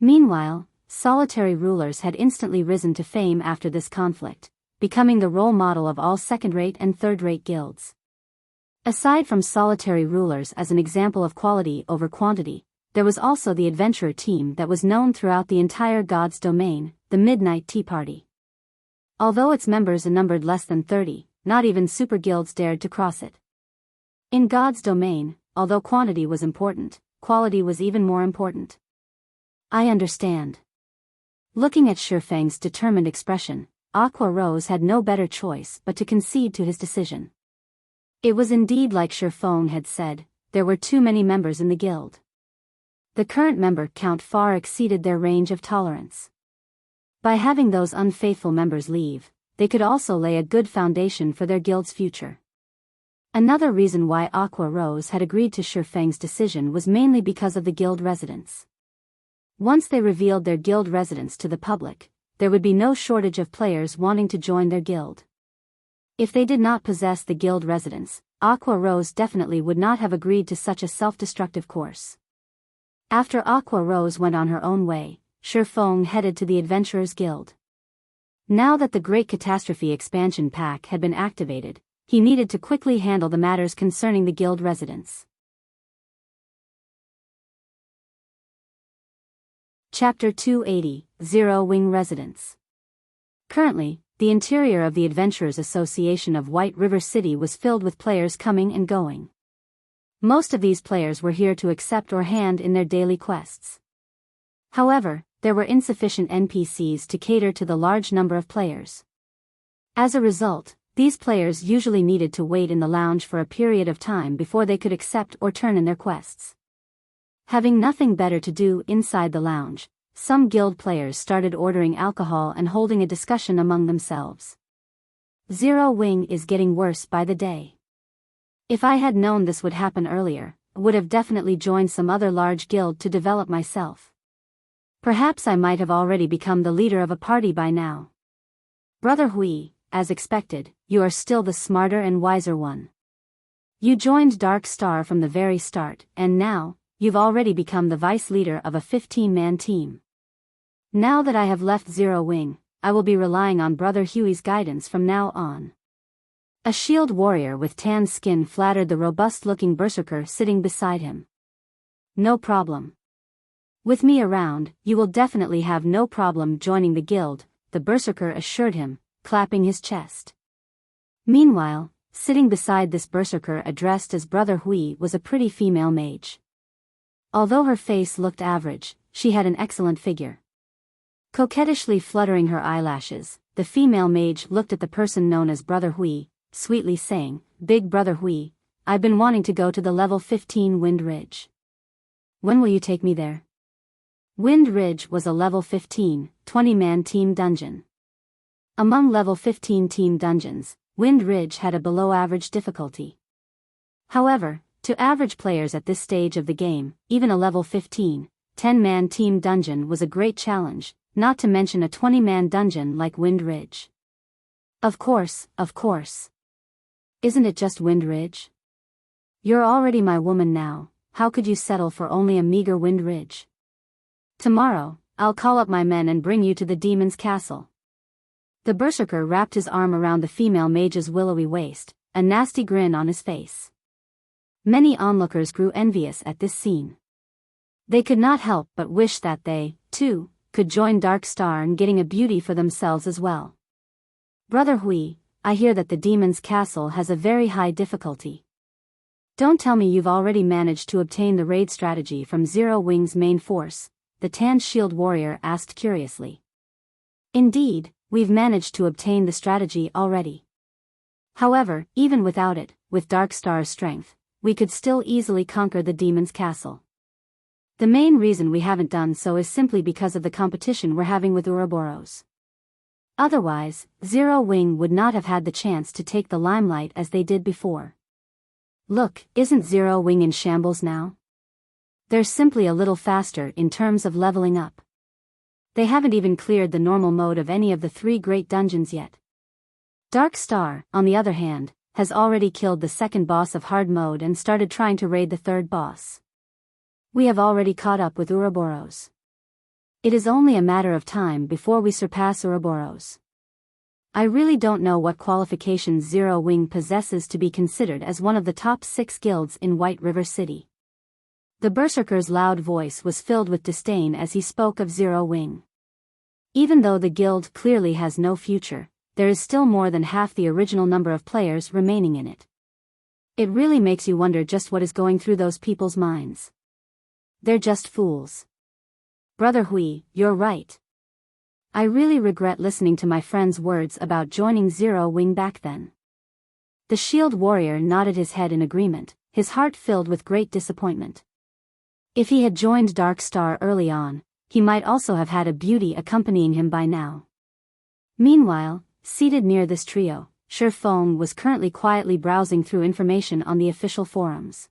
[SPEAKER 1] Meanwhile, Solitary Rulers had instantly risen to fame after this conflict, becoming the role model of all second-rate and third-rate guilds. Aside from Solitary Rulers as an example of quality over quantity, there was also the adventurer team that was known throughout the entire God's domain, the Midnight Tea Party. Although its members numbered less than 30, not even super guilds dared to cross it. In God's domain, although quantity was important, quality was even more important. I understand. Looking at Shifeng's determined expression, Aqua Rose had no better choice but to concede to his decision. It was indeed like Shifeng had said, there were too many members in the guild. The current member count far exceeded their range of tolerance. By having those unfaithful members leave, they could also lay a good foundation for their guild's future. Another reason why Aqua Rose had agreed to Shifeng's decision was mainly because of the guild residents. Once they revealed their guild residents to the public, there would be no shortage of players wanting to join their guild. If they did not possess the guild residents, Aqua Rose definitely would not have agreed to such a self-destructive course. After Aqua Rose went on her own way, Shifeng headed to the Adventurers Guild. Now that the Great Catastrophe expansion pack had been activated, he needed to quickly handle the matters concerning the guild residents. Chapter 280, Zero Wing Residence. Currently, the interior of the Adventurers Association of White River City was filled with players coming and going. Most of these players were here to accept or hand in their daily quests. However, there were insufficient NPCs to cater to the large number of players. As a result, these players usually needed to wait in the lounge for a period of time before they could accept or turn in their quests. Having nothing better to do inside the lounge, some guild players started ordering alcohol and holding a discussion among themselves. Zero Wing is getting worse by the day. If I had known this would happen earlier, I would have definitely joined some other large guild to develop myself. Perhaps I might have already become the leader of a party by now. Brother Hui, as expected, you are still the smarter and wiser one. You joined Dark Star from the very start, and now, you've already become the vice leader of a 15-man team. Now that I have left Zero Wing, I will be relying on Brother Huey's guidance from now on. A shield warrior with tan skin flattered the robust-looking berserker sitting beside him. No problem. With me around, you will definitely have no problem joining the guild, the berserker assured him, clapping his chest. Meanwhile, sitting beside this berserker addressed as Brother Hui was a pretty female mage. Although her face looked average, she had an excellent figure. Coquettishly fluttering her eyelashes, the female mage looked at the person known as Brother Hui, sweetly saying, "Big Brother Hui, I've been wanting to go to the level 15 Wind Ridge. When will you take me there?" Wind Ridge was a level 15, 20-man team dungeon. Among level 15 team dungeons, Wind Ridge had a below-average difficulty. However, to average players at this stage of the game, even a level 15, 10-man team dungeon was a great challenge, not to mention a 20-man dungeon like Wind Ridge. Of course. Isn't it just Wind Ridge? You're already my woman now, how could you settle for only a meager Wind Ridge? Tomorrow, I'll call up my men and bring you to the demon's castle. The berserker wrapped his arm around the female mage's willowy waist, a nasty grin on his face. Many onlookers grew envious at this scene. They could not help but wish that they, too, could join Dark Star in getting a beauty for themselves as well. Brother Hui, I hear that the demon's castle has a very high difficulty. Don't tell me you've already managed to obtain the raid strategy from Zero Wing's main force, the tan shield warrior asked curiously. Indeed, we've managed to obtain the strategy already. However, even without it, with Dark Star's strength, we could still easily conquer the demon's castle. The main reason we haven't done so is simply because of the competition we're having with Ouroboros. Otherwise, Zero Wing would not have had the chance to take the limelight as they did before. Look, isn't Zero Wing in shambles now? They're simply a little faster in terms of leveling up. They haven't even cleared the normal mode of any of the 3 great dungeons yet. Dark Star, on the other hand, has already killed the second boss of hard mode and started trying to raid the third boss. We have already caught up with Ouroboros. It is only a matter of time before we surpass Ouroboros. I really don't know what qualifications Zero Wing possesses to be considered as one of the top 6 guilds in White River City. The berserker's loud voice was filled with disdain as he spoke of Zero Wing. Even though the guild clearly has no future, there is still more than half the original number of players remaining in it. It really makes you wonder just what is going through those people's minds. They're just fools. Brother Hui, you're right. I really regret listening to my friend's words about joining Zero Wing back then. The shield warrior nodded his head in agreement, his heart filled with great disappointment. If he had joined Dark Star early on, he might also have had a beauty accompanying him by now. Meanwhile, seated near this trio, Shi Feng was currently quietly browsing through information on the official forums.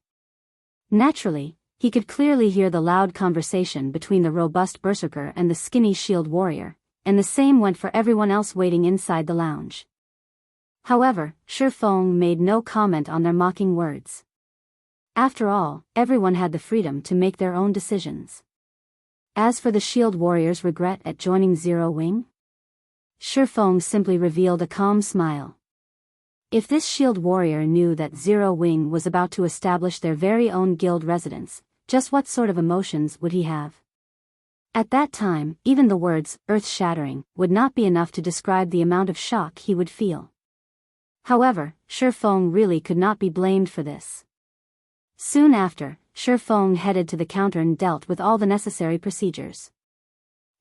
[SPEAKER 1] Naturally, he could clearly hear the loud conversation between the robust berserker and the skinny shield warrior, and the same went for everyone else waiting inside the lounge. However, Shi Feng made no comment on their mocking words. After all, everyone had the freedom to make their own decisions. As for the shield warrior's regret at joining Zero Wing, Shifeng simply revealed a calm smile. If this shield warrior knew that Zero Wing was about to establish their very own guild residence, just what sort of emotions would he have? At that time, even the words, earth-shattering, would not be enough to describe the amount of shock he would feel. However, Shifeng really could not be blamed for this. Soon after, Shifeng headed to the counter and dealt with all the necessary procedures.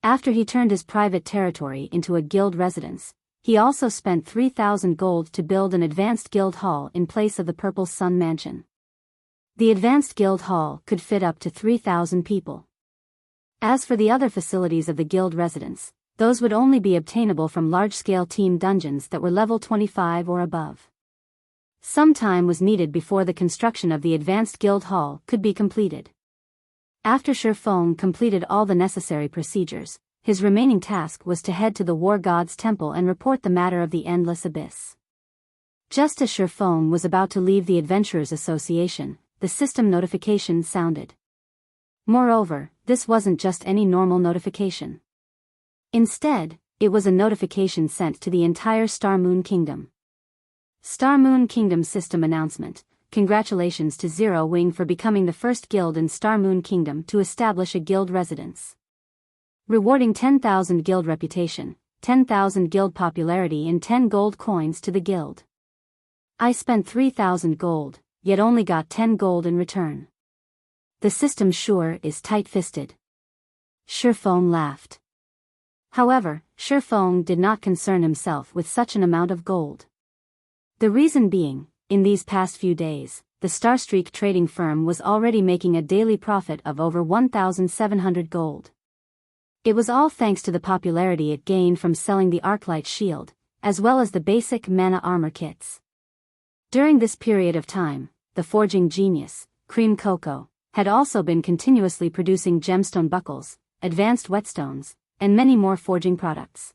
[SPEAKER 1] After he turned his private territory into a guild residence, he also spent 3,000 gold to build an advanced guild hall in place of the Purple Sun Mansion. The advanced guild hall could fit up to 3,000 people. As for the other facilities of the guild residence, those would only be obtainable from large-scale team dungeons that were level 25 or above. Some time was needed before the construction of the advanced guild hall could be completed. After Shifeng completed all the necessary procedures, his remaining task was to head to the War God's temple and report the matter of the Endless Abyss. Just as Shifeng was about to leave the Adventurers Association, the system notification sounded. Moreover, this wasn't just any normal notification. Instead, it was a notification sent to the entire Star Moon Kingdom. Star Moon Kingdom System Announcement: Congratulations to Zero Wing for becoming the first guild in Star Moon Kingdom to establish a guild residence. Rewarding 10,000 guild reputation, 10,000 guild popularity and 10 gold coins to the guild. I spent 3,000 gold, yet only got 10 gold in return. The system sure is tight-fisted. Shifeng laughed. However, Shifeng did not concern himself with such an amount of gold. The reason being, in these past few days, the Starstreak trading firm was already making a daily profit of over 1,700 gold. It was all thanks to the popularity it gained from selling the Arclight shield, as well as the basic mana armor kits. During this period of time, the forging genius, Cream Cocoa, had also been continuously producing gemstone buckles, advanced whetstones, and many more forging products.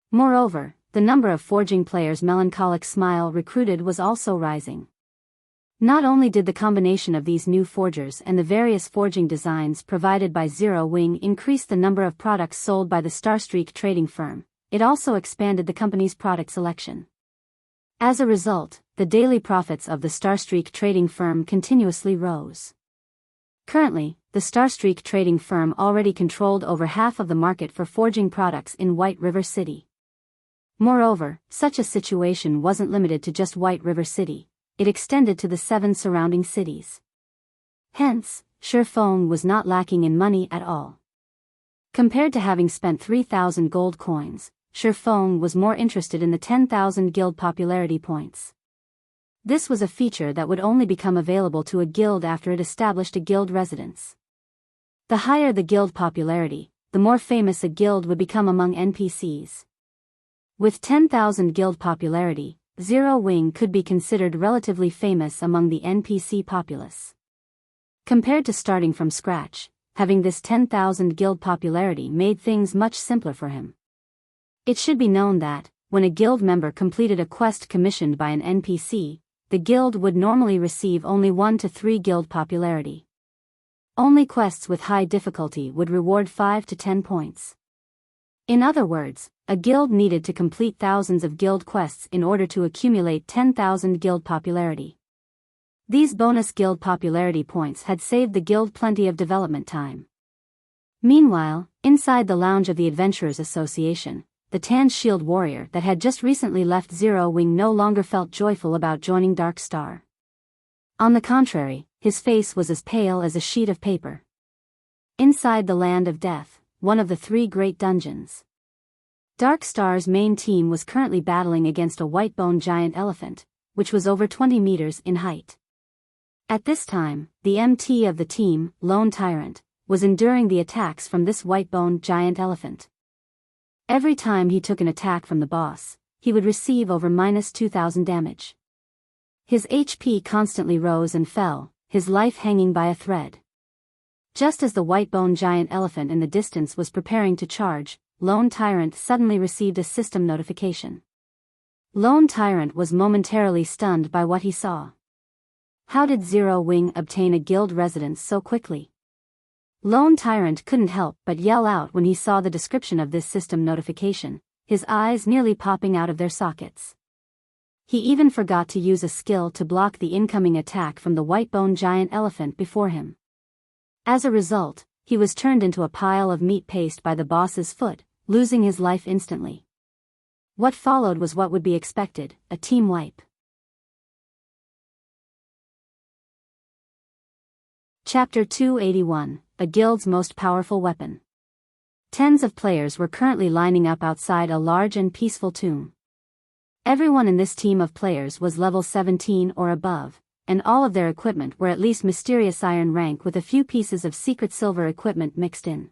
[SPEAKER 1] Moreover, the number of forging players Melancholic Smile recruited was also rising. Not only did the combination of these new forgers and the various forging designs provided by Zero Wing increase the number of products sold by the Starstreak trading firm, it also expanded the company's product selection. As a result, the daily profits of the Starstreak trading firm continuously rose. Currently, the Starstreak trading firm already controlled over half of the market for forging products in White River City. Moreover, such a situation wasn't limited to just White River City. It extended to the 7 surrounding cities. Hence, Shifeng was not lacking in money at all. Compared to having spent 3,000 gold coins, Shifeng was more interested in the 10,000 guild popularity points. This was a feature that would only become available to a guild after it established a guild residence. The higher the guild popularity, the more famous a guild would become among NPCs. With 10,000 guild popularity, Zero Wing could be considered relatively famous among the NPC populace. Compared to starting from scratch, having this 10,000 guild popularity made things much simpler for him. It should be known that, when a guild member completed a quest commissioned by an NPC, the guild would normally receive only 1 to 3 guild popularity. Only quests with high difficulty would reward 5 to 10 points. In other words, a guild needed to complete thousands of guild quests in order to accumulate 10,000 guild popularity. These bonus guild popularity points had saved the guild plenty of development time. Meanwhile, inside the lounge of the Adventurers Association, the tan shield warrior that had just recently left Zero Wing no longer felt joyful about joining Dark Star. On the contrary, his face was as pale as a sheet of paper. Inside the Land of Death, one of the 3 great dungeons, Dark Star's main team was currently battling against a white-boned giant elephant, which was over 20 meters in height. At this time, the MT of the team, Lone Tyrant, was enduring the attacks from this white-boned giant elephant. Every time he took an attack from the boss, he would receive over -2,000 damage. His HP constantly rose and fell, his life hanging by a thread. Just as the white-boned giant elephant in the distance was preparing to charge, Lone Tyrant suddenly received a system notification. Lone Tyrant was momentarily stunned by what he saw. How did Zero Wing obtain a guild residence so quickly? Lone Tyrant couldn't help but yell out when he saw the description of this system notification. his eyes nearly popping out of their sockets. He even forgot to use a skill to block the incoming attack from the white-boned giant elephant before him. As a result, he was turned into a pile of meat paste by the boss's foot, losing his life instantly. What followed was what would be expected, a team wipe. Chapter 281, A Guild's Most Powerful Weapon. Tens of players were currently lining up outside a large and peaceful tomb. Everyone in this team of players was level 17 or above, and all of their equipment were at least mysterious iron rank with a few pieces of secret silver equipment mixed in.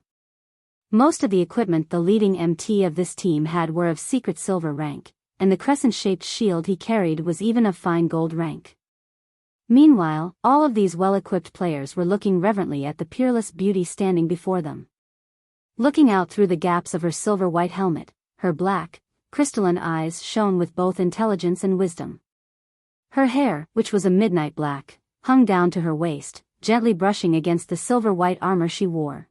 [SPEAKER 1] Most of the equipment the leading MT of this team had were of secret silver rank, and the crescent-shaped shield he carried was even of fine gold rank. Meanwhile, all of these well-equipped players were looking reverently at the peerless beauty standing before them. Looking out through the gaps of her silver-white helmet, her black, crystalline eyes shone with both intelligence and wisdom. Her hair, which was a midnight black, hung down to her waist, gently brushing against the silver-white armor she wore.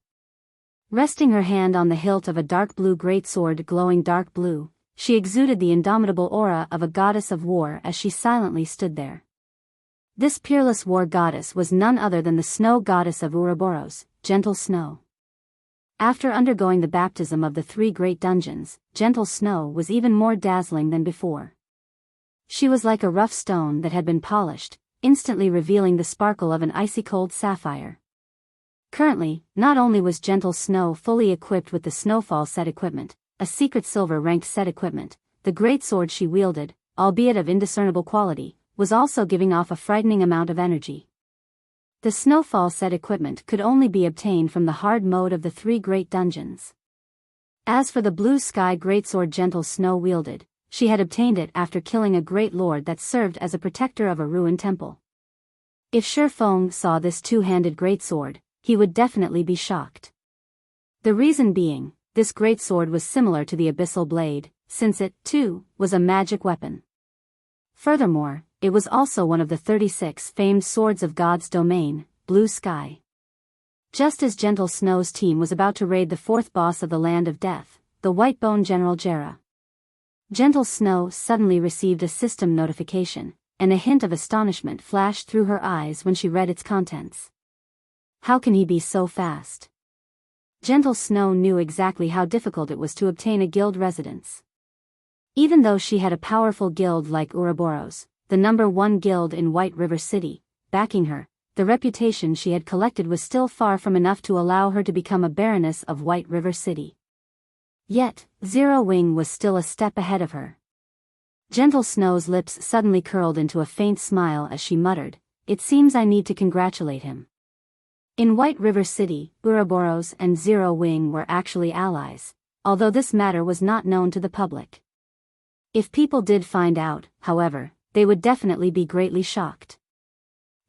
[SPEAKER 1] Resting her hand on the hilt of a dark blue greatsword glowing dark blue, she exuded the indomitable aura of a goddess of war as she silently stood there. This peerless war goddess was none other than the snow goddess of Ouroboros, Gentle Snow. After undergoing the baptism of the 3 great dungeons, Gentle Snow was even more dazzling than before. She was like a rough stone that had been polished, instantly revealing the sparkle of an icy-cold sapphire. Currently, not only was Gentle Snow fully equipped with the Snowfall set equipment, a secret silver-ranked set equipment, the great sword she wielded, albeit of indiscernible quality, was also giving off a frightening amount of energy. The Snowfall set equipment could only be obtained from the hard mode of the 3 great dungeons. As for the blue sky greatsword Gentle Snow wielded, she had obtained it after killing a great lord that served as a protector of a ruined temple. If Shi Feng saw this two-handed greatsword, he would definitely be shocked. The reason being, this greatsword was similar to the Abyssal Blade, since it, too, was a magic weapon. Furthermore, it was also one of the 36 famed swords of God's domain, Blue Sky. Just as Gentle Snow's team was about to raid the 4th boss of the Land of Death, the Whitebone General Jera. Gentle Snow suddenly received a system notification, and a hint of astonishment flashed through her eyes when she read its contents. How can he be so fast? Gentle Snow knew exactly how difficult it was to obtain a guild residence. Even though she had a powerful guild like Ouroboros, the number 1 guild in White River City, backing her, the reputation she had collected was still far from enough to allow her to become a baroness of White River City. Yet, Zero Wing was still a step ahead of her. Gentle Snow's lips suddenly curled into a faint smile as she muttered, "It seems I need to congratulate him." In White River City, Ouroboros and Zero Wing were actually allies, although this matter was not known to the public. If people did find out, however, they would definitely be greatly shocked.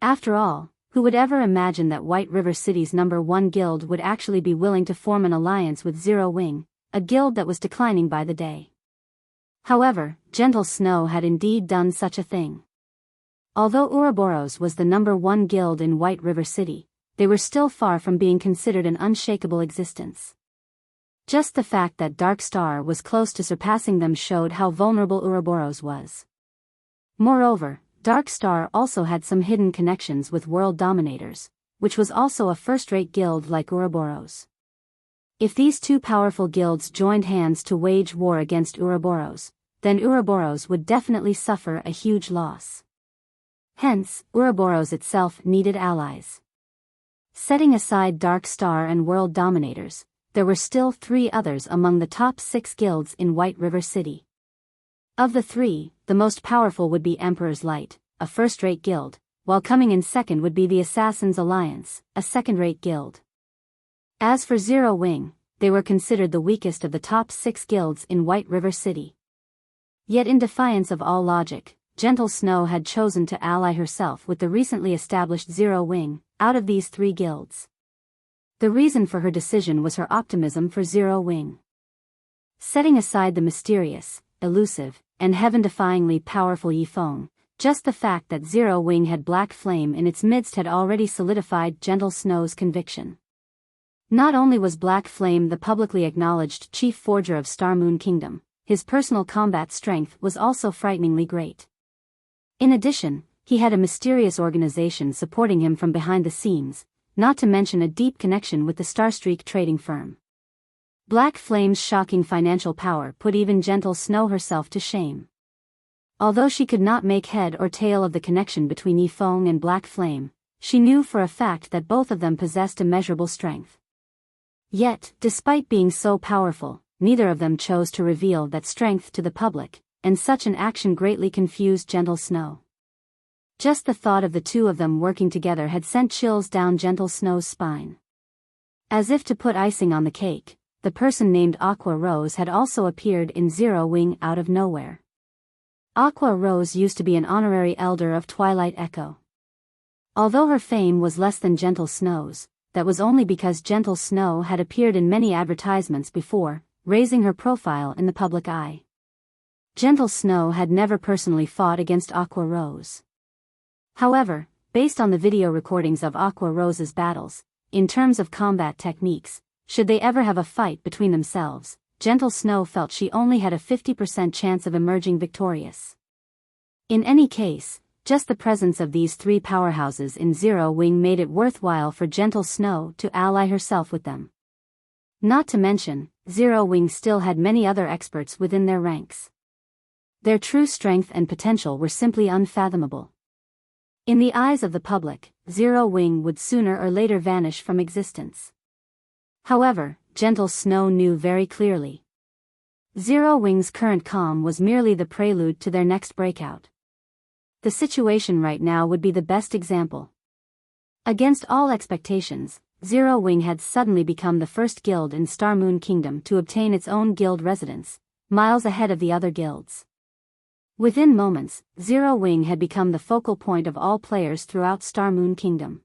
[SPEAKER 1] After all, who would ever imagine that White River City's number 1 guild would actually be willing to form an alliance with Zero Wing, a guild that was declining by the day? However, Gentle Snow had indeed done such a thing. Although Ouroboros was the number 1 guild in White River City, they were still far from being considered an unshakable existence. Just the fact that Dark Star was close to surpassing them showed how vulnerable Ouroboros was. Moreover, Dark Star also had some hidden connections with world dominators, which was also a first-rate guild like Ouroboros. If these 2 powerful guilds joined hands to wage war against Ouroboros, then Ouroboros would definitely suffer a huge loss. Hence, Ouroboros itself needed allies. Setting aside Dark Star and world dominators, there were still 3 others among the top 6 guilds in White River City. Of the 3, the most powerful would be Emperor's Light, a first-rate guild, while coming in second would be the Assassin's Alliance, a second-rate guild. As for Zero Wing, they were considered the weakest of the top 6 guilds in White River City. Yet in defiance of all logic, Gentle Snow had chosen to ally herself with the recently established Zero Wing, out of these 3 guilds. The reason for her decision was her optimism for Zero Wing. Setting aside the mysterious, elusive, and heaven-defyingly powerful Yifeng, just the fact that Zero Wing had black flame in its midst had already solidified Gentle Snow's conviction. Not only was Black Flame the publicly acknowledged chief forger of Star Moon Kingdom, his personal combat strength was also frighteningly great. In addition, he had a mysterious organization supporting him from behind the scenes, not to mention a deep connection with the Starstreak trading firm. Black Flame's shocking financial power put even Gentle Snow herself to shame. Although she could not make head or tail of the connection between Yifeng and Black Flame, she knew for a fact that both of them possessed immeasurable strength. Yet, despite being so powerful, neither of them chose to reveal that strength to the public, and such an action greatly confused Gentle Snow. Just the thought of the two of them working together had sent chills down Gentle Snow's spine. As if to put icing on the cake, the person named Aqua Rose had also appeared in Zero Wing out of nowhere. Aqua Rose used to be an honorary elder of Twilight Echo. Although her fame was less than Gentle Snow's, that was only because Gentle Snow had appeared in many advertisements before, raising her profile in the public eye. Gentle Snow had never personally fought against Aqua Rose. However, based on the video recordings of Aqua Rose's battles, in terms of combat techniques, should they ever have a fight between themselves, Gentle Snow felt she only had a 50% chance of emerging victorious. In any case, just the presence of these three powerhouses in Zero Wing made it worthwhile for Gentle Snow to ally herself with them. Not to mention, Zero Wing still had many other experts within their ranks. Their true strength and potential were simply unfathomable. In the eyes of the public, Zero Wing would sooner or later vanish from existence. However, Gentle Snow knew very clearly. Zero Wing's current calm was merely the prelude to their next breakout. The situation right now would be the best example. Against all expectations, Zero Wing had suddenly become the first guild in Star Moon Kingdom to obtain its own guild residence, miles ahead of the other guilds. Within moments, Zero Wing had become the focal point of all players throughout Star Moon Kingdom.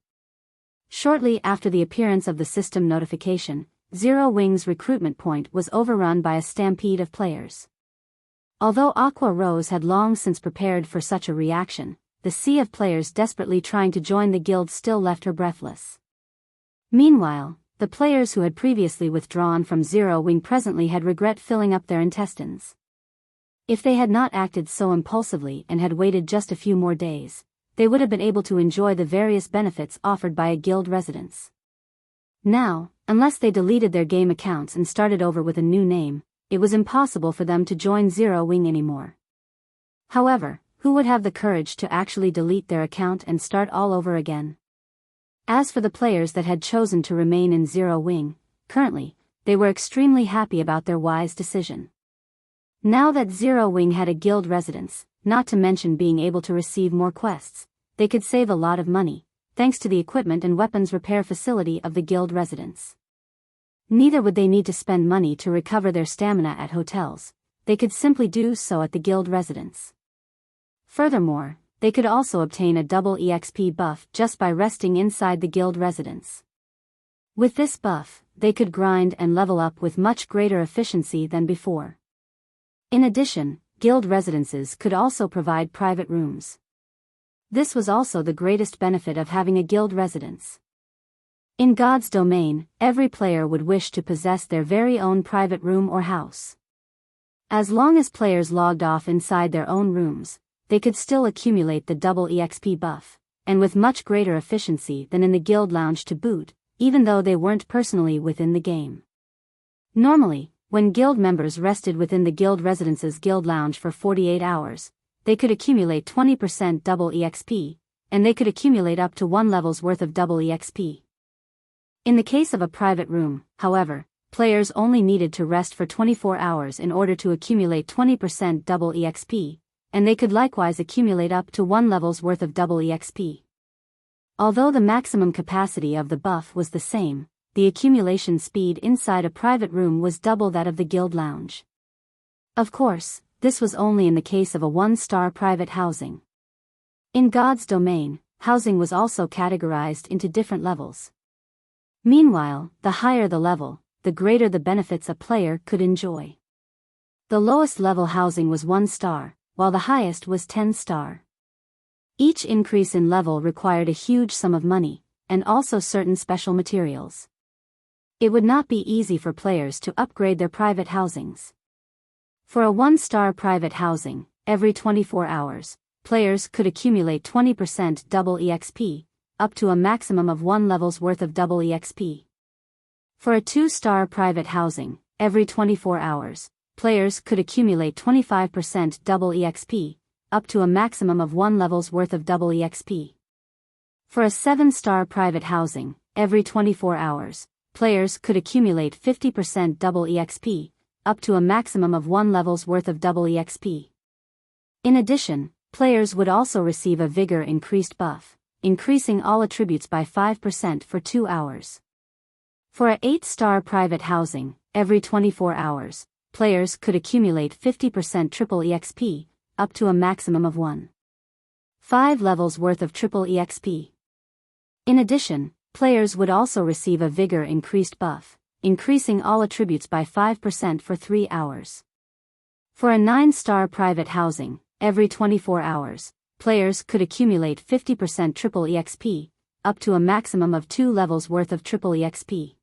[SPEAKER 1] Shortly after the appearance of the system notification, Zero Wing's recruitment point was overrun by a stampede of players. Although Aqua Rose had long since prepared for such a reaction, the sea of players desperately trying to join the guild still left her breathless. Meanwhile, the players who had previously withdrawn from Zero Wing presently had regret filling up their intestines. If they had not acted so impulsively and had waited just a few more days, they would have been able to enjoy the various benefits offered by a guild residence. Now, unless they deleted their game accounts and started over with a new name, it was impossible for them to join Zero Wing anymore. However, who would have the courage to actually delete their account and start all over again? As for the players that had chosen to remain in Zero Wing, currently, they were extremely happy about their wise decision. Now that Zero Wing had a guild residence, not to mention being able to receive more quests, they could save a lot of money, thanks to the equipment and weapons repair facility of the guild residence. Neither would they need to spend money to recover their stamina at hotels, they could simply do so at the guild residence. Furthermore, they could also obtain a double EXP buff just by resting inside the guild residence. With this buff, they could grind and level up with much greater efficiency than before. In addition, guild residences could also provide private rooms. This was also the greatest benefit of having a guild residence. In God's domain, every player would wish to possess their very own private room or house. As long as players logged off inside their own rooms, they could still accumulate the double EXP buff, and with much greater efficiency than in the guild lounge to boot, even though they weren't personally within the game. Normally, when guild members rested within the guild residence's guild lounge for 48 hours, they could accumulate 20% double EXP, and they could accumulate up to 1 level's worth of double EXP. In the case of a private room, however, players only needed to rest for 24 hours in order to accumulate 20% double EXP, and they could likewise accumulate up to 1 level's worth of double EXP. Although the maximum capacity of the buff was the same, the accumulation speed inside a private room was double that of the guild lounge. Of course, this was only in the case of a 1-star private housing. In God's domain, housing was also categorized into different levels. Meanwhile, the higher the level, the greater the benefits a player could enjoy. The lowest level housing was 1 star, while the highest was 10 star. Each increase in level required a huge sum of money, and also certain special materials. It would not be easy for players to upgrade their private housings. For a 1-star private housing, every 24 hours, players could accumulate 20% double EXP, up to a maximum of 1 level's worth of double EXP. For a 2-star private housing, every 24 hours, players could accumulate 25% double EXP, up to a maximum of 1 level's worth of double EXP. For a 7-star private housing, every 24 hours, players could accumulate 50% double EXP, up to a maximum of 1 level's worth of double EXP. In addition, players would also receive a Vigor increased buff, increasing all attributes by 5% for 2 hours. For a 8-star private housing, every 24 hours, players could accumulate 50% triple EXP, up to a maximum of 1.5 levels worth of triple EXP. In addition, players would also receive a Vigor increased buff, increasing all attributes by 5% for 3 hours. For a 9-star private housing, every 24 hours, players could accumulate 50% triple EXP, up to a maximum of 2 levels worth of triple EXP.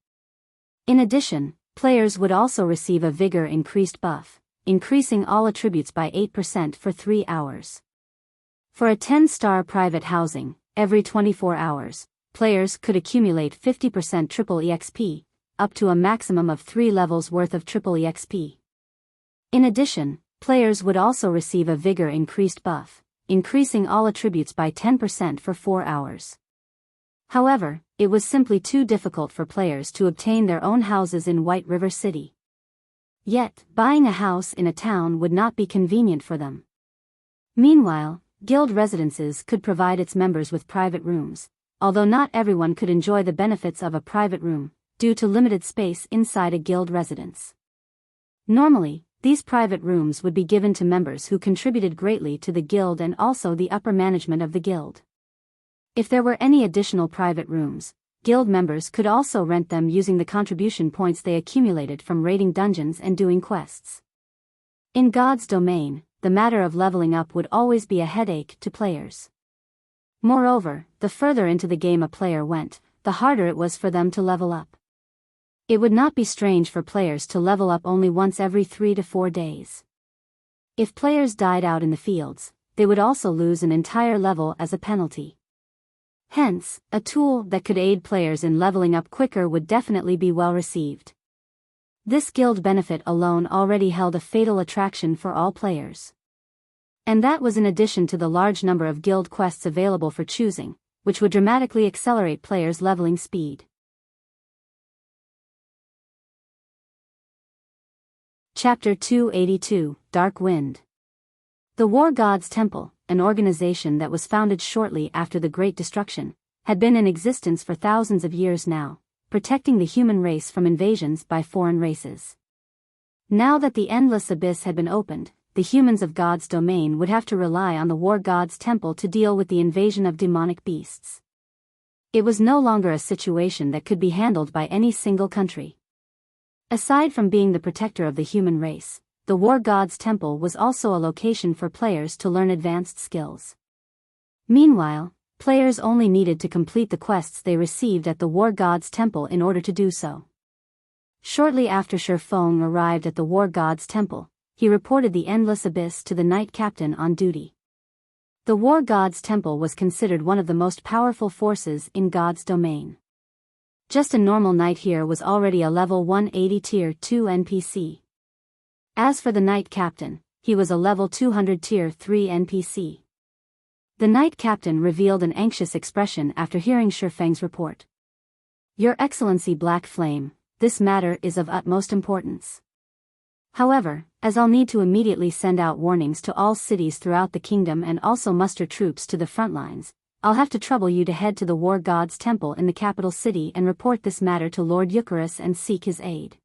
[SPEAKER 1] In addition, players would also receive a Vigor increased buff, increasing all attributes by 8% for 3 hours. For a 10-star private housing, every 24 hours, players could accumulate 50% triple EXP, up to a maximum of 3 levels worth of triple EXP. In addition, players would also receive a Vigor increased buff, increasing all attributes by 10% for 4 hours. However, it was simply too difficult for players to obtain their own houses in White River City. Yet, buying a house in a town would not be convenient for them. Meanwhile, guild residences could provide its members with private rooms, although not everyone could enjoy the benefits of a private room, due to limited space inside a guild residence. Normally, these private rooms would be given to members who contributed greatly to the guild and also the upper management of the guild. If there were any additional private rooms, guild members could also rent them using the contribution points they accumulated from raiding dungeons and doing quests. In God's domain, the matter of leveling up would always be a headache to players. Moreover, the further into the game a player went, the harder it was for them to level up. It would not be strange for players to level up only once every 3 to 4 days. If players died out in the fields, they would also lose an entire level as a penalty. Hence, a tool that could aid players in leveling up quicker would definitely be well received. This guild benefit alone already held a fatal attraction for all players. And that was in addition to the large number of guild quests available for choosing, which would dramatically accelerate players' leveling speed. Chapter 282, Dark Wind. The War God's Temple, an organization that was founded shortly after the Great Destruction, had been in existence for thousands of years now, protecting the human race from invasions by foreign races. Now that the Endless Abyss had been opened, the humans of God's domain would have to rely on the War God's Temple to deal with the invasion of demonic beasts. It was no longer a situation that could be handled by any single country. Aside from being the protector of the human race, the War God's Temple was also a location for players to learn advanced skills. Meanwhile, players only needed to complete the quests they received at the War God's Temple in order to do so. Shortly after Shifeng arrived at the War God's Temple, he reported the Endless Abyss to the Knight Captain on duty. The War God's Temple was considered one of the most powerful forces in God's domain. Just a normal knight here was already a level 180 tier 2 NPC. As for the Knight Captain, he was a level 200 tier 3 NPC. The Knight Captain revealed an anxious expression after hearing Shifeng's report. "Your Excellency Black Flame, this matter is of utmost importance. However, as I'll need to immediately send out warnings to all cities throughout the kingdom and also muster troops to the front lines, I'll have to trouble you to head to the War God's Temple in the capital city and report this matter to Lord Eucharis and seek his aid."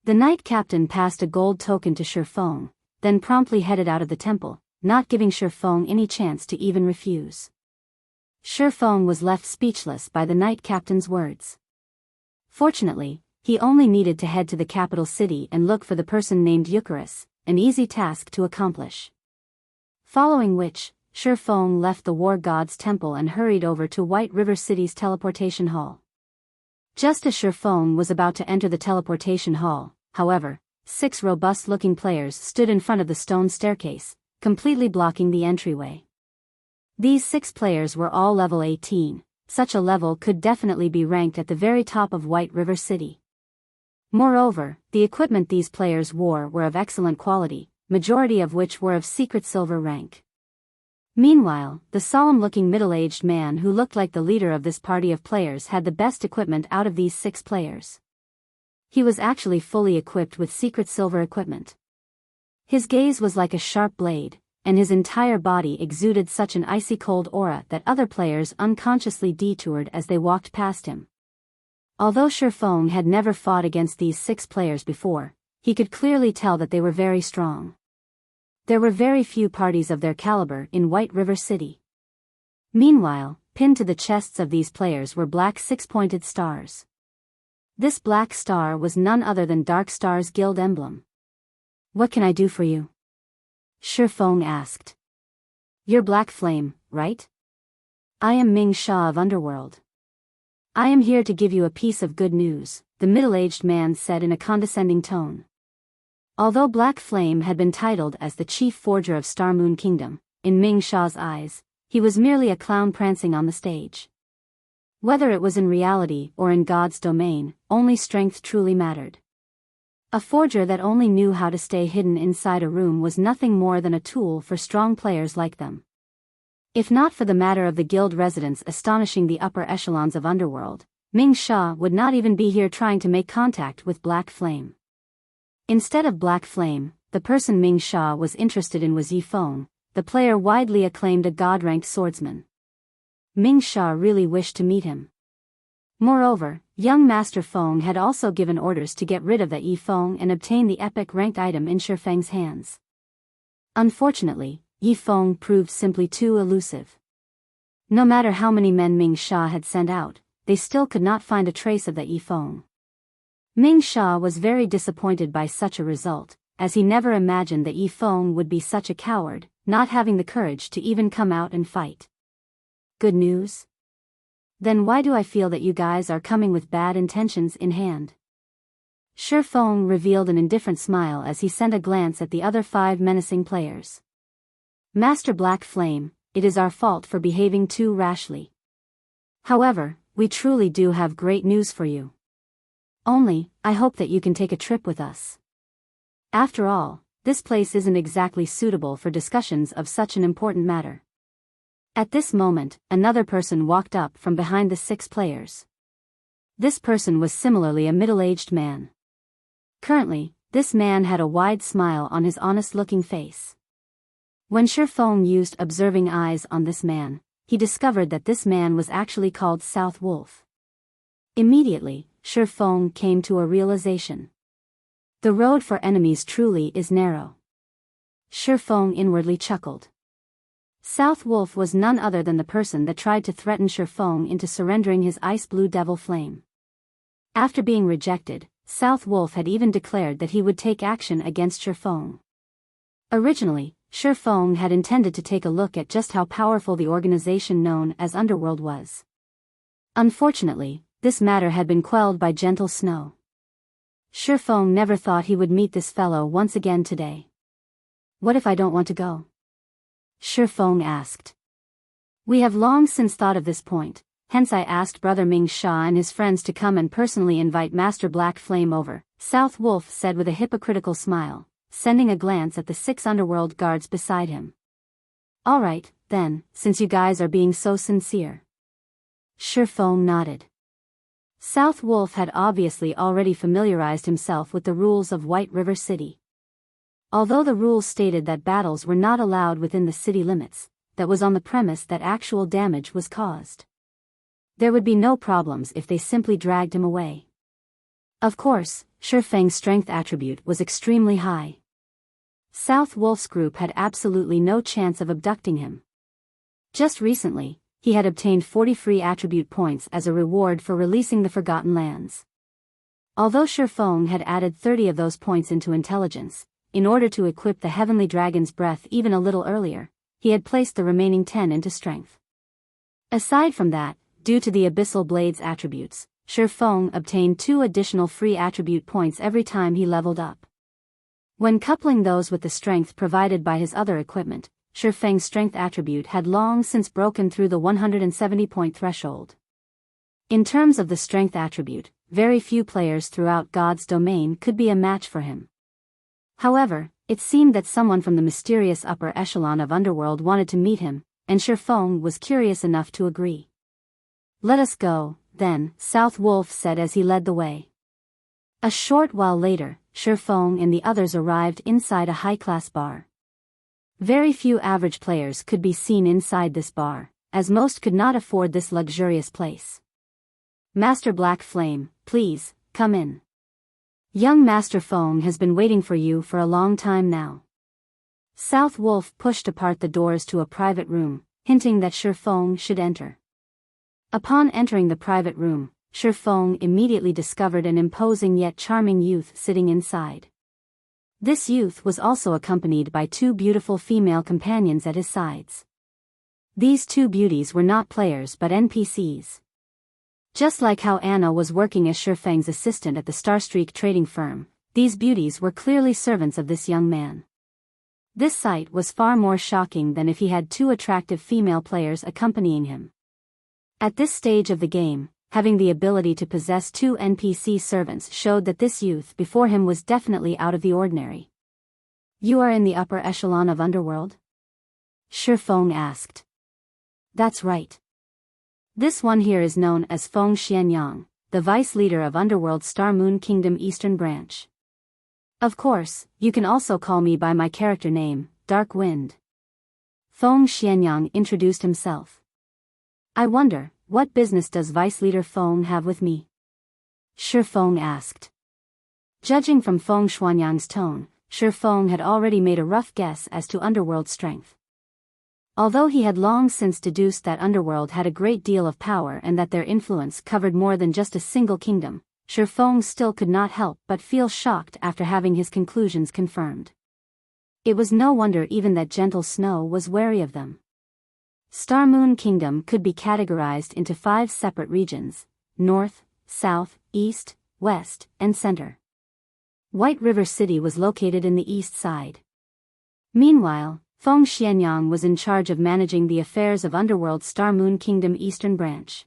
[SPEAKER 1] The Knight Captain passed a gold token to Shifeng, then promptly headed out of the temple, not giving Shifeng any chance to even refuse. Shifeng was left speechless by the Knight Captain's words. Fortunately, he only needed to head to the capital city and look for the person named Eucharis, an easy task to accomplish. Following which, Shifeng left the War God's Temple and hurried over to White River City's teleportation hall. Just as Shifeng was about to enter the teleportation hall, however, 6 robust-looking players stood in front of the stone staircase, completely blocking the entryway. These 6 players were all level 18, such a level could definitely be ranked at the very top of White River City. Moreover, the equipment these players wore were of excellent quality, majority of which were of secret silver rank. Meanwhile, the solemn-looking middle-aged man who looked like the leader of this party of players had the best equipment out of these 6 players. He was actually fully equipped with secret silver equipment. His gaze was like a sharp blade, and his entire body exuded such an icy-cold aura that other players unconsciously detoured as they walked past him. Although Shifeng had never fought against these 6 players before, he could clearly tell that they were very strong. There were very few parties of their caliber in White River City. Meanwhile, pinned to the chests of these players were black 6-pointed stars. This black star was none other than Dark Star's guild emblem. "What can I do for you?" Shifeng asked. "You're Black Flame, right? I am Ming Sha of Underworld. I am here to give you a piece of good news," the middle-aged man said in a condescending tone. Although Black Flame had been titled as the chief forger of Star Moon Kingdom, in Ming Sha's eyes, he was merely a clown prancing on the stage. Whether it was in reality or in God's domain, only strength truly mattered. A forger that only knew how to stay hidden inside a room was nothing more than a tool for strong players like them. If not for the matter of the guild residents astonishing the upper echelons of Underworld, Ming Sha would not even be here trying to make contact with Black Flame. Instead of Black Flame, the person Ming Sha was interested in was Yifeng, the player widely acclaimed a god-ranked swordsman. Ming Sha really wished to meet him. Moreover, young Master Feng had also given orders to get rid of that Yifeng and obtain the epic ranked item in Shifeng's hands. Unfortunately, Yifeng proved simply too elusive. No matter how many men Ming Sha had sent out, they still could not find a trace of that Yifeng. Ming Sha was very disappointed by such a result, as he never imagined that Yifeng would be such a coward, not having the courage to even come out and fight. Good news? Then why do I feel that you guys are coming with bad intentions in hand? Shifeng revealed an indifferent smile as he sent a glance at the other 5 menacing players. "Master Black Flame, it is our fault for behaving too rashly. However, we truly do have great news for you. Only, I hope that you can take a trip with us. After all, this place isn't exactly suitable for discussions of such an important matter." At this moment, another person walked up from behind the 6 players. This person was similarly a middle-aged man. Currently, this man had a wide smile on his honest-looking face. When Shifeng used observing eyes on this man, he discovered that this man was actually called South Wolf. Immediately, Shifeng came to a realization. The road for enemies truly is narrow. Shifeng inwardly chuckled. South Wolf was none other than the person that tried to threaten Shifeng into surrendering his ice-blue devil flame. After being rejected, South Wolf had even declared that he would take action against Shifeng. Originally, Shifeng had intended to take a look at just how powerful the organization known as Underworld was. Unfortunately, this matter had been quelled by gentle snow. Shifeng never thought he would meet this fellow once again today. "What if I don't want to go?" Shifeng asked. "We have long since thought of this point, hence I asked Brother Ming Sha and his friends to come and personally invite Master Black Flame over," South Wolf said with a hypocritical smile, sending a glance at the 6 Underworld guards beside him. "All right, then, since you guys are being so sincere." Shifeng nodded. South Wolf had obviously already familiarized himself with the rules of White River City. Although the rules stated that battles were not allowed within the city limits, that was on the premise that actual damage was caused. There would be no problems if they simply dragged him away. Of course, Shifeng's strength attribute was extremely high. South Wolf's group had absolutely no chance of abducting him. Just recently, he had obtained 40 free attribute points as a reward for releasing the Forgotten Lands. Although Shifeng had added 30 of those points into intelligence, in order to equip the Heavenly Dragon's Breath even a little earlier, he had placed the remaining 10 into strength. Aside from that, due to the Abyssal Blade's attributes, Shifeng obtained 2 additional free attribute points every time he leveled up. When coupling those with the strength provided by his other equipment, Shi Feng's strength attribute had long since broken through the 170-point threshold. In terms of the strength attribute, very few players throughout God's domain could be a match for him. However, it seemed that someone from the mysterious upper echelon of Underworld wanted to meet him, and Shi Feng was curious enough to agree. "Let us go, then," South Wolf said as he led the way. A short while later, Shi Feng and the others arrived inside a high-class bar. Very few average players could be seen inside this bar, as most could not afford this luxurious place. "Master Black Flame, please, come in. Young Master Feng has been waiting for you for a long time now." South Wolf pushed apart the doors to a private room, hinting that Shi Feng should enter. Upon entering the private room, Shi Feng immediately discovered an imposing yet charming youth sitting inside. This youth was also accompanied by two beautiful female companions at his sides. These two beauties were not players but NPCs. Just like how Anna was working as Shi Feng's assistant at the Starstreak trading firm, these beauties were clearly servants of this young man. This sight was far more shocking than if he had two attractive female players accompanying him. At this stage of the game, having the ability to possess two NPC servants showed that this youth before him was definitely out of the ordinary. "You are in the upper echelon of Underworld?" Shi Feng asked. "That's right. This one here is known as Feng Xianyang, the vice leader of Underworld's Star Moon Kingdom Eastern Branch. Of course, you can also call me by my character name, Dark Wind." Feng Xianyang introduced himself. "I wonder, what business does Vice Leader Feng have with me?" Shi Feng asked. Judging from Feng Xuanyang's tone, Shi Feng had already made a rough guess as to Underworld's strength. Although he had long since deduced that Underworld had a great deal of power and that their influence covered more than just a single kingdom, Shi Feng still could not help but feel shocked after having his conclusions confirmed. It was no wonder even that Gentle Snow was wary of them. Star Moon Kingdom could be categorized into 5 separate regions: North, South, East, West, and Center. White River City was located in the east side. Meanwhile, Feng Xianyang was in charge of managing the affairs of Underworld's Star Moon Kingdom Eastern Branch.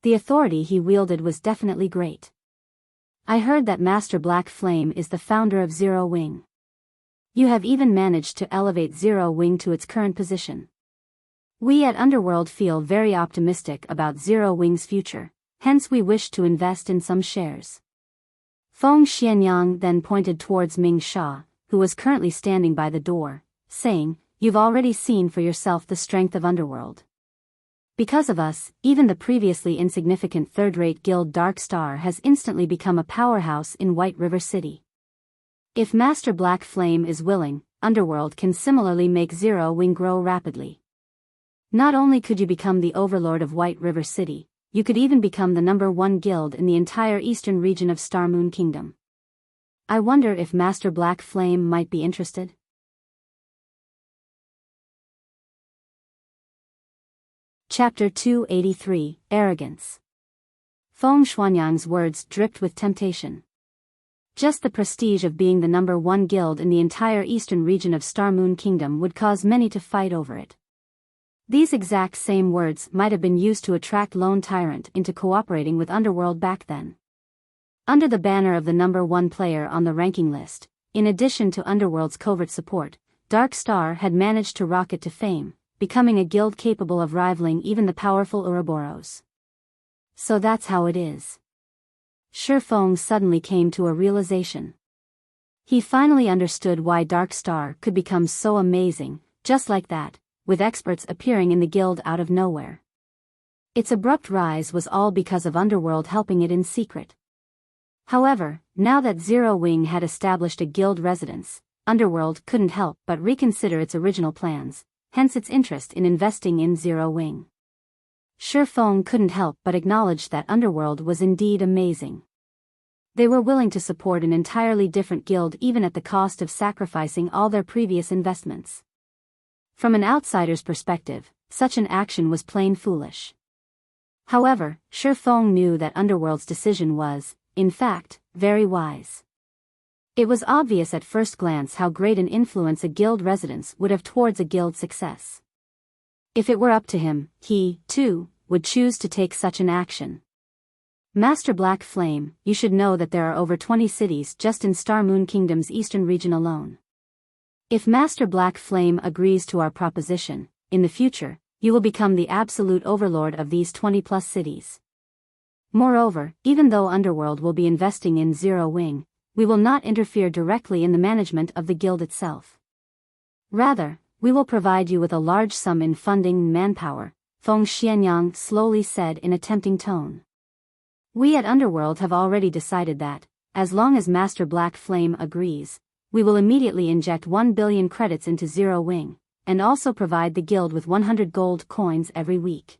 [SPEAKER 1] The authority he wielded was definitely great. "I heard that Master Black Flame is the founder of Zero Wing. You have even managed to elevate Zero Wing to its current position. We at Underworld feel very optimistic about Zero Wing's future, hence we wish to invest in some shares." Feng Xianyang then pointed towards Ming Sha, who was currently standing by the door, saying, "You've already seen for yourself the strength of Underworld. Because of us, even the previously insignificant third-rate guild Dark Star has instantly become a powerhouse in White River City. If Master Black Flame is willing, Underworld can similarly make Zero Wing grow rapidly. Not only could you become the overlord of White River City, you could even become the #1 guild in the entire eastern region of Star Moon Kingdom. I wonder if Master Black Flame might be interested." Chapter 283, Arrogance. Feng Xuanyang's words dripped with temptation. Just the prestige of being the #1 guild in the entire eastern region of Star Moon Kingdom would cause many to fight over it. These exact same words might have been used to attract Lone Tyrant into cooperating with Underworld back then. Under the banner of the #1 player on the ranking list, in addition to Underworld's covert support, Dark Star had managed to rocket to fame, becoming a guild capable of rivaling even the powerful Ouroboros. So that's how it is. Shi Feng suddenly came to a realization. He finally understood why Dark Star could become so amazing, just like that, with experts appearing in the guild out of nowhere. Its abrupt rise was all because of Underworld helping it in secret. However, now that Zero Wing had established a guild residence, Underworld couldn't help but reconsider its original plans, hence its interest in investing in Zero Wing. Shi Feng couldn't help but acknowledge that Underworld was indeed amazing. They were willing to support an entirely different guild even at the cost of sacrificing all their previous investments. From an outsider's perspective, such an action was plain foolish. However, Shi Feng knew that Underworld's decision was, in fact, very wise. It was obvious at first glance how great an influence a guild residence would have towards a guild's success. If it were up to him, he, too, would choose to take such an action. Master Black Flame, you should know that there are over 20 cities just in Star Moon Kingdom's eastern region alone. If Master Black Flame agrees to our proposition, in the future, you will become the absolute overlord of these 20-plus cities. Moreover, even though Underworld will be investing in Zero Wing, we will not interfere directly in the management of the guild itself. Rather, we will provide you with a large sum in funding and manpower, Feng Xianyang slowly said in a tempting tone. We at Underworld have already decided that, as long as Master Black Flame agrees, we will immediately inject 1 billion credits into Zero Wing, and also provide the guild with 100 gold coins every week.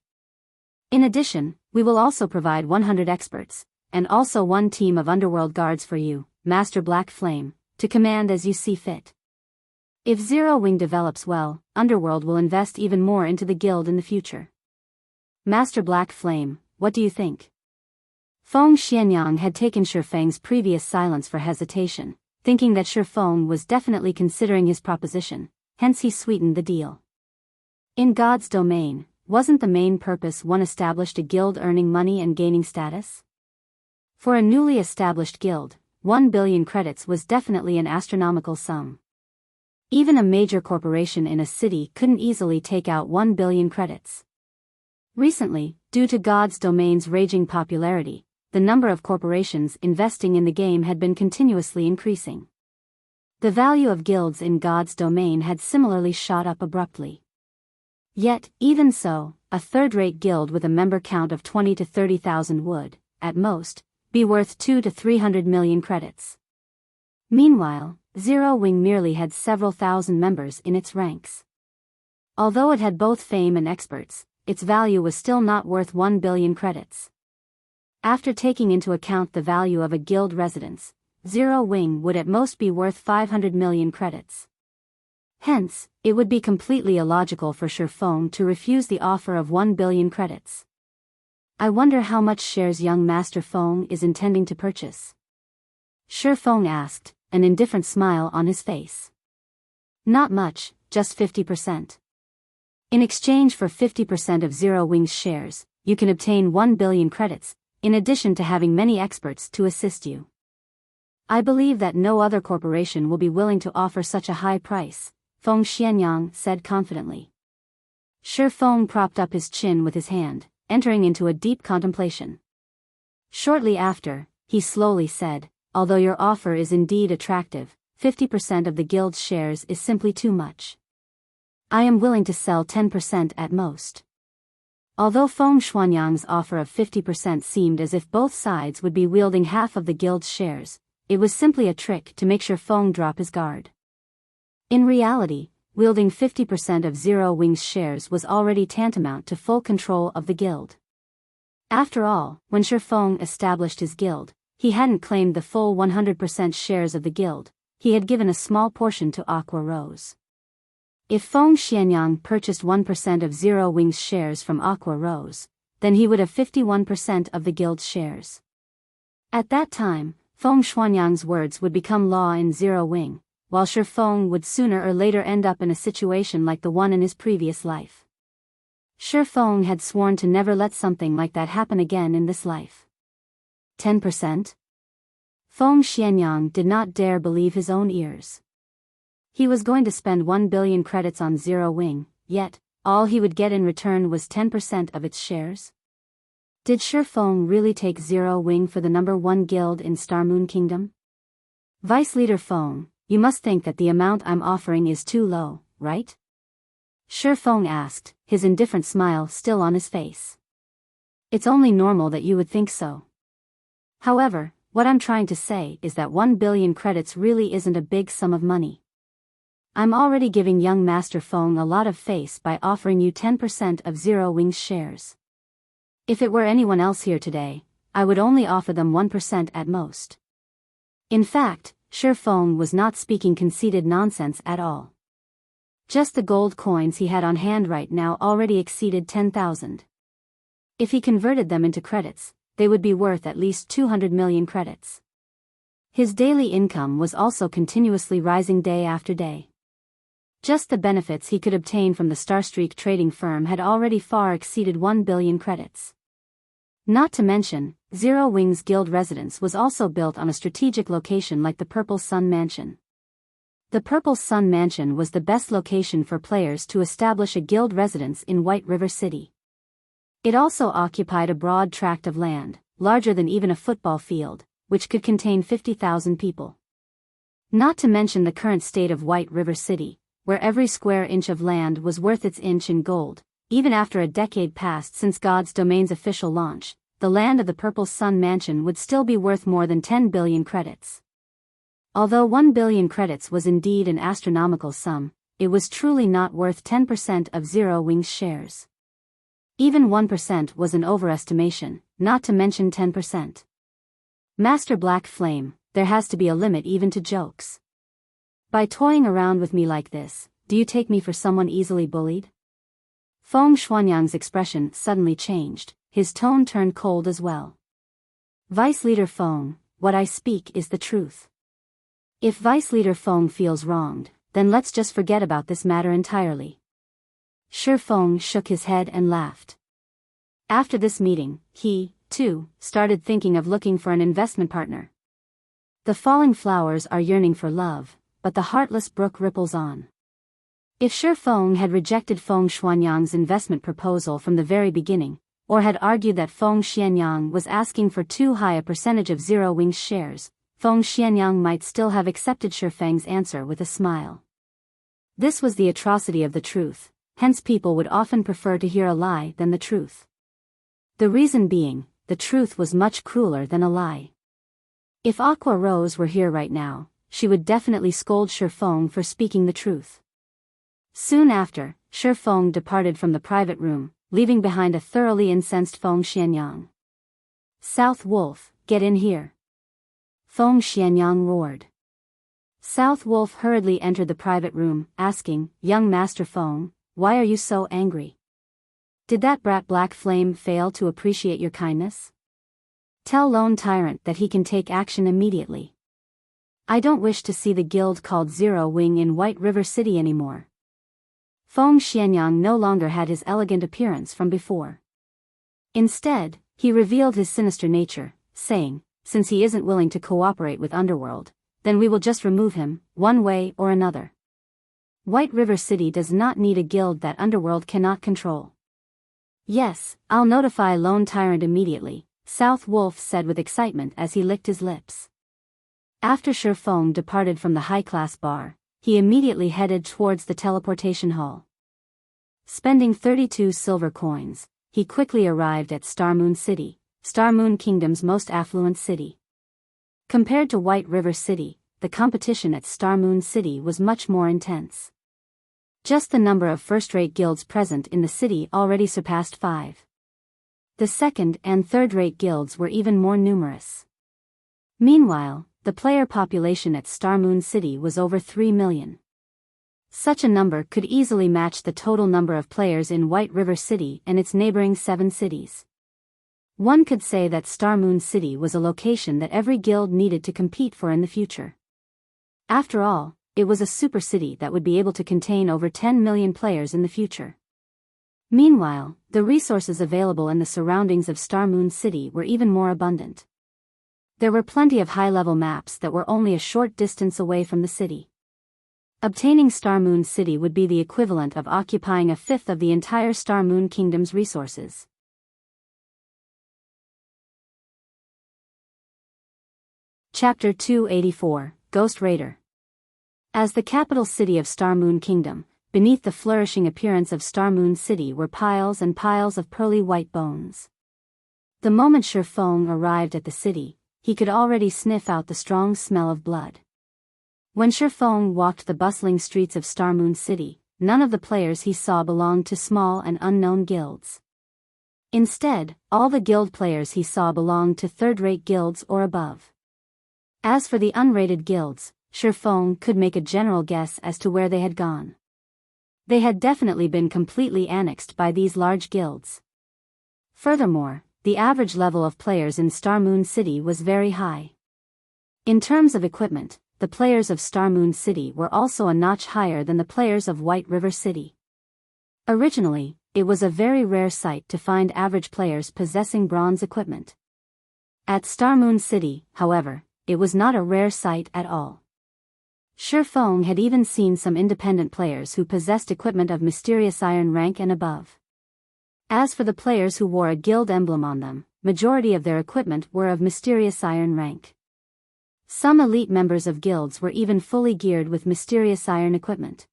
[SPEAKER 1] In addition, we will also provide 100 experts, and also one team of Underworld guards for you, Master Black Flame, to command as you see fit. If Zero Wing develops well, Underworld will invest even more into the guild in the future. Master Black Flame, what do you think? Feng Xianyang had taken Shifeng's previous silence for hesitation, thinking that Shifeng was definitely considering his proposition, hence he sweetened the deal. In God's domain, wasn't the main purpose one established a guild earning money and gaining status? For a newly established guild, 1 billion credits was definitely an astronomical sum. Even a major corporation in a city couldn't easily take out 1 billion credits. Recently, due to God's domain's raging popularity, the number of corporations investing in the game had been continuously increasing. The value of guilds in God's domain had similarly shot up abruptly. Yet, even so, a third-rate guild with a member count of 20 to 30,000 would, at most, be worth 2 to 300 million credits. Meanwhile, Zero Wing merely had several thousand members in its ranks. Although it had both fame and experts, its value was still not worth 1 billion credits. After taking into account the value of a guild residence, Zero Wing would at most be worth 500 million credits. Hence, it would be completely illogical for Shifeng to refuse the offer of 1 billion credits. I wonder how much shares young Master Feng is intending to purchase? Shifeng asked, an indifferent smile on his face. Not much, just 50%. In exchange for 50% of Zero Wing's shares, you can obtain 1 billion credits, in addition to having many experts to assist you. I believe that no other corporation will be willing to offer such a high price, Feng Xianyang said confidently. Shifeng propped up his chin with his hand, entering into a deep contemplation. Shortly after, he slowly said, although your offer is indeed attractive, 50% of the guild's shares is simply too much. I am willing to sell 10% at most. Although Feng Xianyang's offer of 50% seemed as if both sides would be wielding half of the guild's shares, it was simply a trick to make Shifeng drop his guard. In reality, wielding 50% of Zero Wing's shares was already tantamount to full control of the guild. After all, when Shifeng established his guild, he hadn't claimed the full 100% shares of the guild, he had given a small portion to Aqua Rose. If Feng Xianyang purchased 1% of Zero Wing's shares from Aqua Rose, then he would have 51% of the guild's shares. At that time, Feng Xianyang's words would become law in Zero Wing, while Shifeng would sooner or later end up in a situation like the one in his previous life. Shifeng had sworn to never let something like that happen again in this life. 10%? Feng Xianyang did not dare believe his own ears. He was going to spend 1 billion credits on Zero Wing, yet, all he would get in return was 10% of its shares? Did Shifeng really take Zero Wing for the number 1 guild in Star Moon Kingdom? Vice Leader Feng, you must think that the amount I'm offering is too low, right? Shifeng asked, his indifferent smile still on his face. It's only normal that you would think so. However, what I'm trying to say is that 1 billion credits really isn't a big sum of money. I'm already giving young Master Feng a lot of face by offering you 10% of Zero Wing's shares. If it were anyone else here today, I would only offer them 1% at most. In fact, Shifeng was not speaking conceited nonsense at all. Just the gold coins he had on hand right now already exceeded 10,000. If he converted them into credits, they would be worth at least 200 million credits. His daily income was also continuously rising day after day. Just the benefits he could obtain from the Starstreak trading firm had already far exceeded 1 billion credits. Not to mention, Zero Wings Guild residence was also built on a strategic location like the Purple Sun Mansion. The Purple Sun Mansion was the best location for players to establish a guild residence in White River City. It also occupied a broad tract of land, larger than even a football field, which could contain 50,000 people. Not to mention the current state of White River City, where every square inch of land was worth its inch in gold. Even after a decade passed since God's Domain's official launch, the land of the Purple Sun Mansion would still be worth more than 10 billion credits. Although 1 billion credits was indeed an astronomical sum, it was truly not worth 10% of Zero Wings shares. Even 1% was an overestimation, not to mention 10%. Master Black Flame, there has to be a limit even to jokes. By toying around with me like this, do you take me for someone easily bullied? Feng Xuanyang's expression suddenly changed, his tone turned cold as well. Vice Leader Feng, what I speak is the truth. If Vice Leader Feng feels wronged, then let's just forget about this matter entirely. Shi Feng shook his head and laughed. After this meeting, he, too, started thinking of looking for an investment partner. The falling flowers are yearning for love, but the heartless brook ripples on. If Shi Feng had rejected Feng Xuanyang's investment proposal from the very beginning, or had argued that Feng Xianyang was asking for too high a percentage of Zero Wings shares, Feng Xianyang might still have accepted Shi Feng's answer with a smile. This was the atrocity of the truth, hence people would often prefer to hear a lie than the truth. The reason being, the truth was much crueler than a lie. If Aqua Rose were here right now, she would definitely scold Shi Feng for speaking the truth. Soon after, Shi Feng departed from the private room, leaving behind a thoroughly incensed Feng Xianyang. South Wolf, get in here. Feng Xianyang roared. South Wolf hurriedly entered the private room, asking, Young Master Feng, why are you so angry? Did that brat Black Flame fail to appreciate your kindness? Tell Lone Tyrant that he can take action immediately. I don't wish to see the guild called Zero Wing in White River City anymore. Feng Xianyang no longer had his elegant appearance from before. Instead, he revealed his sinister nature, saying, since he isn't willing to cooperate with Underworld, then we will just remove him, one way or another. White River City does not need a guild that Underworld cannot control. Yes, I'll notify Lone Tyrant immediately, South Wolf said with excitement as he licked his lips. After Shi Feng departed from the high-class bar, he immediately headed towards the teleportation hall. Spending 32 silver coins, he quickly arrived at Starmoon City, Starmoon Kingdom's most affluent city. Compared to White River City, the competition at Starmoon City was much more intense. Just the number of first-rate guilds present in the city already surpassed 5. The second- and third-rate guilds were even more numerous. Meanwhile, the player population at Starmoon City was over 3 million. Such a number could easily match the total number of players in White River City and its neighboring 7 cities. One could say that Starmoon City was a location that every guild needed to compete for in the future. After all, it was a super city that would be able to contain over 10 million players in the future. Meanwhile, the resources available in the surroundings of Starmoon City were even more abundant. There were plenty of high-level maps that were only a short distance away from the city. Obtaining Starmoon City would be the equivalent of occupying a fifth of the entire Starmoon Kingdom's resources. Chapter 284, Ghost Raider. As the capital city of Starmoon Kingdom, beneath the flourishing appearance of Starmoon City were piles and piles of pearly white bones. The moment Shi Feng arrived at the city, he could already sniff out the strong smell of blood. When Shi Feng walked the bustling streets of Starmoon City, none of the players he saw belonged to small and unknown guilds. Instead, all the guild players he saw belonged to third-rate guilds or above. As for the unrated guilds, Shi Feng could make a general guess as to where they had gone. They had definitely been completely annexed by these large guilds. Furthermore, the average level of players in Starmoon City was very high. In terms of equipment, the players of Star Moon City were also a notch higher than the players of White River City. Originally, it was a very rare sight to find average players possessing bronze equipment. At Star Moon City, however, it was not a rare sight at all. Shi Feng had even seen some independent players who possessed equipment of mysterious iron rank and above. As for the players who wore a guild emblem on them, majority of their equipment were of mysterious iron rank. Some elite members of guilds were even fully geared with mysterious iron equipment.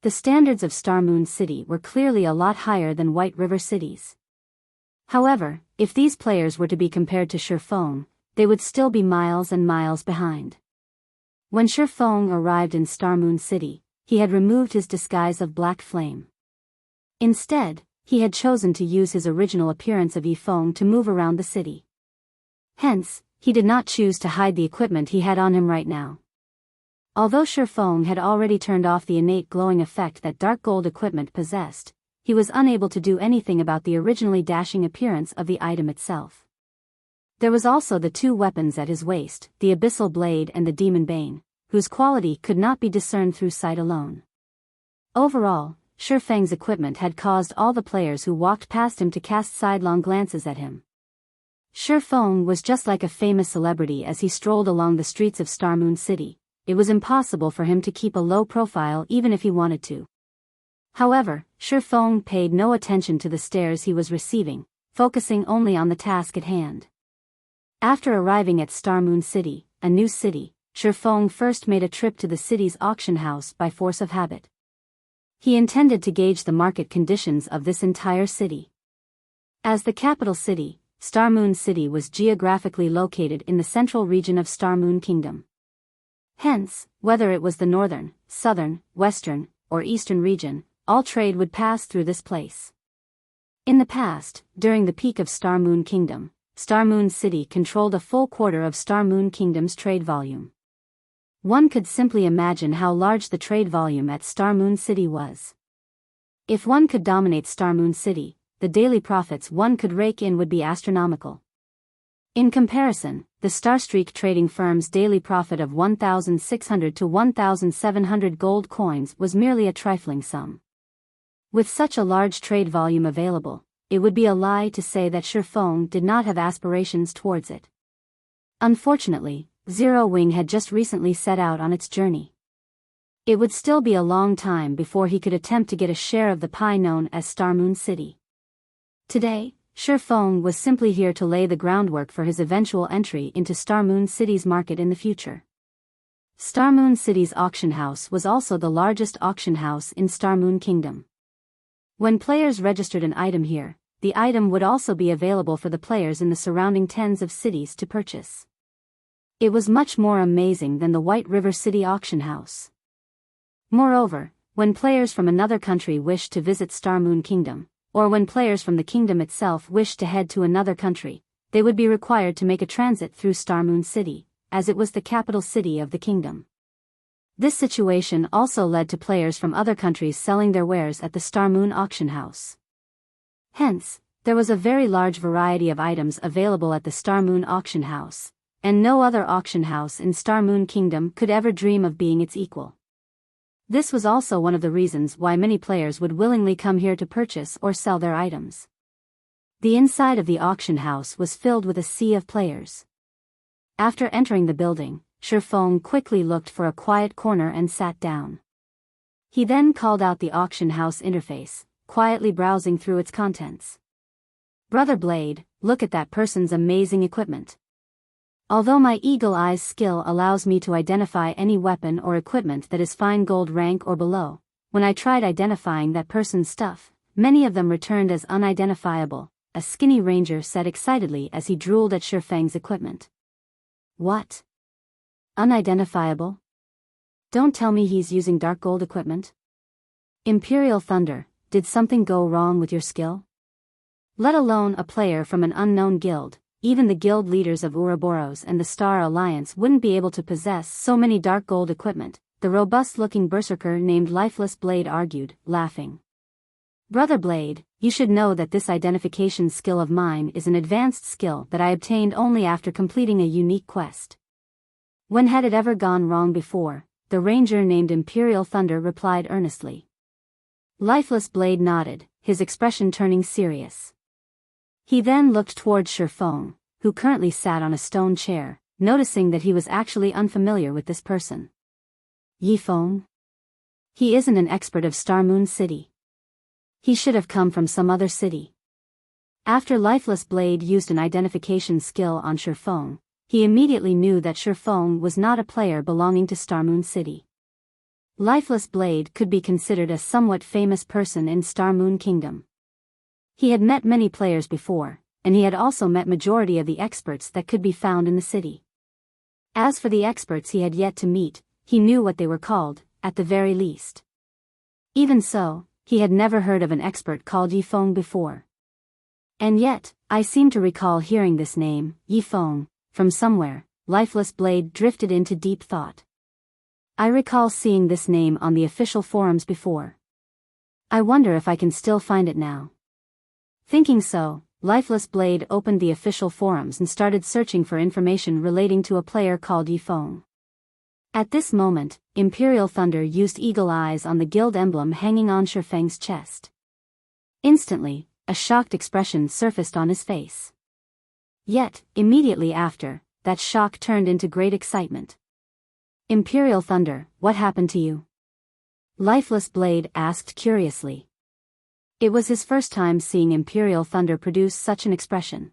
[SPEAKER 1] The standards of Star Moon City were clearly a lot higher than White River Cities. However, if these players were to be compared to Shi Feng, they would still be miles and miles behind. When Shi Feng arrived in Star Moon City, he had removed his disguise of black flame. Instead, he had chosen to use his original appearance of Yifeng to move around the city. Hence, he did not choose to hide the equipment he had on him right now. Although Shi Feng had already turned off the innate glowing effect that dark gold equipment possessed, he was unable to do anything about the originally dashing appearance of the item itself. There was also the two weapons at his waist, the Abyssal Blade and the Demon Bane, whose quality could not be discerned through sight alone. Overall, Shi Feng's equipment had caused all the players who walked past him to cast sidelong glances at him. Shi Feng was just like a famous celebrity as he strolled along the streets of Star Moon City. It was impossible for him to keep a low profile even if he wanted to. However, Shi Feng paid no attention to the stares he was receiving, focusing only on the task at hand. After arriving at Star Moon City, a new city, Shi Feng first made a trip to the city's auction house by force of habit. He intended to gauge the market conditions of this entire city. As the capital city, Star Moon City was geographically located in the central region of Star Moon Kingdom. Hence, whether it was the northern, southern, western, or eastern region, all trade would pass through this place. In the past, during the peak of Star Moon Kingdom, Star Moon City controlled a full quarter of Star Moon Kingdom's trade volume. One could simply imagine how large the trade volume at Star Moon City was. If one could dominate Star Moon City, the daily profits one could rake in would be astronomical. In comparison, the Starstreak trading firm's daily profit of 1,600 to 1,700 gold coins was merely a trifling sum. With such a large trade volume available, it would be a lie to say that Shi Feng did not have aspirations towards it. Unfortunately, Zero Wing had just recently set out on its journey. It would still be a long time before he could attempt to get a share of the pie known as Star Moon City. Today, Shi Feng was simply here to lay the groundwork for his eventual entry into Star Moon City's market in the future. Star Moon City's auction house was also the largest auction house in Star Moon Kingdom. When players registered an item here, the item would also be available for the players in the surrounding tens of cities to purchase. It was much more amazing than the White River City auction house. Moreover, when players from another country wished to visit Star Moon Kingdom, or when players from the kingdom itself wished to head to another country, they would be required to make a transit through Star Moon City, as it was the capital city of the kingdom. This situation also led to players from other countries selling their wares at the Star Moon auction house. Hence, there was a very large variety of items available at the Star Moon auction house, and no other auction house in Star Moon Kingdom could ever dream of being its equal. This was also one of the reasons why many players would willingly come here to purchase or sell their items. The inside of the auction house was filled with a sea of players. After entering the building, Shi Feng quickly looked for a quiet corner and sat down. He then called out the auction house interface, quietly browsing through its contents. "Brother Blade, look at that person's amazing equipment. Although my eagle eye's skill allows me to identify any weapon or equipment that is fine gold rank or below, when I tried identifying that person's stuff, many of them returned as unidentifiable," a skinny ranger said excitedly as he drooled at Shi Feng's equipment. "What? Unidentifiable? Don't tell me he's using dark gold equipment? Imperial Thunder, did something go wrong with your skill? Let alone a player from an unknown guild. Even the guild leaders of Ouroboros and the Star Alliance wouldn't be able to possess so many dark gold equipment," the robust-looking berserker named Lifeless Blade argued, laughing. "Brother Blade, you should know that this identification skill of mine is an advanced skill that I obtained only after completing a unique quest. When had it ever gone wrong before? The ranger named Imperial Thunder replied earnestly. Lifeless Blade nodded, his expression turning serious. He then looked toward Shifeng, who currently sat on a stone chair, noticing that he was actually unfamiliar with this person. Yifeng? He isn't an expert of Star Moon City. He should have come from some other city. After Lifeless Blade used an identification skill on Shifeng, he immediately knew that Shifeng was not a player belonging to Star Moon City. Lifeless Blade could be considered a somewhat famous person in Star Moon Kingdom. He had met many players before, and he had also met majority of the experts that could be found in the city. As for the experts he had yet to meet, he knew what they were called, at the very least. Even so, he had never heard of an expert called Yifeng before. And yet, I seem to recall hearing this name, Yifeng, from somewhere. Lifeless Blade drifted into deep thought. I recall seeing this name on the official forums before. I wonder if I can still find it now. Thinking so, Lifeless Blade opened the official forums and started searching for information relating to a player called Yifeng. At this moment, Imperial Thunder used eagle eyes on the guild emblem hanging on Shifeng's chest. Instantly, a shocked expression surfaced on his face. Yet, immediately after, that shock turned into great excitement. Imperial Thunder, what happened to you? Lifeless Blade asked curiously. It was his first time seeing Imperial Thunder produce such an expression.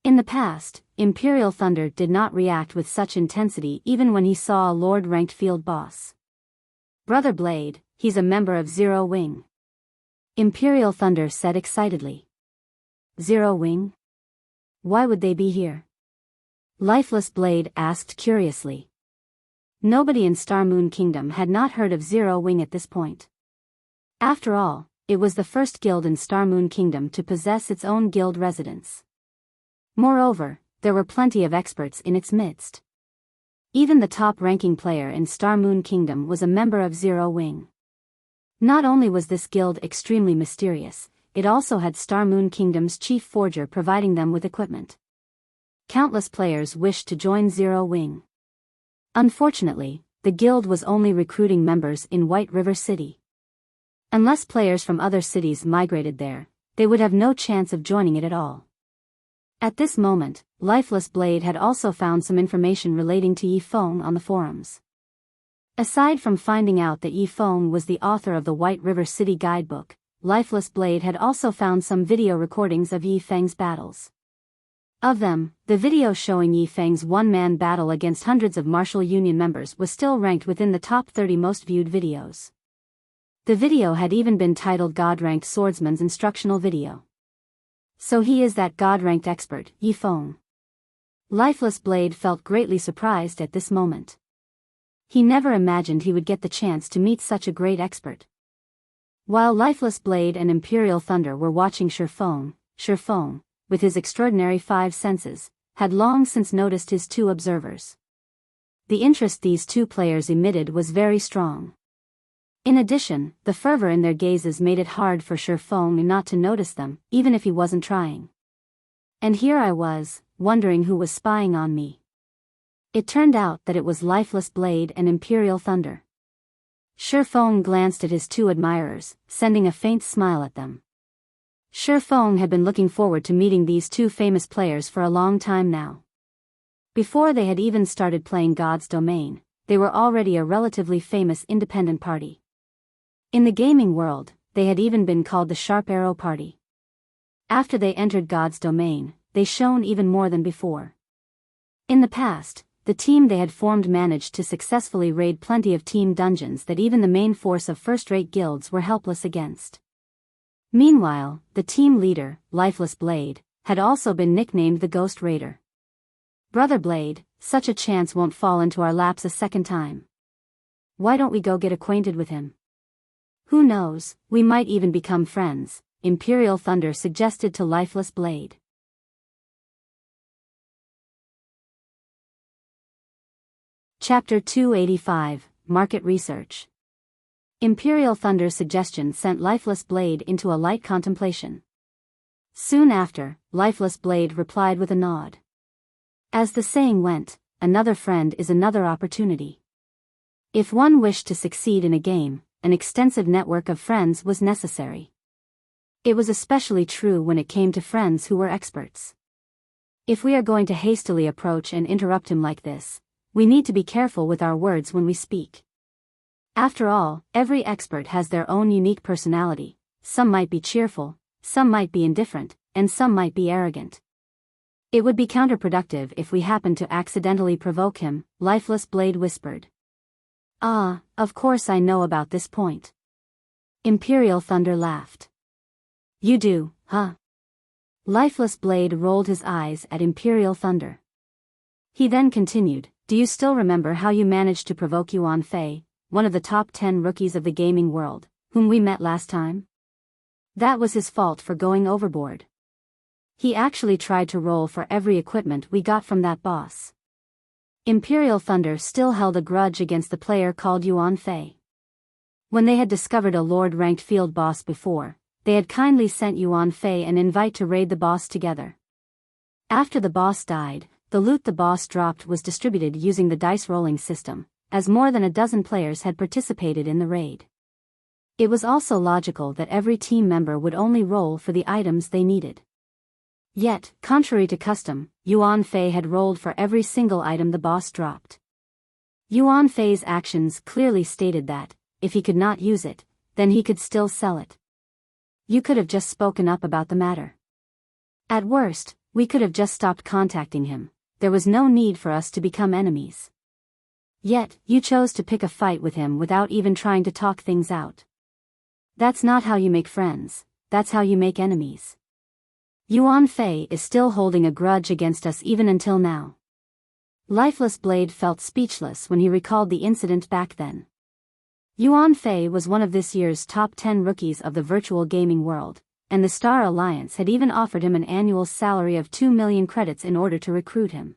[SPEAKER 1] In the past, Imperial Thunder did not react with such intensity even when he saw a Lord-ranked field boss. Brother Blade, he's a member of Zero Wing. Imperial Thunder said excitedly. Zero Wing? Why would they be here? Lifeless Blade asked curiously. Nobody in Star Moon Kingdom had not heard of Zero Wing at this point. After all, it was the first guild in Star Moon Kingdom to possess its own guild residence. Moreover, there were plenty of experts in its midst. Even the top-ranking player in Star Moon Kingdom was a member of Zero Wing. Not only was this guild extremely mysterious, it also had Star Moon Kingdom's chief forger providing them with equipment. Countless players wished to join Zero Wing. Unfortunately, the guild was only recruiting members in White River City. Unless players from other cities migrated there, they would have no chance of joining it at all. At this moment, Lifeless Blade had also found some information relating to Yifeng on the forums. Aside from finding out that Yifeng was the author of the White River City guidebook, Lifeless Blade had also found some video recordings of Yifeng's battles. Of them, the video showing Yifeng's one-man battle against hundreds of Martial Union members was still ranked within the top 30 most viewed videos. The video had even been titled God-Ranked Swordsman's Instructional Video. So he is that God-ranked expert, Yifeng. Lifeless Blade felt greatly surprised at this moment. He never imagined he would get the chance to meet such a great expert. While Lifeless Blade and Imperial Thunder were watching Shifeng, with his extraordinary 5 senses, had long since noticed his 2 observers. The interest these 2 players emitted was very strong. In addition, the fervor in their gazes made it hard for Shifeng not to notice them, even if he wasn't trying. And here I was, wondering who was spying on me. It turned out that it was Lifeless Blade and Imperial Thunder. Shifeng glanced at his 2 admirers, sending a faint smile at them. Shifeng had been looking forward to meeting these 2 famous players for a long time now. Before they had even started playing God's Domain, they were already a relatively famous independent party. In the gaming world, they had even been called the Sharp Arrow Party. After they entered God's Domain, they shone even more than before. In the past, the team they had formed managed to successfully raid plenty of team dungeons that even the main force of first-rate guilds were helpless against. Meanwhile, the team leader, Lifeless Blade, had also been nicknamed the Ghost Raider. Brother Blade, such a chance won't fall into our laps a second time. Why don't we go get acquainted with him? Who knows, we might even become friends, Imperial Thunder suggested to Lifeless Blade. Chapter 285, Market Research. Imperial Thunder's suggestion sent Lifeless Blade into a light contemplation. Soon after, Lifeless Blade replied with a nod. As the saying went, another friend is another opportunity. If one wished to succeed in a game, an extensive network of friends was necessary. It was especially true when it came to friends who were experts. If we are going to hastily approach and interrupt him like this, we need to be careful with our words when we speak. After all, every expert has their own unique personality. Some might be cheerful, some might be indifferent, and some might be arrogant. It would be counterproductive if we happened to accidentally provoke him, Lifeless Blade whispered. Ah, of course I know about this point. Imperial Thunder laughed. You do, huh? Lifeless Blade rolled his eyes at Imperial Thunder. He then continued, do you still remember how you managed to provoke Yuan Fei, one of the top 10 rookies of the gaming world, whom we met last time? That was his fault for going overboard. He actually tried to roll for every equipment we got from that boss. Imperial Thunder still held a grudge against the player called Yuan Fei. When they had discovered a Lord-ranked field boss before, they had kindly sent Yuan Fei an invite to raid the boss together. After the boss died, the loot the boss dropped was distributed using the dice rolling system, as more than a dozen players had participated in the raid. It was also logical that every team member would only roll for the items they needed. Yet, contrary to custom, Yuan Fei had rolled for every single item the boss dropped. Yuan Fei's actions clearly stated that, if he could not use it, then he could still sell it. You could have just spoken up about the matter. At worst, we could have just stopped contacting him. There was no need for us to become enemies. Yet, you chose to pick a fight with him without even trying to talk things out. That's not how you make friends, that's how you make enemies. Yuan Fei is still holding a grudge against us even until now. Lifeless Blade felt speechless when he recalled the incident back then. Yuan Fei was one of this year's top 10 rookies of the virtual gaming world, and the Star Alliance had even offered him an annual salary of 2 million credits in order to recruit him.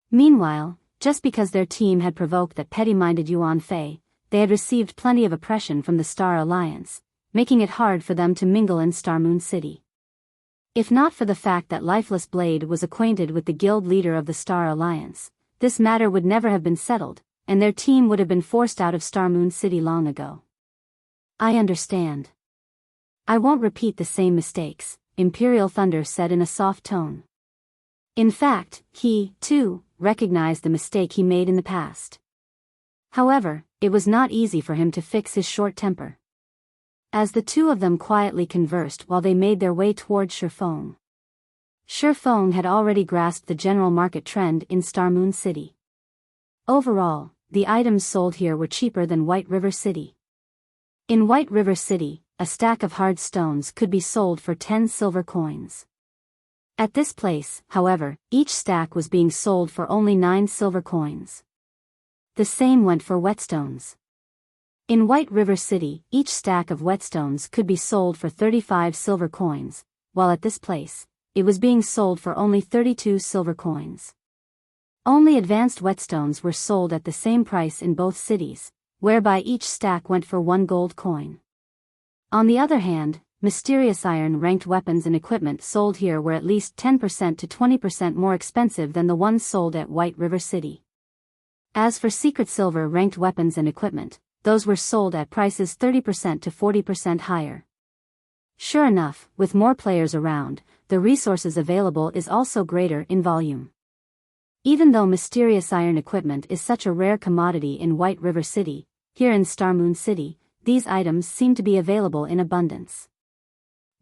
[SPEAKER 1] Meanwhile, just because their team had provoked that petty-minded Yuan Fei, they had received plenty of oppression from the Star Alliance, making it hard for them to mingle in Starmoon City. If not for the fact that Lifeless Blade was acquainted with the guild leader of the Star Alliance, this matter would never have been settled, and their team would have been forced out of Starmoon City long ago. I understand. I won't repeat the same mistakes, Imperial Thunder said in a soft tone. In fact, he, too, recognized the mistake he made in the past. However, it was not easy for him to fix his short temper. As the two of them quietly conversed while they made their way toward Shifeng. Shifeng had already grasped the general market trend in Starmoon City. Overall, the items sold here were cheaper than White River City. In White River City, a stack of hard stones could be sold for 10 silver coins. At this place, however, each stack was being sold for only 9 silver coins. The same went for whetstones. In White River City, each stack of whetstones could be sold for 35 silver coins, while at this place, it was being sold for only 32 silver coins. Only advanced whetstones were sold at the same price in both cities, whereby each stack went for 1 gold coin. On the other hand, mysterious iron-ranked weapons and equipment sold here were at least 10% to 20% more expensive than the ones sold at White River City. As for secret silver-ranked weapons and equipment, those were sold at prices 30% to 40% higher. Sure enough, with more players around, the resources available is also greater in volume. Even though mysterious iron equipment is such a rare commodity in White River City, here in Starmoon City, these items seem to be available in abundance.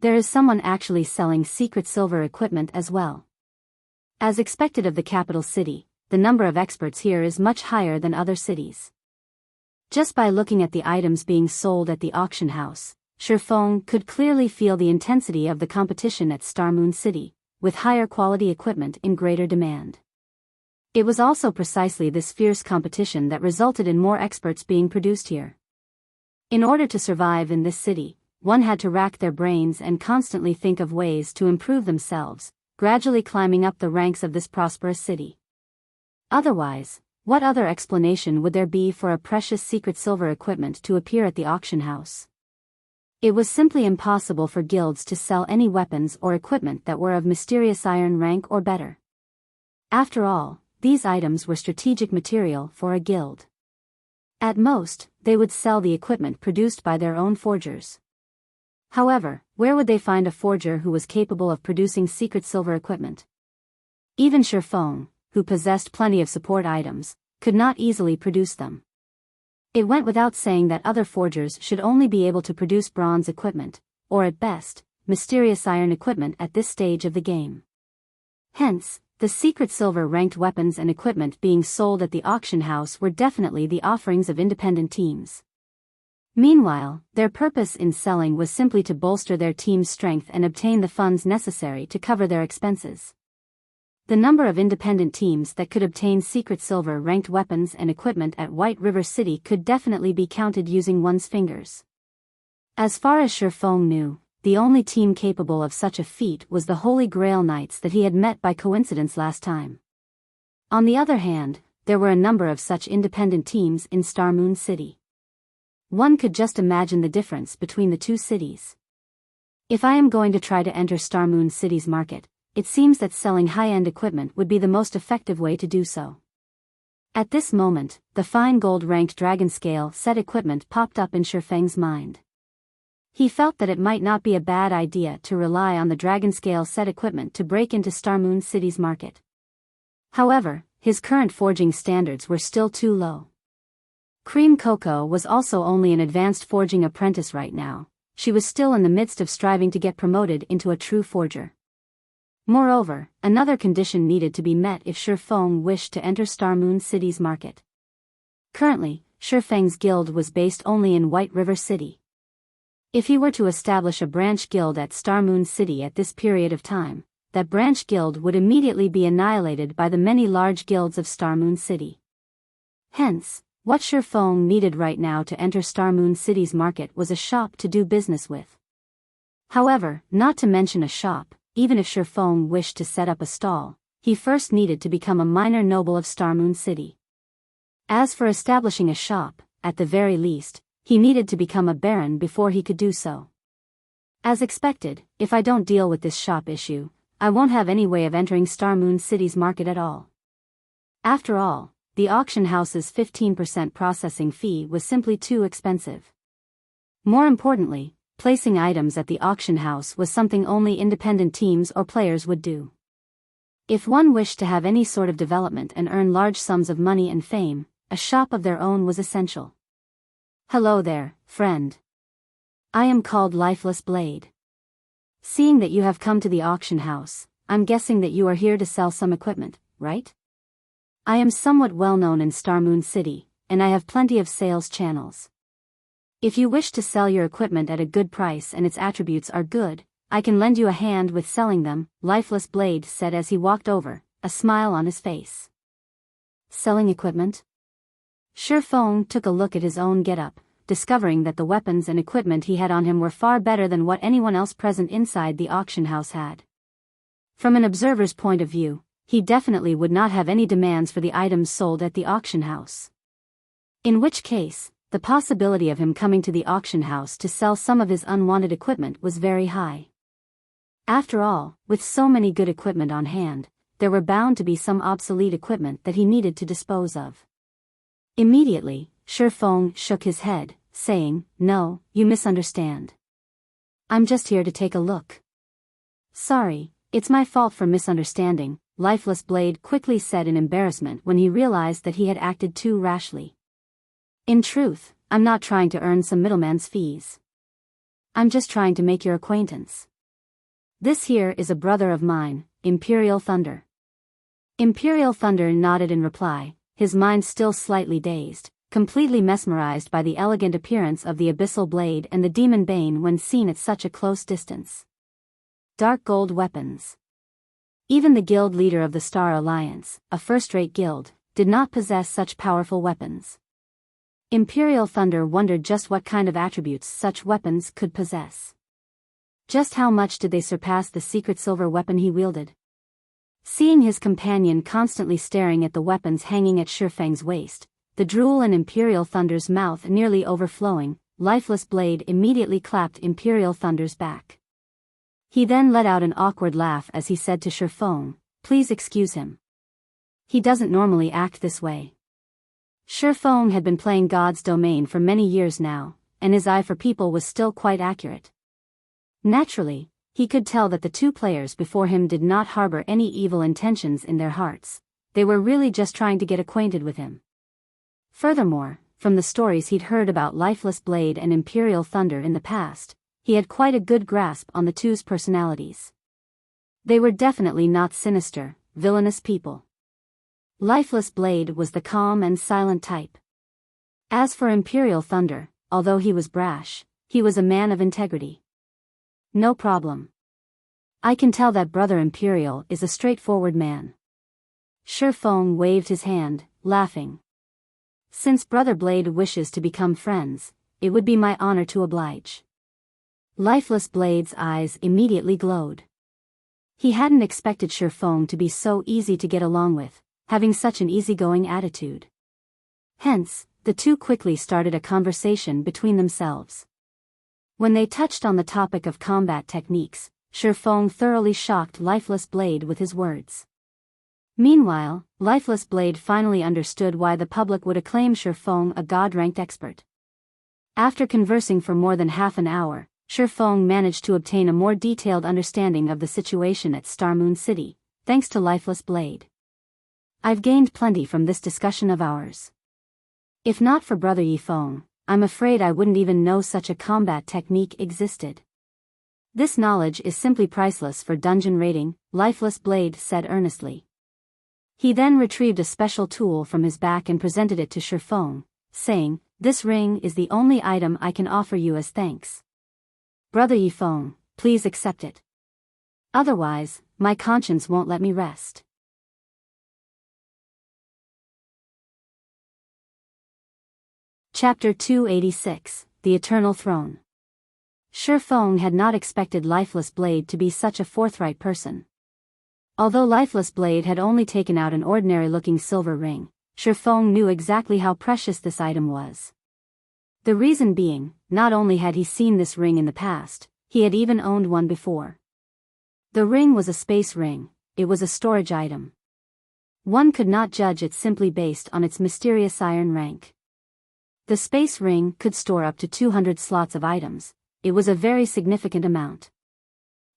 [SPEAKER 1] There is someone actually selling secret silver equipment as well. As expected of the capital city, the number of experts here is much higher than other cities. Just by looking at the items being sold at the auction house, Shifeng could clearly feel the intensity of the competition at Starmoon City, with higher quality equipment in greater demand. It was also precisely this fierce competition that resulted in more experts being produced here. In order to survive in this city, one had to rack their brains and constantly think of ways to improve themselves, gradually climbing up the ranks of this prosperous city. Otherwise, what other explanation would there be for a precious secret silver equipment to appear at the auction house? It was simply impossible for guilds to sell any weapons or equipment that were of mysterious iron rank or better. After all, these items were strategic material for a guild. At most, they would sell the equipment produced by their own forgers. However, where would they find a forger who was capable of producing secret silver equipment? Even Shifeng, who possessed plenty of support items, could not easily produce them. It went without saying that other forgers should only be able to produce bronze equipment, or at best, mysterious iron equipment at this stage of the game. Hence, the secret silver-ranked weapons and equipment being sold at the auction house were definitely the offerings of independent teams. Meanwhile, their purpose in selling was simply to bolster their team's strength and obtain the funds necessary to cover their expenses. The number of independent teams that could obtain secret silver-ranked weapons and equipment at White River City could definitely be counted using one's fingers. As far as Shifeng knew, the only team capable of such a feat was the Holy Grail Knights that he had met by coincidence last time. On the other hand, there were a number of such independent teams in Star Moon City. One could just imagine the difference between the two cities. If I am going to try to enter Star Moon City's market, it seems that selling high-end equipment would be the most effective way to do so. At this moment, the fine gold-ranked Dragonscale set equipment popped up in Shifeng's mind. He felt that it might not be a bad idea to rely on the Dragonscale set equipment to break into Star Moon City's market. However, his current forging standards were still too low. Cream Coco was also only an advanced forging apprentice right now. She was still in the midst of striving to get promoted into a true forger. Moreover, another condition needed to be met if Shifeng wished to enter Star Moon City's market. Currently, Shifeng's guild was based only in White River City. If he were to establish a branch guild at Star Moon City at this period of time, that branch guild would immediately be annihilated by the many large guilds of Star Moon City. Hence, what Shifeng needed right now to enter Star Moon City's market was a shop to do business with. However, not to mention a shop, even if Shifeng wished to set up a stall, he first needed to become a minor noble of Star Moon City. As for establishing a shop, at the very least, he needed to become a baron before he could do so. As expected, if I don't deal with this shop issue, I won't have any way of entering Star Moon City's market at all. After all, the auction house's 15% processing fee was simply too expensive. More importantly, placing items at the auction house was something only independent teams or players would do. If one wished to have any sort of development and earn large sums of money and fame, a shop of their own was essential. Hello there, friend. I am called Lifeless Blade. Seeing that you have come to the auction house, I'm guessing that you are here to sell some equipment, right? I am somewhat well known in Star Moon City, and I have plenty of sales channels. If you wish to sell your equipment at a good price and its attributes are good, I can lend you a hand with selling them, Lifeless Blade said as he walked over, a smile on his face. Selling equipment? Shifeng took a look at his own getup, discovering that the weapons and equipment he had on him were far better than what anyone else present inside the auction house had. From an observer's point of view, he definitely would not have any demands for the items sold at the auction house. In which case, the possibility of him coming to the auction house to sell some of his unwanted equipment was very high. After all, with so many good equipment on hand, there were bound to be some obsolete equipment that he needed to dispose of. Immediately, Shifeng shook his head, saying, "No, you misunderstand. I'm just here to take a look." "Sorry, it's my fault for misunderstanding," Lifeless Blade quickly said in embarrassment when he realized that he had acted too rashly. "In truth, I'm not trying to earn some middleman's fees. I'm just trying to make your acquaintance. This here is a brother of mine, Imperial Thunder." Imperial Thunder nodded in reply, his mind still slightly dazed, completely mesmerized by the elegant appearance of the Abyssal Blade and the Demon Bane when seen at such a close distance. Dark gold weapons. Even the guild leader of the Star Alliance, a first-rate guild, did not possess such powerful weapons. Imperial Thunder wondered just what kind of attributes such weapons could possess. Just how much did they surpass the secret silver weapon he wielded? Seeing his companion constantly staring at the weapons hanging at Shifeng's waist, the drool in Imperial Thunder's mouth nearly overflowing, Lifeless Blade immediately clapped Imperial Thunder's back. He then let out an awkward laugh as he said to Shifeng, "Please excuse him. He doesn't normally act this way. Shi Feng had been playing God's Domain for many years now, and his eye for people was still quite accurate. Naturally, he could tell that the two players before him did not harbor any evil intentions in their hearts. They were really just trying to get acquainted with him. Furthermore, from the stories he'd heard about Lifeless Blade and Imperial Thunder in the past, he had quite a good grasp on the two's personalities. They were definitely not sinister, villainous people. Lifeless Blade was the calm and silent type. As for Imperial Thunder, although he was brash, he was a man of integrity. No problem. I can tell that Brother Imperial is a straightforward man. Shi Feng waved his hand, laughing. Since Brother Blade wishes to become friends, it would be my honor to oblige. Lifeless Blade's eyes immediately glowed. He hadn't expected Shi Feng to be so easy to get along with, having such an easygoing attitude. Hence, the two quickly started a conversation between themselves. When they touched on the topic of combat techniques, Shi Feng thoroughly shocked Lifeless Blade with his words. Meanwhile, Lifeless Blade finally understood why the public would acclaim Shi Feng a god-ranked expert. After conversing for more than half an hour, Shi Feng managed to obtain a more detailed understanding of the situation at Star Moon City, thanks to Lifeless Blade. I've gained plenty from this discussion of ours. If not for Brother Yi Feng, I'm afraid I wouldn't even know such a combat technique existed. This knowledge is simply priceless for dungeon raiding, Lifeless Blade said earnestly. He then retrieved a special tool from his back and presented it to Shi Feng, saying, "This ring is the only item I can offer you as thanks. Brother Yi Feng, please accept it. Otherwise, my conscience won't let me rest." Chapter 286, The Eternal Throne. Shi Feng had not expected Lifeless Blade to be such a forthright person. Although Lifeless Blade had only taken out an ordinary-looking silver ring, Shi Feng knew exactly how precious this item was. The reason being, not only had he seen this ring in the past, he had even owned one before. The ring was a space ring, it was a storage item. One could not judge it simply based on its mysterious iron rank. The space ring could store up to 200 slots of items. It was a very significant amount.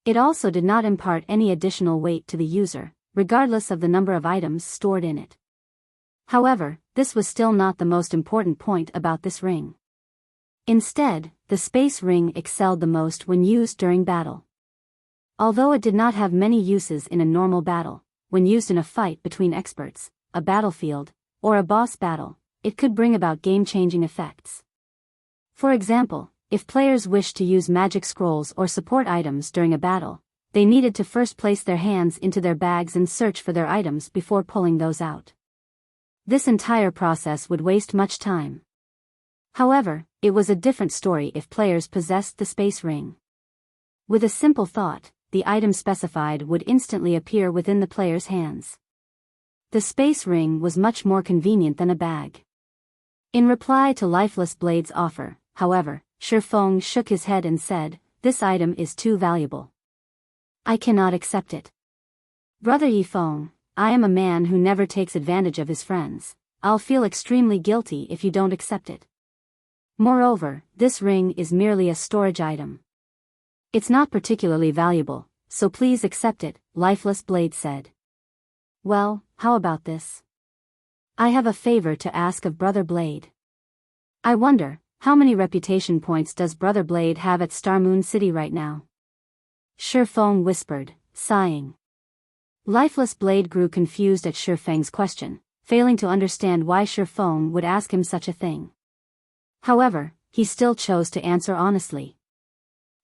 [SPEAKER 1] It also did not impart any additional weight to the user, regardless of the number of items stored in it. However, this was still not the most important point about this ring. Instead, the space ring excelled the most when used during battle. Although it did not have many uses in a normal battle, when used in a fight between experts, a battlefield, or a boss battle, it could bring about game-changing effects. For example, if players wished to use magic scrolls or support items during a battle, they needed to first place their hands into their bags and search for their items before pulling those out. This entire process would waste much time. However, it was a different story if players possessed the space ring. With a simple thought, the item specified would instantly appear within the player's hands. The space ring was much more convenient than a bag. In reply to Lifeless Blade's offer, however, Shi Feng shook his head and said, "This item is too valuable. I cannot accept it. Brother Yi Feng, I am a man who never takes advantage of his friends. I'll feel extremely guilty if you don't accept it. Moreover, this ring is merely a storage item. It's not particularly valuable, so please accept it," Lifeless Blade said. "Well, how about this? I have a favor to ask of Brother Blade. I wonder, how many reputation points does Brother Blade have at Star Moon City right now?" Shi Feng whispered, sighing. Lifeless Blade grew confused at Shi Feng's question, failing to understand why Shi Feng would ask him such a thing. However, he still chose to answer honestly.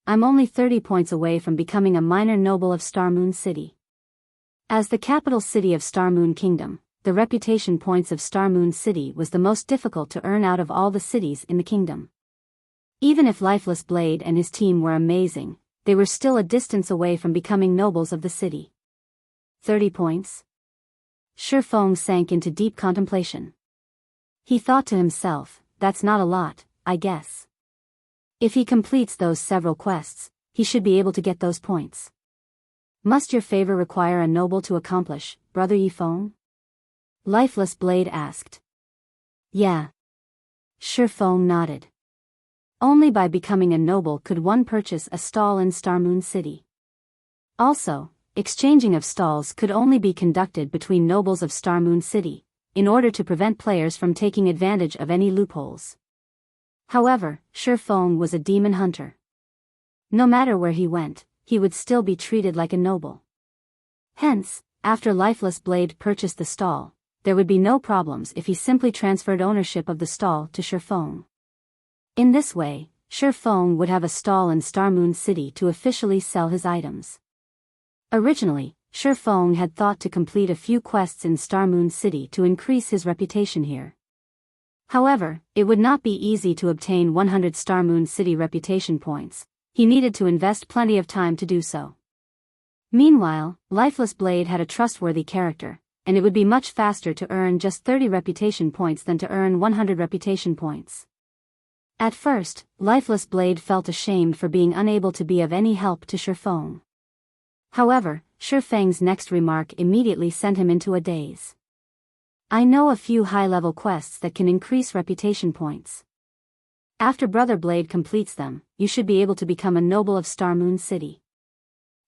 [SPEAKER 1] "I'm only 30 points away from becoming a minor noble of Star Moon City. As the capital city of Star Moon Kingdom, the reputation points of Star Moon City was the most difficult to earn out of all the cities in the kingdom. Even if Lifeless Blade and his team were amazing, they were still a distance away from becoming nobles of the city. 30 points? Shi Feng sank into deep contemplation. He thought to himself, that's not a lot, I guess. If he completes those several quests, he should be able to get those points. Must your favor require a noble to accomplish, Brother Yi Feng? Lifeless Blade asked. Yeah. Shi Feng nodded. Only by becoming a noble could one purchase a stall in Starmoon City. Also, exchanging of stalls could only be conducted between nobles of Starmoon City, in order to prevent players from taking advantage of any loopholes. However, Shi Feng was a demon hunter. No matter where he went, he would still be treated like a noble. Hence, after Lifeless Blade purchased the stall, there would be no problems if he simply transferred ownership of the stall to Shi Feng. In this way, Shi Feng would have a stall in Starmoon City to officially sell his items. Originally, Shi Feng had thought to complete a few quests in Starmoon City to increase his reputation here. However, it would not be easy to obtain 100 Starmoon City reputation points. He needed to invest plenty of time to do so. Meanwhile, Lifeless Blade had a trustworthy character, and it would be much faster to earn just 30 reputation points than to earn 100 reputation points. At first, Lifeless Blade felt ashamed for being unable to be of any help to Shi Feng. However, Shi Feng's next remark immediately sent him into a daze. I know a few high-level quests that can increase reputation points. After Brother Blade completes them, you should be able to become a noble of Starmoon City.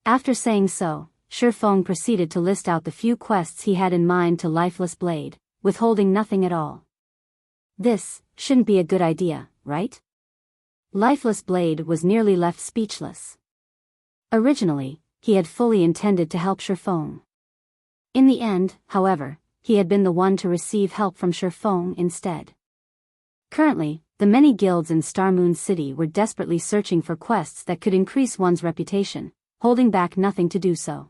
[SPEAKER 1] After saying so, Shi Feng proceeded to list out the few quests he had in mind to Lifeless Blade, withholding nothing at all. This shouldn't be a good idea, right? Lifeless Blade was nearly left speechless. Originally, he had fully intended to help Shi Feng. In the end, however, he had been the one to receive help from Shi Feng instead. Currently, the many guilds in Starmoon City were desperately searching for quests that could increase one's reputation, holding back nothing to do so.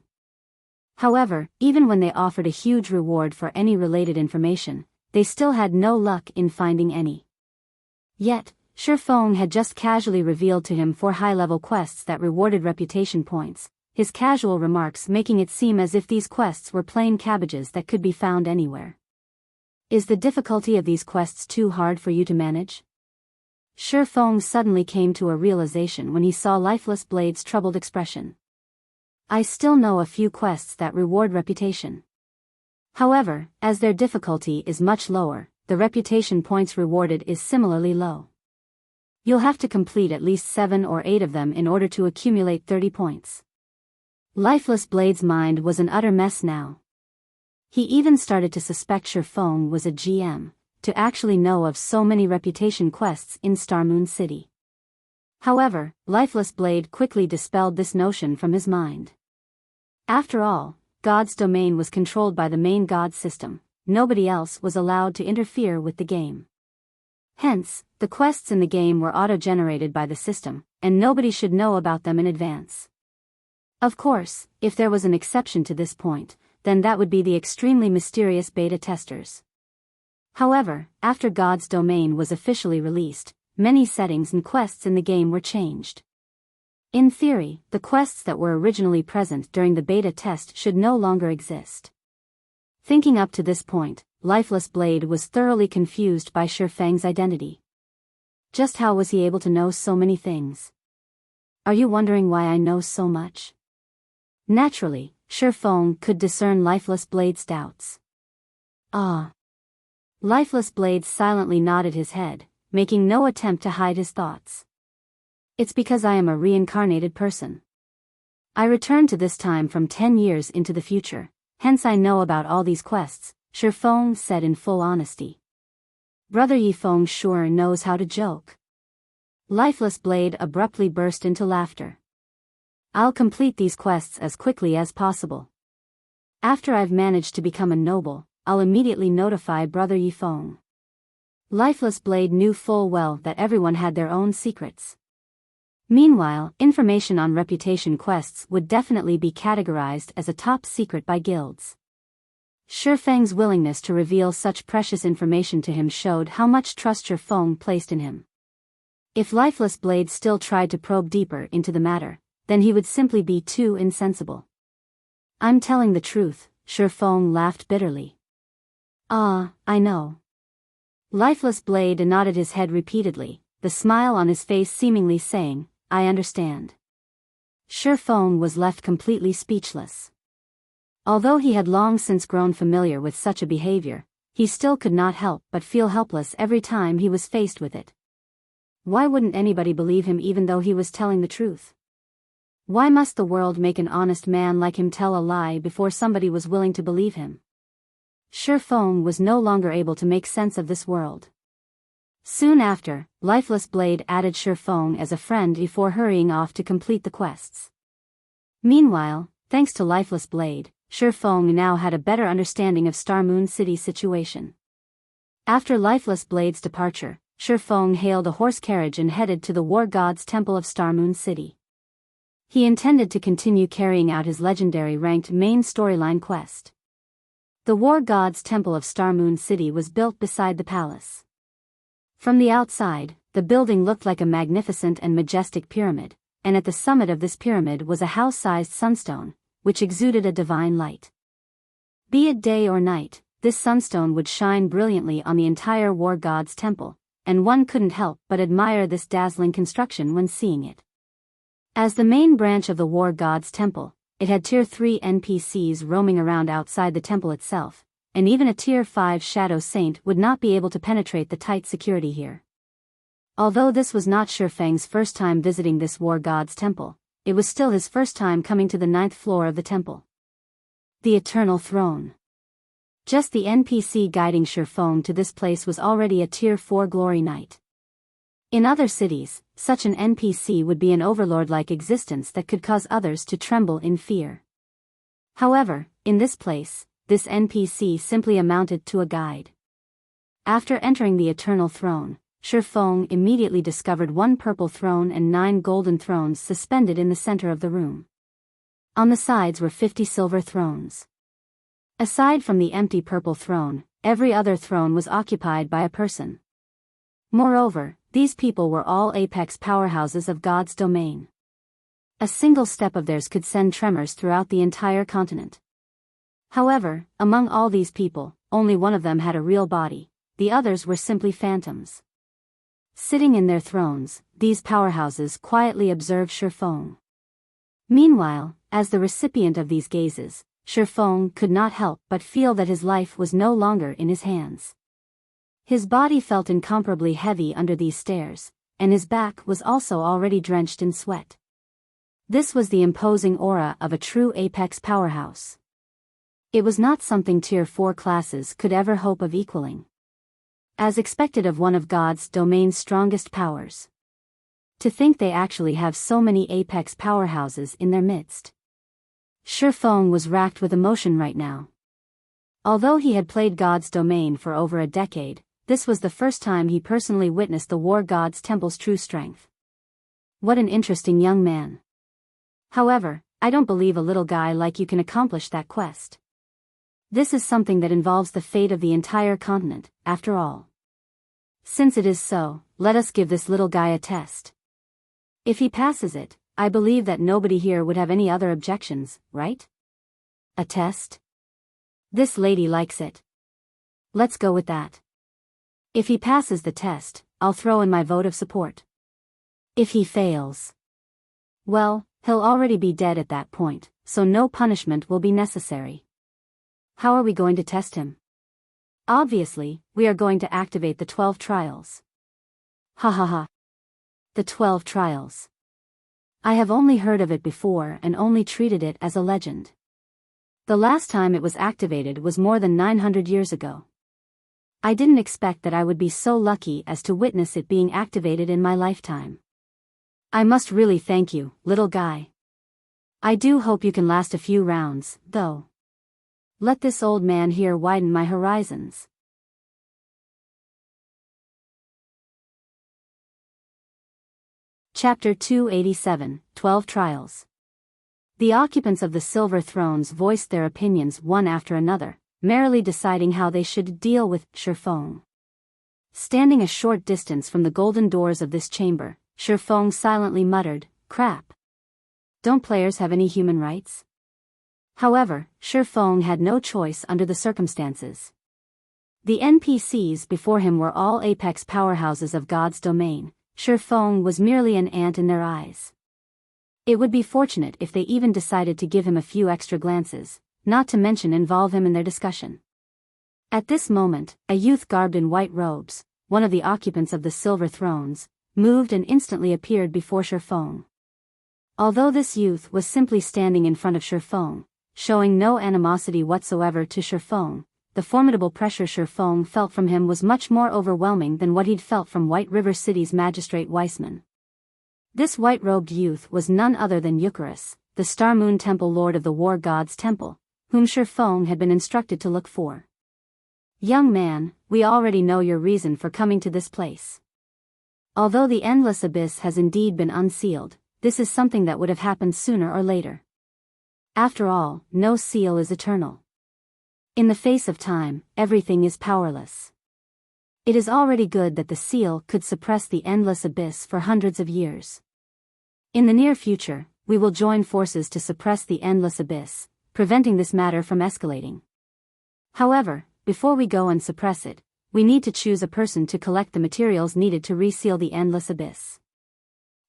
[SPEAKER 1] However, even when they offered a huge reward for any related information, they still had no luck in finding any. Yet, Shi Feng had just casually revealed to him 4 high-level quests that rewarded reputation points, his casual remarks making it seem as if these quests were plain cabbages that could be found anywhere. Is the difficulty of these quests too hard for you to manage? Shi Feng suddenly came to a realization when he saw Lifeless Blade's troubled expression. I still know a few quests that reward reputation. However, as their difficulty is much lower, the reputation points rewarded is similarly low. You'll have to complete at least 7 or 8 of them in order to accumulate 30 points. Lifeless Blade's mind was an utter mess now. He even started to suspect Shi Feng was a GM, to actually know of so many reputation quests in Starmoon City. However, Lifeless Blade quickly dispelled this notion from his mind. After all, God's domain was controlled by the main God system, nobody else was allowed to interfere with the game. Hence, the quests in the game were auto-generated by the system, and nobody should know about them in advance. Of course, if there was an exception to this point, then that would be the extremely mysterious beta testers. However, after God's domain was officially released, many settings and quests in the game were changed. In theory, the quests that were originally present during the beta test should no longer exist. Thinking up to this point, Lifeless Blade was thoroughly confused by Shi Feng's identity. Just how was he able to know so many things? Are you wondering why I know so much? Naturally, Shi Feng could discern Lifeless Blade's doubts. Ah. Lifeless Blade silently nodded his head, making no attempt to hide his thoughts. It's because I am a reincarnated person. I returned to this time from 10 years into the future, hence I know about all these quests, Shi Feng said in full honesty. Brother Yi Feng sure knows how to joke. Lifeless Blade abruptly burst into laughter. I'll complete these quests as quickly as possible. After I've managed to become a noble, I'll immediately notify Brother Yi Feng. Lifeless Blade knew full well that everyone had their own secrets. Meanwhile, information on reputation quests would definitely be categorized as a top secret by guilds. Shi Feng's willingness to reveal such precious information to him showed how much trust Shi Feng placed in him. If Lifeless Blade still tried to probe deeper into the matter, then he would simply be too insensible. I'm telling the truth, Shi Feng laughed bitterly. Ah, I know. Lifeless Blade nodded his head repeatedly, the smile on his face seemingly saying, I understand. Shi Feng was left completely speechless. Although he had long since grown familiar with such a behavior, he still could not help but feel helpless every time he was faced with it. Why wouldn't anybody believe him even though he was telling the truth? Why must the world make an honest man like him tell a lie before somebody was willing to believe him? Shifeng was no longer able to make sense of this world. Soon after, Lifeless Blade added Shifeng as a friend before hurrying off to complete the quests. Meanwhile, thanks to Lifeless Blade, Shifeng now had a better understanding of Star Moon City's situation. After Lifeless Blade's departure, Shifeng hailed a horse carriage and headed to the War God's Temple of Star Moon City. He intended to continue carrying out his legendary ranked main storyline quest. The War God's Temple of Star Moon City was built beside the palace. From the outside, the building looked like a magnificent and majestic pyramid, and at the summit of this pyramid was a house-sized sunstone, which exuded a divine light. Be it day or night, this sunstone would shine brilliantly on the entire War God's Temple, and one couldn't help but admire this dazzling construction when seeing it. As the main branch of the War God's Temple, it had Tier 3 NPCs roaming around outside the temple itself, and even a Tier 5 Shadow Saint would not be able to penetrate the tight security here. Although this was not Shifeng's first time visiting this War God's Temple, it was still his first time coming to the 9th floor of the temple. The Eternal Throne. Just the NPC guiding Shifeng to this place was already a Tier 4 Glory Knight. In other cities, such an NPC would be an overlord-like existence that could cause others to tremble in fear. However, in this place, this NPC simply amounted to a guide. After entering the Eternal Throne, Shifeng immediately discovered one purple throne and 9 golden thrones suspended in the center of the room. On the sides were 50 silver thrones. Aside from the empty purple throne, every other throne was occupied by a person. Moreover, these people were all apex powerhouses of God's domain. A single step of theirs could send tremors throughout the entire continent. However, among all these people, only one of them had a real body, the others were simply phantoms. Sitting in their thrones, these powerhouses quietly observed Shifeng. Meanwhile, as the recipient of these gazes, Shifeng could not help but feel that his life was no longer in his hands. His body felt incomparably heavy under these stares, and his back was also already drenched in sweat. This was the imposing aura of a true apex powerhouse. It was not something Tier 4 classes could ever hope of equaling. As expected of one of God's domain's strongest powers. To think they actually have so many apex powerhouses in their midst. Shifeng was racked with emotion right now. Although he had played God's domain for over a decade, this was the first time he personally witnessed the War God's Temple's true strength. What an interesting young man. However, I don't believe a little guy like you can accomplish that quest. This is something that involves the fate of the entire continent, after all. Since it is so, let us give this little guy a test. If he passes it, I believe that nobody here would have any other objections, right? A test? This lady likes it. Let's go with that. If he passes the test, I'll throw in my vote of support. If he fails, well, he'll already be dead at that point, so no punishment will be necessary. How are we going to test him? Obviously, we are going to activate the 12 trials. Ha ha ha. The 12 trials. I have only heard of it before and only treated it as a legend. The last time it was activated was more than 900 years ago. I didn't expect that I would be so lucky as to witness it being activated in my lifetime. I must really thank you, little guy. I do hope you can last a few rounds, though. Let this old man here widen my horizons. Chapter 287, 12 Trials. The occupants of the silver thrones voiced their opinions one after another, merrily deciding how they should deal with Shifeng. Standing a short distance from the golden doors of this chamber, Shifeng silently muttered, "Crap. Don't players have any human rights?" However, Shifeng had no choice under the circumstances. The NPCs before him were all apex powerhouses of God's domain. Shifeng was merely an ant in their eyes. It would be fortunate if they even decided to give him a few extra glances, not to mention involve him in their discussion. At this moment, a youth garbed in white robes, one of the occupants of the silver thrones, moved and instantly appeared before Shifeng. Although this youth was simply standing in front of Shifeng, showing no animosity whatsoever to Shifeng, the formidable pressure Shifeng felt from him was much more overwhelming than what he'd felt from White River City's magistrate Weissman. This white-robed youth was none other than Eucharis, the Star Moon Temple Lord of the War God's Temple, whom Shifeng had been instructed to look for. Young man, we already know your reason for coming to this place. Although the endless abyss has indeed been unsealed, this is something that would have happened sooner or later. After all, no seal is eternal. In the face of time, everything is powerless. It is already good that the seal could suppress the endless abyss for hundreds of years. In the near future, we will join forces to suppress the endless abyss, preventing this matter from escalating. However, before we go and suppress it, we need to choose a person to collect the materials needed to reseal the endless abyss.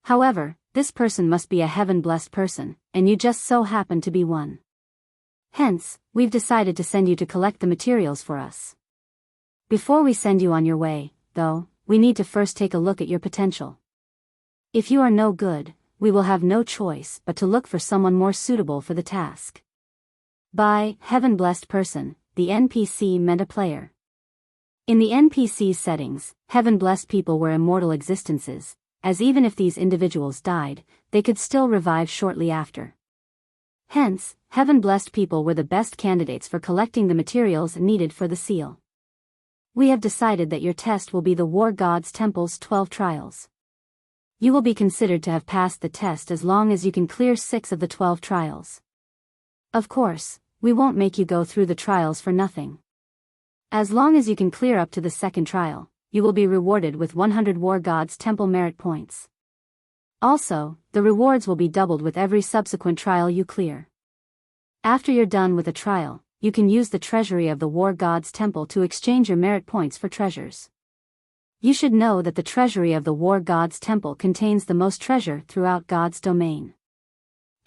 [SPEAKER 1] However, this person must be a heaven-blessed person, and you just so happen to be one. Hence, we've decided to send you to collect the materials for us. Before we send you on your way, though, we need to first take a look at your potential. If you are no good, we will have no choice but to look for someone more suitable for the task. By heaven-blessed person, the NPC meant a player. In the NPC's settings, heaven-blessed people were immortal existences, as even if these individuals died, they could still revive shortly after. Hence, heaven-blessed people were the best candidates for collecting the materials needed for the seal. We have decided that your test will be the War God's Temple's 12 trials. You will be considered to have passed the test as long as you can clear 6 of the 12 trials. Of course, we won't make you go through the trials for nothing. As long as you can clear up to the second trial, you will be rewarded with 100 War God's Temple merit points. Also, the rewards will be doubled with every subsequent trial you clear. After you're done with a trial, you can use the treasury of the War God's Temple to exchange your merit points for treasures. You should know that the treasury of the War God's Temple contains the most treasure throughout God's domain.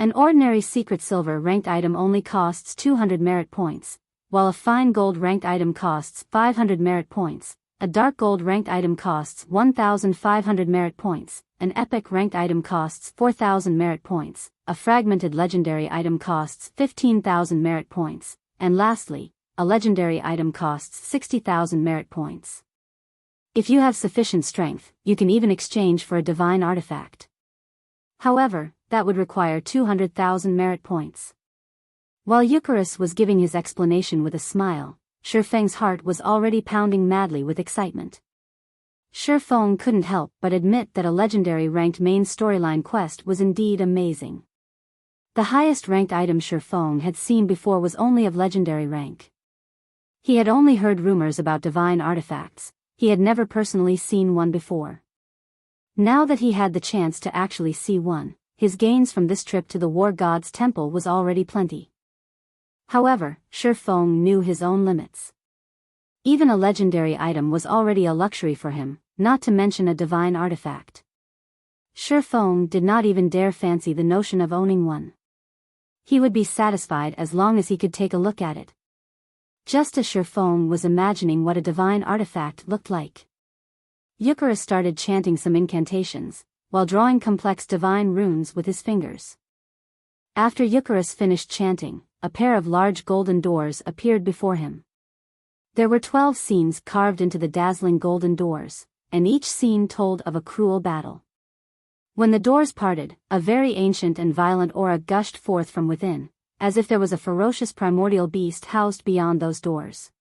[SPEAKER 1] An ordinary secret silver ranked item only costs 200 merit points, while a fine gold ranked item costs 500 merit points, a dark gold ranked item costs 1,500 merit points, an epic ranked item costs 4,000 merit points, a fragmented legendary item costs 15,000 merit points, and lastly, a legendary item costs 60,000 merit points. If you have sufficient strength, you can even exchange for a divine artifact. However, that would require 200,000 merit points. While Eucharis was giving his explanation with a smile, Shifeng's heart was already pounding madly with excitement. Shifeng couldn't help but admit that a legendary ranked main storyline quest was indeed amazing. The highest ranked item Shifeng had seen before was only of legendary rank. He had only heard rumors about divine artifacts, he had never personally seen one before. Now that he had the chance to actually see one, his gains from this trip to the War God's Temple was already plenty. However, Shifeng knew his own limits. Even a legendary item was already a luxury for him, not to mention a divine artifact. Shifeng did not even dare fancy the notion of owning one. He would be satisfied as long as he could take a look at it. Just as Shifeng was imagining what a divine artifact looked like, Eucharis started chanting some incantations, while drawing complex divine runes with his fingers. After Eucharis finished chanting, a pair of large golden doors appeared before him. There were 12 scenes carved into the dazzling golden doors, and each scene told of a cruel battle. When the doors parted, a very ancient and violent aura gushed forth from within, as if there was a ferocious primordial beast housed beyond those doors.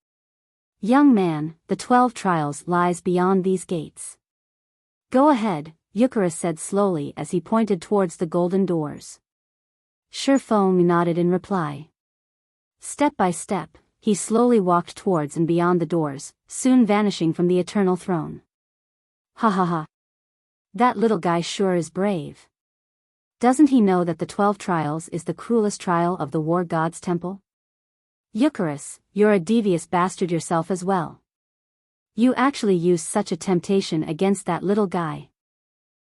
[SPEAKER 1] Young man, the 12 trials lies beyond these gates. Go ahead, Eucharis said slowly as he pointed towards the golden doors. Shifeng nodded in reply. Step by step, he slowly walked towards and beyond the doors, soon vanishing from the eternal throne. Ha ha ha. That little guy sure is brave. Doesn't he know that the 12 trials is the cruelest trial of the War God's Temple? Eucharis, you're a devious bastard yourself as well. You actually used such a temptation against that little guy.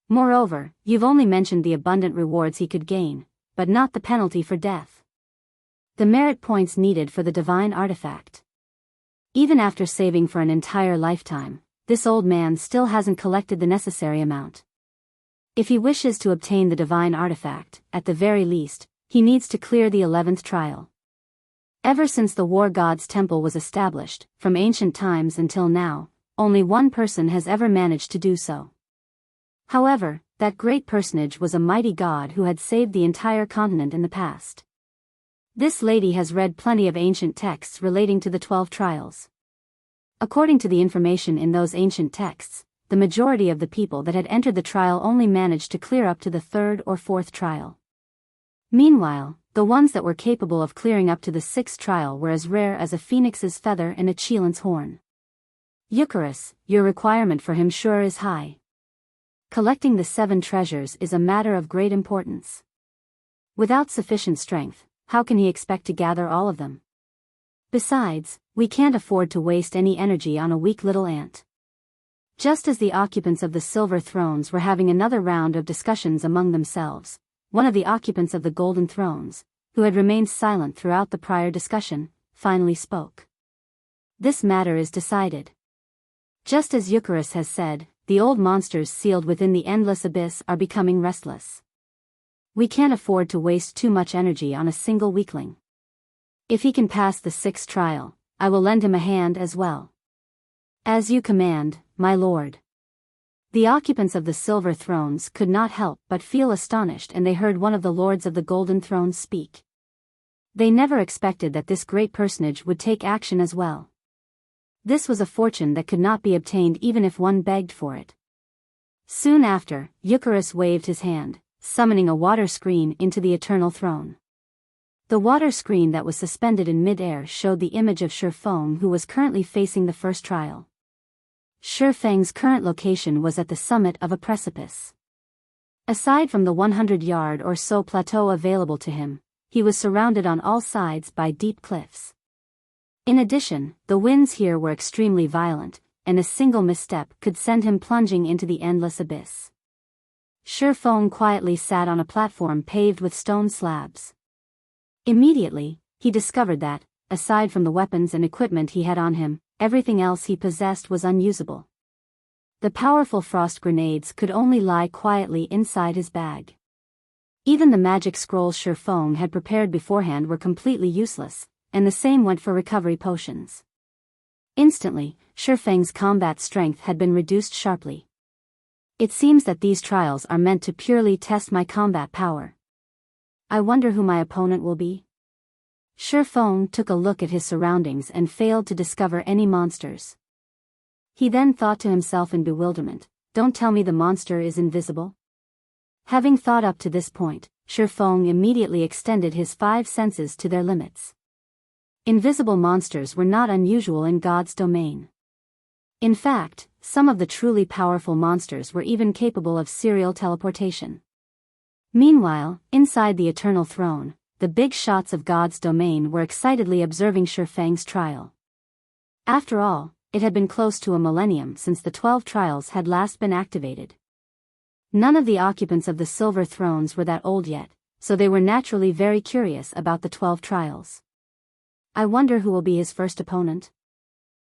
[SPEAKER 1] Moreover, you've only mentioned the abundant rewards he could gain, but not the penalty for death. the merit points needed for the divine artifact. Even after saving for an entire lifetime, this old man still hasn't collected the necessary amount. If he wishes to obtain the divine artifact, at the very least, he needs to clear the 11th trial. Ever since the War God's Temple was established, from ancient times until now, only one person has ever managed to do so. However, that great personage was a mighty god who had saved the entire continent in the past. This lady has read plenty of ancient texts relating to the 12 trials. According to the information in those ancient texts, the majority of the people that had entered the trial only managed to clear up to the 3rd or 4th trial. Meanwhile, the ones that were capable of clearing up to the 6th trial were as rare as a phoenix's feather and a chelan's horn. Eucharis, your requirement for him sure is high. Collecting the 7 treasures is a matter of great importance. Without sufficient strength, how can he expect to gather all of them? Besides, we can't afford to waste any energy on a weak little ant. Just as the occupants of the silver thrones were having another round of discussions among themselves, one of the occupants of the golden thrones, who had remained silent throughout the prior discussion, finally spoke. This matter is decided. Just as Eucharis has said, the old monsters sealed within the endless abyss are becoming restless. We can't afford to waste too much energy on a single weakling. If he can pass the 6th trial, I will lend him a hand as well. As you command, my lord. The occupants of the silver thrones could not help but feel astonished, and they heard one of the lords of the golden thrones speak. They never expected that this great personage would take action as well. This was a fortune that could not be obtained even if one begged for it. Soon after, Eucharis waved his hand, summoning a water screen into the eternal throne. The water screen that was suspended in mid-air showed the image of Shifeng, who was currently facing the 1st trial. Shifeng's current location was at the summit of a precipice. Aside from the 100-yard or so plateau available to him, he was surrounded on all sides by deep cliffs. In addition, the winds here were extremely violent, and a single misstep could send him plunging into the endless abyss. Shifeng quietly sat on a platform paved with stone slabs. Immediately, he discovered that, aside from the weapons and equipment he had on him, everything else he possessed was unusable. The powerful frost grenades could only lie quietly inside his bag. Even the magic scrolls Shifeng had prepared beforehand were completely useless, and the same went for recovery potions. Instantly, Shifeng's combat strength had been reduced sharply. It seems that these trials are meant to purely test my combat power. I wonder who my opponent will be. Shifeng took a look at his surroundings and failed to discover any monsters. He then thought to himself in bewilderment, don't tell me the monster is invisible? Having thought up to this point, Shifeng immediately extended his 5 senses to their limits. Invisible monsters were not unusual in God's domain. In fact, some of the truly powerful monsters were even capable of serial teleportation. Meanwhile, inside the Eternal Throne, the big shots of God's domain were excitedly observing Shifeng's trial. After all, it had been close to a millennium since the 12 trials had last been activated. None of the occupants of the silver thrones were that old yet, so they were naturally very curious about the 12 trials. I wonder who will be his first opponent.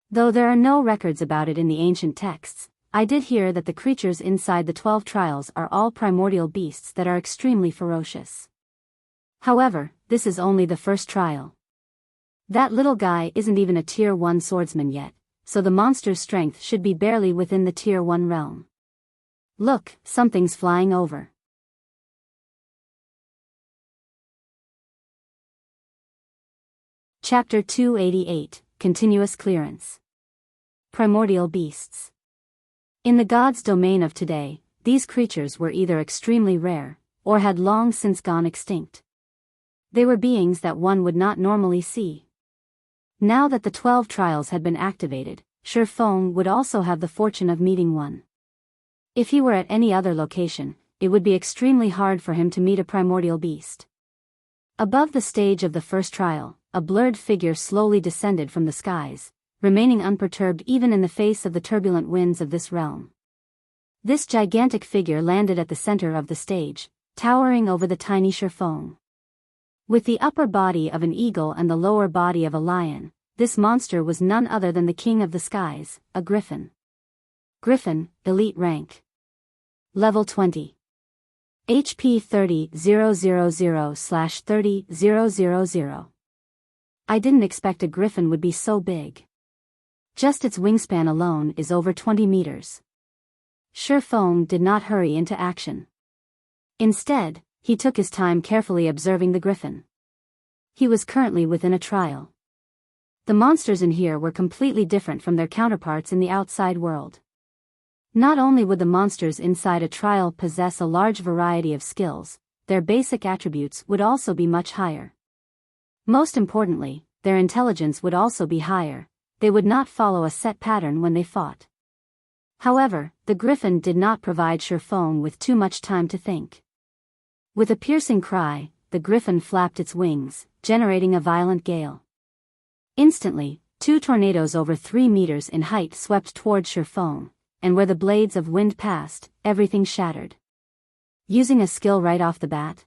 [SPEAKER 1] Though there are no records about it in the ancient texts, I did hear that the creatures inside the 12 trials are all primordial beasts that are extremely ferocious. However, this is only the 1st trial. That little guy isn't even a Tier 1 swordsman yet, so the monster's strength should be barely within the Tier 1 realm. Look, something's flying over. Chapter 288, Continuous Clearance. Primordial Beasts. In the gods' domain of today, these creatures were either extremely rare, or had long since gone extinct. They were beings that one would not normally see. Now that the 12 trials had been activated, Shifeng would also have the fortune of meeting one. If he were at any other location, it would be extremely hard for him to meet a primordial beast. Above the stage of the 1st trial, a blurred figure slowly descended from the skies, remaining unperturbed even in the face of the turbulent winds of this realm. This gigantic figure landed at the center of the stage, towering over the tiny Shifeng. With the upper body of an eagle and the lower body of a lion, this monster was none other than the king of the skies, a griffin. Griffin, elite rank. Level 20. HP 30,000/30,000. I didn't expect a griffin would be so big. Just its wingspan alone is over 20 meters. Shi Feng did not hurry into action. Instead, he took his time carefully observing the griffin. He was currently within a trial. The monsters in here were completely different from their counterparts in the outside world. Not only would the monsters inside a trial possess a large variety of skills, their basic attributes would also be much higher. Most importantly, their intelligence would also be higher. They would not follow a set pattern when they fought. However, the griffin did not provide Shi Feng with too much time to think. With a piercing cry, the griffin flapped its wings, generating a violent gale. Instantly, 2 tornadoes over 3 meters in height swept toward Shi Feng, and where the blades of wind passed, everything shattered. Using a skill right off the bat?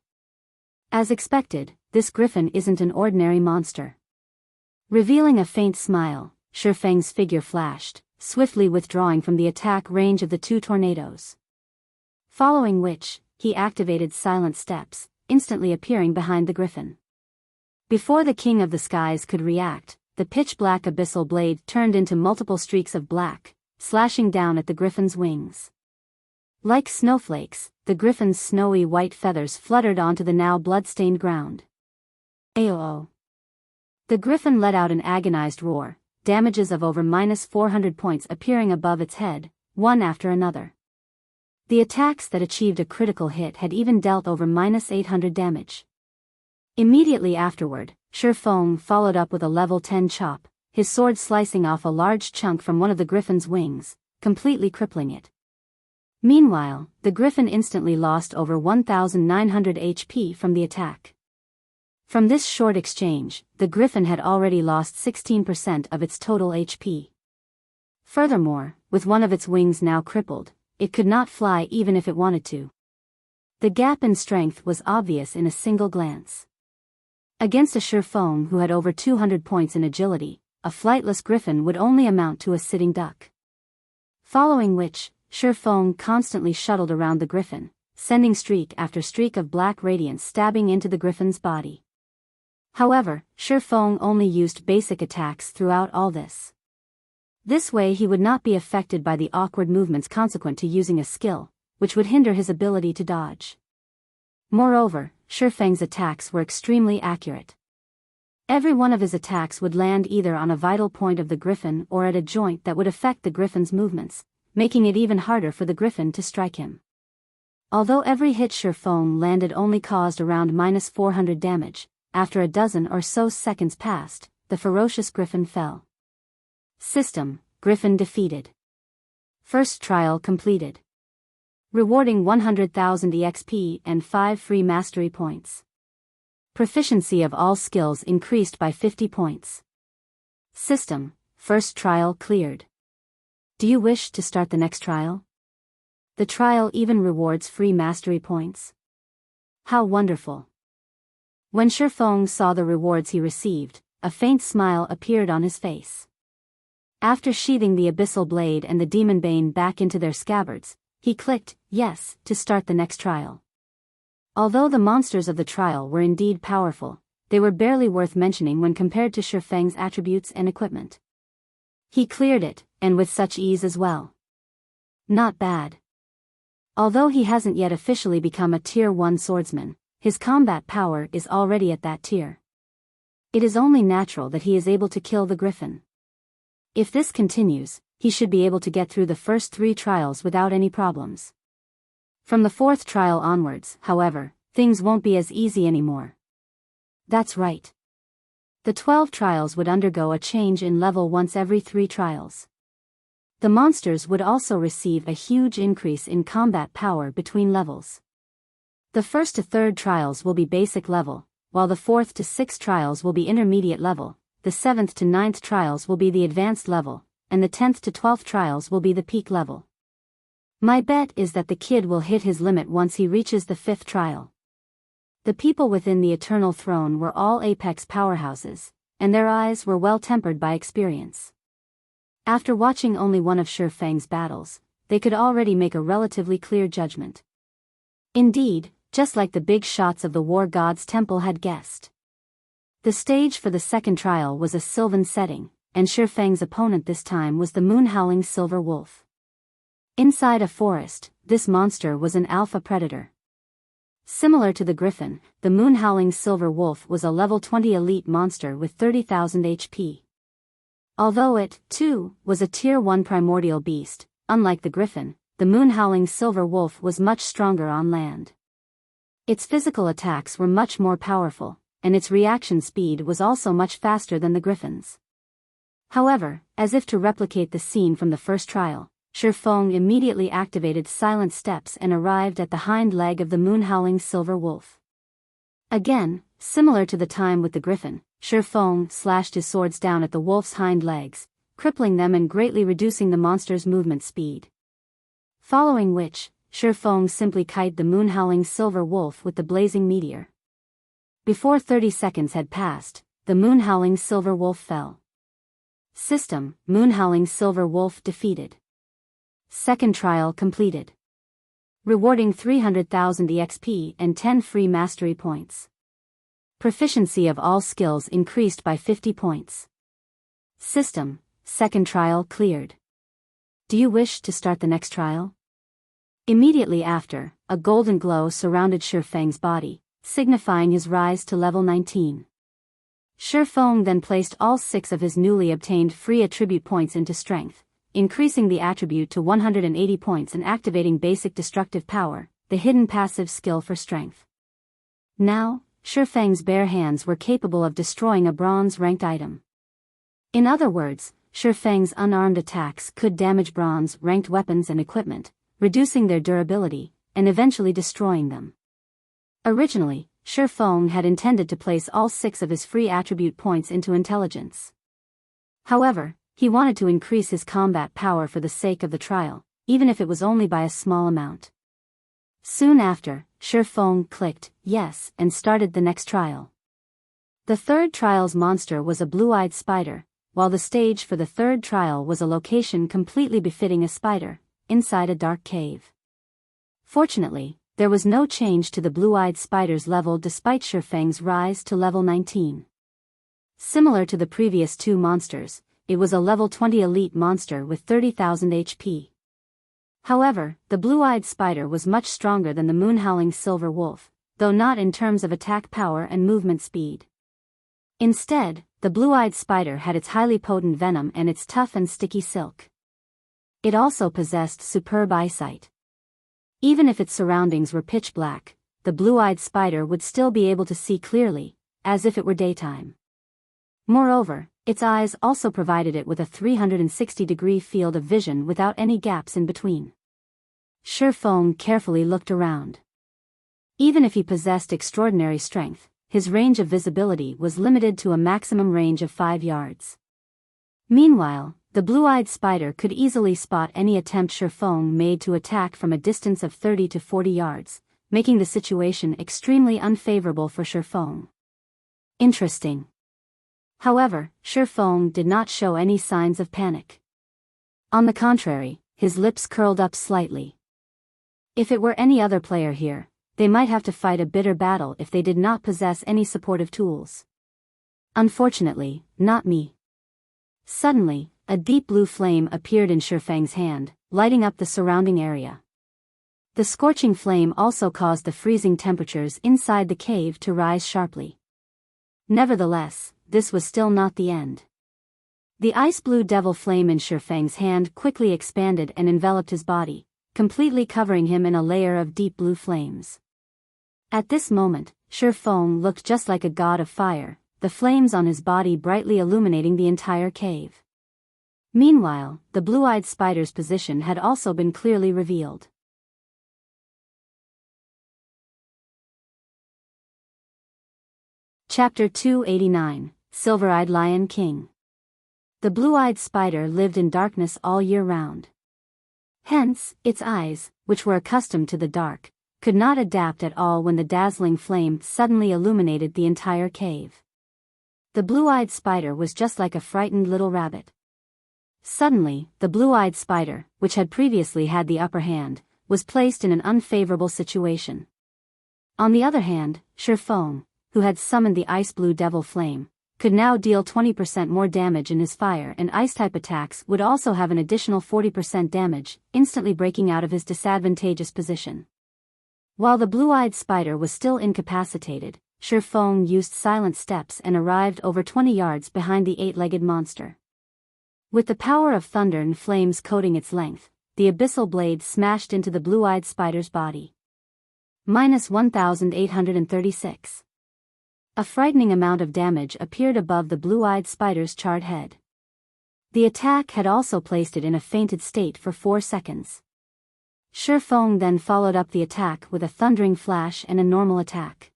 [SPEAKER 1] As expected, this griffin isn't an ordinary monster. Revealing a faint smile, Shi Feng's figure flashed, swiftly withdrawing from the attack range of the 2 tornadoes. Following which, he activated silent steps, instantly appearing behind the griffin. Before the king of the skies could react, the pitch-black abyssal blade turned into multiple streaks of black, slashing down at the griffin's wings. Like snowflakes, the griffin's snowy white feathers fluttered onto the now blood-stained ground. Aoo! The griffin let out an agonized roar, damages of over -400 points appearing above its head, one after another. The attacks that achieved a critical hit had even dealt over -800 damage. Immediately afterward, Shi Feng followed up with a level 10 chop, his sword slicing off a large chunk from one of the griffin's wings, completely crippling it. Meanwhile, the griffin instantly lost over 1,900 HP from the attack. From this short exchange, the griffin had already lost 16% of its total HP. Furthermore, with one of its wings now crippled, it could not fly even if it wanted to. The gap in strength was obvious in a single glance. Against a Shi Feng who had over 200 points in agility, a flightless griffin would only amount to a sitting duck. Following which, Shi Feng constantly shuttled around the griffin, sending streak after streak of black radiance stabbing into the griffin's body. However, Shi Feng only used basic attacks throughout all this. This way he would not be affected by the awkward movements consequent to using a skill, which would hinder his ability to dodge. Moreover, Shi Feng's attacks were extremely accurate. Every one of his attacks would land either on a vital point of the griffin or at a joint that would affect the griffin's movements, making it even harder for the griffin to strike him. Although every hit Shi Feng landed only caused around -400 damage, after a dozen or so seconds passed, the ferocious griffin fell. System: Griffin defeated. First trial completed. Rewarding 100,000 EXP and 5 free mastery points. Proficiency of all skills increased by 50 points. System: First trial cleared. Do you wish to start the next trial? The trial even rewards free mastery points. How wonderful! When Shi Feng saw the rewards he received, a faint smile appeared on his face. After sheathing the abyssal blade and the demon bane back into their scabbards, he clicked yes to start the next trial. Although the monsters of the trial were indeed powerful, they were barely worth mentioning when compared to Shi Feng's attributes and equipment. He cleared it, and with such ease as well. Not bad. Although he hasn't yet officially become a Tier 1 swordsman, his combat power is already at that tier. It is only natural that he is able to kill the griffin. If this continues, he should be able to get through the first 3 trials without any problems. From the 4th trial onwards, however, things won't be as easy anymore. That's right. The 12 trials would undergo a change in level once every 3 trials. The monsters would also receive a huge increase in combat power between levels. The 1st to 3rd trials will be basic level, while the 4th to 6th trials will be intermediate level, the 7th to 9th trials will be the advanced level, and the 10th to 12th trials will be the peak level. My bet is that the kid will hit his limit once he reaches the 5th trial. The people within the Eternal Throne were all apex powerhouses, and their eyes were well tempered by experience. After watching only one of Shi Feng's battles, they could already make a relatively clear judgment. Indeed, just like the big shots of the War God's Temple had guessed. The stage for the second trial was a sylvan setting, and Shi Feng's opponent this time was the moon-howling silver wolf. Inside a forest, this monster was an alpha predator. Similar to the griffin, the moon-howling silver wolf was a level 20 elite monster with 30,000 HP. Although it, too, was a tier 1 primordial beast, unlike the griffin, the moon-howling silver wolf was much stronger on land. Its physical attacks were much more powerful, and its reaction speed was also much faster than the griffin's. However, as if to replicate the scene from the first trial, Shi Feng immediately activated silent steps and arrived at the hind leg of the moon-howling silver wolf. Again, similar to the time with the griffin, Shi Feng slashed his swords down at the wolf's hind legs, crippling them and greatly reducing the monster's movement speed. Following which, Shi Feng simply kited the moon-howling silver wolf with the blazing meteor. Before 30 seconds had passed, the moon-howling silver wolf fell. System: moon-howling silver wolf defeated. Second trial completed. Rewarding 300,000 EXP and 10 free mastery points. Proficiency of all skills increased by 50 points. System: second trial cleared. Do you wish to start the next trial? Immediately after, a golden glow surrounded Shi Feng's body, signifying his rise to level 19. Shi Feng then placed all 6 of his newly obtained free attribute points into strength, increasing the attribute to 180 points and activating basic destructive power, the hidden passive skill for strength. Now, Shi Feng's bare hands were capable of destroying a bronze-ranked item. In other words, Shi Feng's unarmed attacks could damage bronze-ranked weapons and equipment, reducing their durability, and eventually destroying them. Originally, Shi Feng had intended to place all 6 of his free attribute points into intelligence. However, he wanted to increase his combat power for the sake of the trial, even if it was only by a small amount. Soon after, Shi Feng clicked yes and started the next trial. The third trial's monster was a blue-eyed spider, while the stage for the third trial was a location completely befitting a spider, inside a dark cave. Fortunately, there was no change to the blue-eyed spider's level despite Shi Feng's rise to level 19. Similar to the previous 2 monsters, it was a level 20 elite monster with 30,000 HP. However, the blue-eyed spider was much stronger than the moon-howling silver wolf, though not in terms of attack power and movement speed. Instead, the blue-eyed spider had its highly potent venom and its tough and sticky silk. It also possessed superb eyesight. Even if its surroundings were pitch black, the blue-eyed spider would still be able to see clearly, as if it were daytime. Moreover, its eyes also provided it with a 360-degree field of vision without any gaps in between. Shi Feng carefully looked around. Even if he possessed extraordinary strength, his range of visibility was limited to a maximum range of 5 yards. Meanwhile, the blue-eyed spider could easily spot any attempt Shi Feng made to attack from a distance of 30 to 40 yards, making the situation extremely unfavorable for Shi Feng. Interesting. However, Shi Feng did not show any signs of panic. On the contrary, his lips curled up slightly. If it were any other player here, they might have to fight a bitter battle if they did not possess any supportive tools. Unfortunately, not me. Suddenly, a deep blue flame appeared in Shi Feng's hand, lighting up the surrounding area. The scorching flame also caused the freezing temperatures inside the cave to rise sharply. Nevertheless, this was still not the end. The ice-blue devil flame in Shi Feng's hand quickly expanded and enveloped his body, completely covering him in a layer of deep blue flames. At this moment, Shi Feng looked just like a god of fire, the flames on his body brightly illuminating the entire cave. Meanwhile, the blue-eyed spider's position had also been clearly revealed. Chapter 289, Silver-Eyed Lion King. The blue-eyed spider lived in darkness all year round. Hence, its eyes, which were accustomed to the dark, could not adapt at all when the dazzling flame suddenly illuminated the entire cave. The blue-eyed spider was just like a frightened little rabbit. Suddenly, the blue-eyed spider, which had previously had the upper hand, was placed in an unfavorable situation. On the other hand, Shifeng, who had summoned the ice-blue devil flame, could now deal 20% more damage in his fire, and ice-type attacks would also have an additional 40% damage, instantly breaking out of his disadvantageous position. While the blue-eyed spider was still incapacitated, Shifeng used silent steps and arrived over 20 yards behind the eight-legged monster. With the power of thunder and flames coating its length, the abyssal blade smashed into the blue-eyed spider's body. -1836. A frightening amount of damage appeared above the blue-eyed spider's charred head. The attack had also placed it in a fainted state for 4 seconds. Shifeng then followed up the attack with a thundering flash and a normal attack.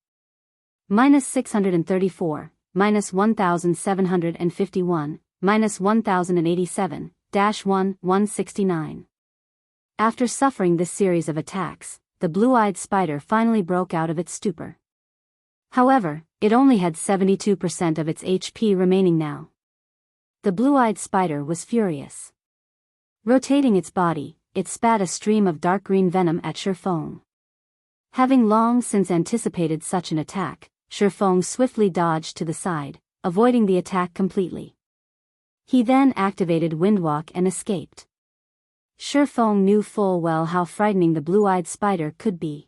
[SPEAKER 1] -634, -1751, -1087, -169. After suffering this series of attacks, the blue-eyed spider finally broke out of its stupor. However, it only had 72% of its HP remaining now. The blue-eyed spider was furious. Rotating its body, it spat a stream of dark green venom at Shifeng. Having long since anticipated such an attack, Shifeng swiftly dodged to the side, avoiding the attack completely. He then activated Windwalk and escaped. Shifeng knew full well how frightening the blue-eyed spider could be.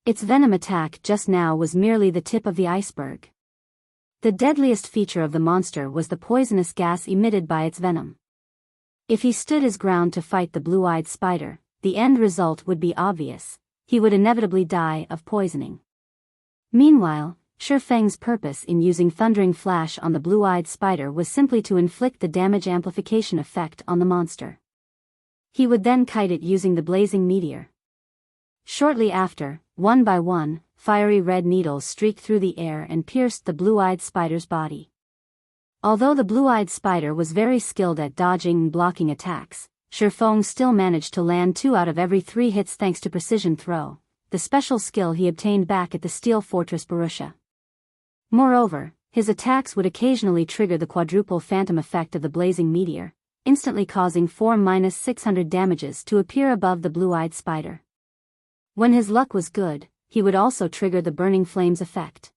[SPEAKER 1] Its venom attack just now was merely the tip of the iceberg. The deadliest feature of the monster was the poisonous gas emitted by its venom. If he stood his ground to fight the blue-eyed spider, the end result would be obvious: he would inevitably die of poisoning. Meanwhile, Shifeng's purpose in using Thundering Flash on the blue-eyed spider was simply to inflict the damage amplification effect on the monster. He would then kite it using the blazing meteor. Shortly after, one by one, fiery red needles streaked through the air and pierced the blue-eyed spider's body. Although the blue-eyed spider was very skilled at dodging and blocking attacks, Shifeng still managed to land 2 out of every 3 hits thanks to precision throw, the special skill he obtained back at the Steel Fortress Borussia. Moreover, his attacks would occasionally trigger the quadruple phantom effect of the blazing meteor, instantly causing 4-600 damages to appear above the blue-eyed spider. When his luck was good, he would also trigger the burning flames effect.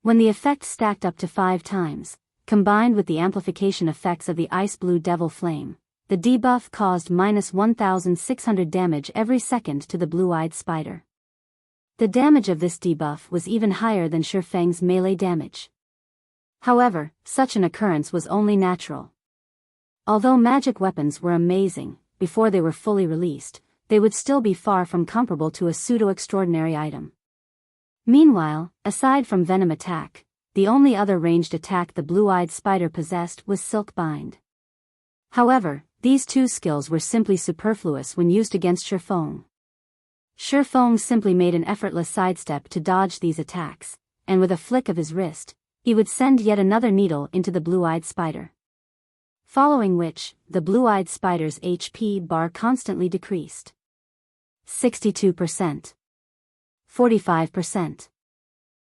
[SPEAKER 1] When the effect stacked up to 5 times, combined with the amplification effects of the ice-blue devil flame, the debuff caused -1600 damage every second to the blue-eyed spider. The damage of this debuff was even higher than Shifeng's melee damage. However, such an occurrence was only natural. Although magic weapons were amazing, before they were fully released, they would still be far from comparable to a pseudo-extraordinary item. Meanwhile, aside from venom attack, the only other ranged attack the blue-eyed spider possessed was Silk Bind. However, these 2 skills were simply superfluous when used against Shifeng. Shifeng simply made an effortless sidestep to dodge these attacks, and with a flick of his wrist, he would send yet another needle into the blue-eyed spider. Following which, the blue-eyed spider's HP bar constantly decreased. 62%. 45%.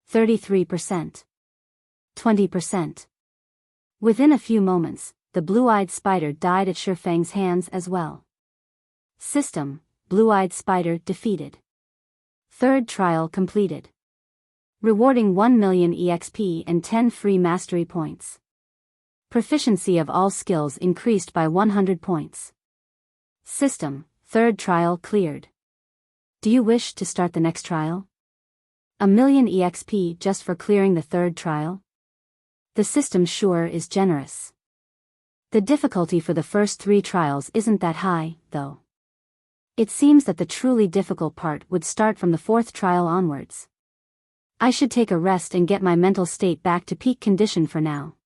[SPEAKER 1] 33%. 20%. Within a few moments, the blue-eyed spider died at Shifeng's hands as well. System: Blue-eyed spider defeated. 3rd trial completed. Rewarding 1 million EXP and 10 free mastery points. Proficiency of all skills increased by 100 points. System: 3rd trial cleared. Do you wish to start the next trial? 1 million EXP just for clearing the 3rd trial? The system sure is generous. The difficulty for the first 3 trials isn't that high, though. It seems that the truly difficult part would start from the 4th trial onwards. I should take a rest and get my mental state back to peak condition for now.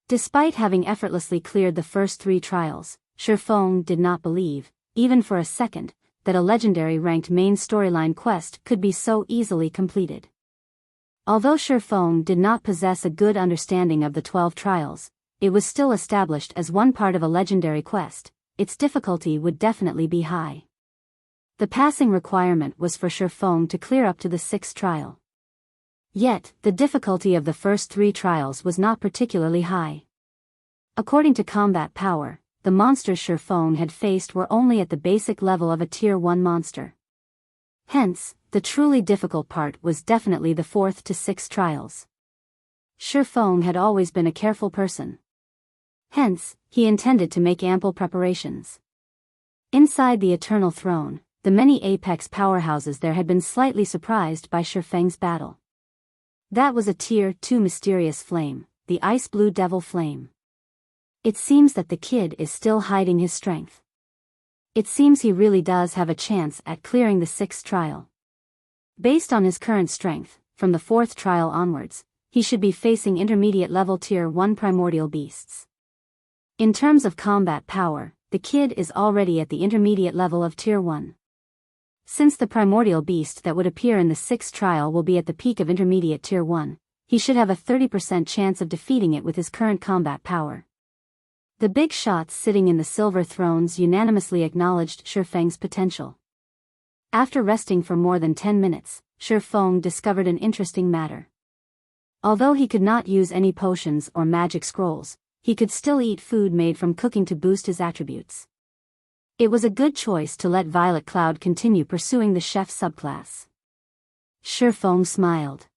[SPEAKER 1] Despite having effortlessly cleared the first 3 trials, Shifeng did not believe, even for a second, that a legendary ranked main storyline quest could be so easily completed. Although Shifeng did not possess a good understanding of the 12 trials, it was still established as one part of a legendary quest. Its difficulty would definitely be high. The passing requirement was for Shifeng to clear up to the 6th trial. Yet, the difficulty of the first 3 trials was not particularly high. According to combat power, the monsters Shifeng had faced were only at the basic level of a Tier 1 monster. Hence, the truly difficult part was definitely the 4th to 6th trials. Shifeng had always been a careful person. Hence, he intended to make ample preparations. Inside the Eternal Throne, the many Apex powerhouses there had been slightly surprised by Shifeng's battle. That was a Tier 2 mysterious flame, the Ice Blue Devil Flame. It seems that the kid is still hiding his strength. It seems he really does have a chance at clearing the 6th trial. Based on his current strength, from the 4th trial onwards, he should be facing intermediate level Tier 1 primordial beasts. In terms of combat power, the kid is already at the intermediate level of Tier 1. Since the primordial beast that would appear in the 6th trial will be at the peak of intermediate Tier 1, he should have a 30% chance of defeating it with his current combat power. The big shots sitting in the silver thrones unanimously acknowledged Shifeng's potential. After resting for more than 10 minutes, Shifeng discovered an interesting matter. Although he could not use any potions or magic scrolls, he could still eat food made from cooking to boost his attributes. It was a good choice to let Violet Cloud continue pursuing the chef subclass. Shifeng smiled.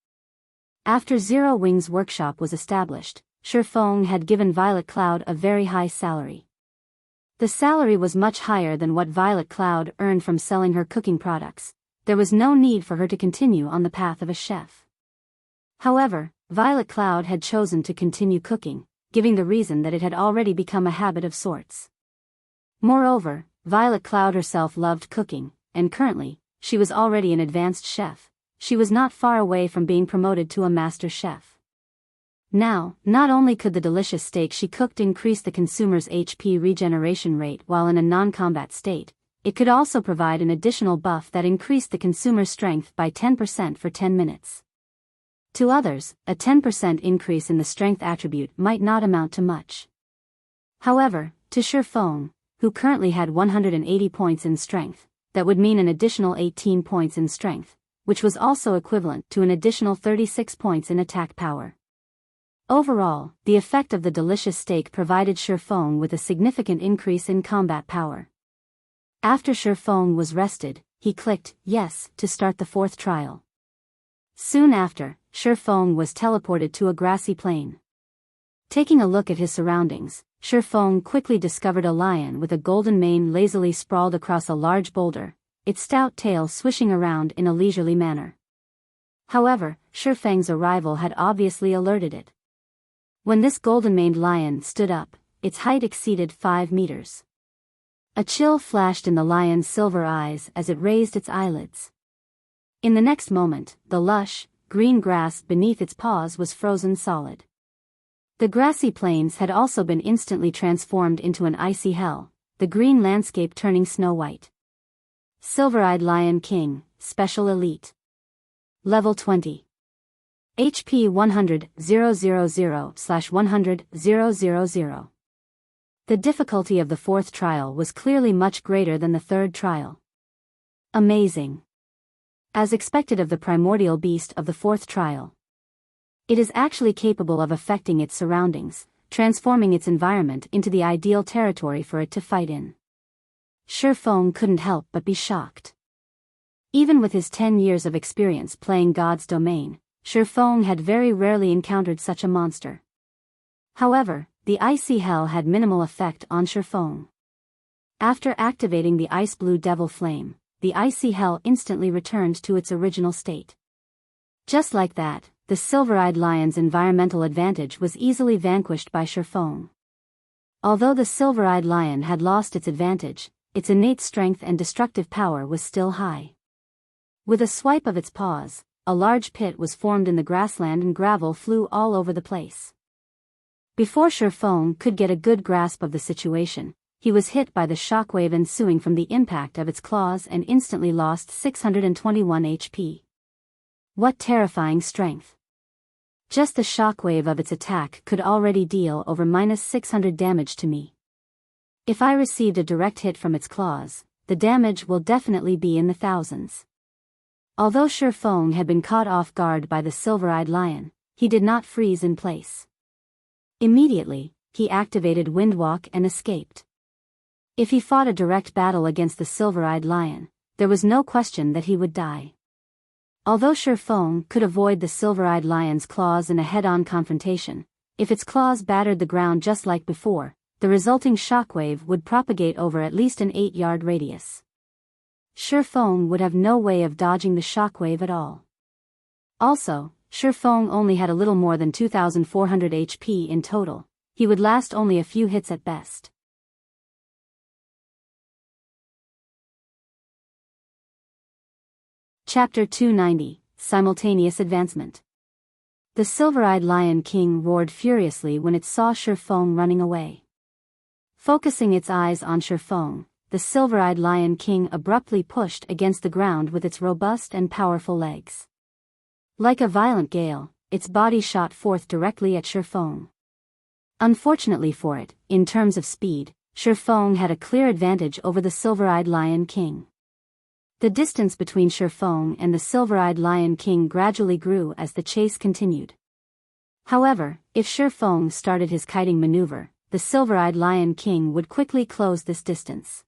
[SPEAKER 1] After Zero Wings Workshop was established, Shifeng had given Violet Cloud a very high salary. The salary was much higher than what Violet Cloud earned from selling her cooking products. There was no need for her to continue on the path of a chef. However, Violet Cloud had chosen to continue cooking, giving the reason that it had already become a habit of sorts. Moreover, Violet Cloud herself loved cooking, and currently, she was already an advanced chef. She was not far away from being promoted to a master chef. Now, not only could the delicious steak she cooked increase the consumer's HP regeneration rate while in a non-combat state, it could also provide an additional buff that increased the consumer's strength by 10% for 10 minutes. To others, a 10% increase in the strength attribute might not amount to much. However, to Shifeng, who currently had 180 points in strength, that would mean an additional 18 points in strength, which was also equivalent to an additional 36 points in attack power. Overall, the effect of the delicious steak provided Shifeng with a significant increase in combat power. After Shifeng was rested, he clicked yes to start the 4th trial. Soon after, Shifeng was teleported to a grassy plain. Taking a look at his surroundings, Shifeng quickly discovered a lion with a golden mane lazily sprawled across a large boulder, its stout tail swishing around in a leisurely manner. However, Shifeng's arrival had obviously alerted it. When this golden-maned lion stood up, its height exceeded 5 meters. A chill flashed in the lion's silver eyes as it raised its eyelids. In the next moment, the lush, green grass beneath its paws was frozen solid. The grassy plains had also been instantly transformed into an icy hell, the green landscape turning snow-white. Silver-Eyed Lion King, Special Elite. Level 20. HP 100,000/100,000. The difficulty of the 4th trial was clearly much greater than the 3rd trial. Amazing. As expected of the primordial beast of the 4th trial. It is actually capable of affecting its surroundings, transforming its environment into the ideal territory for it to fight in. Shifeng couldn't help but be shocked. Even with his 10 years of experience playing God's Domain, Shifeng had very rarely encountered such a monster. However, the icy hell had minimal effect on Shifeng. After activating the Ice Blue Devil Flame, the icy hell instantly returned to its original state. Just like that, the silver-eyed lion's environmental advantage was easily vanquished by Shifeng. Although the silver-eyed lion had lost its advantage, its innate strength and destructive power was still high. With a swipe of its paws, a large pit was formed in the grassland and gravel flew all over the place. Before Shifeng could get a good grasp of the situation, he was hit by the shockwave ensuing from the impact of its claws and instantly lost 621 HP. What terrifying strength! Just the shockwave of its attack could already deal over -600 damage to me. If I received a direct hit from its claws, the damage will definitely be in the thousands. Although Shi Feng had been caught off guard by the silver-eyed lion, he did not freeze in place. Immediately, he activated Windwalk and escaped. If he fought a direct battle against the silver-eyed lion, there was no question that he would die. Although Shi Feng could avoid the silver-eyed lion's claws in a head-on confrontation, if its claws battered the ground just like before, the resulting shockwave would propagate over at least an 8-yard radius. Shi Feng would have no way of dodging the shockwave at all. Also, Shi Feng only had a little more than 2,400 HP in total. He would last only a few hits at best. Chapter 290, Simultaneous Advancement. The silver-eyed Lion King roared furiously when it saw Shi Feng running away. Focusing its eyes on Shi Feng, the silver-eyed Lion King abruptly pushed against the ground with its robust and powerful legs. Like a violent gale, its body shot forth directly at Shi Feng. Unfortunately for it, in terms of speed, Shi Feng had a clear advantage over the silver-eyed Lion King. The distance between Shi Feng and the silver-eyed Lion King gradually grew as the chase continued. However, if Shi Feng started his kiting maneuver, the silver-eyed Lion King would quickly close this distance.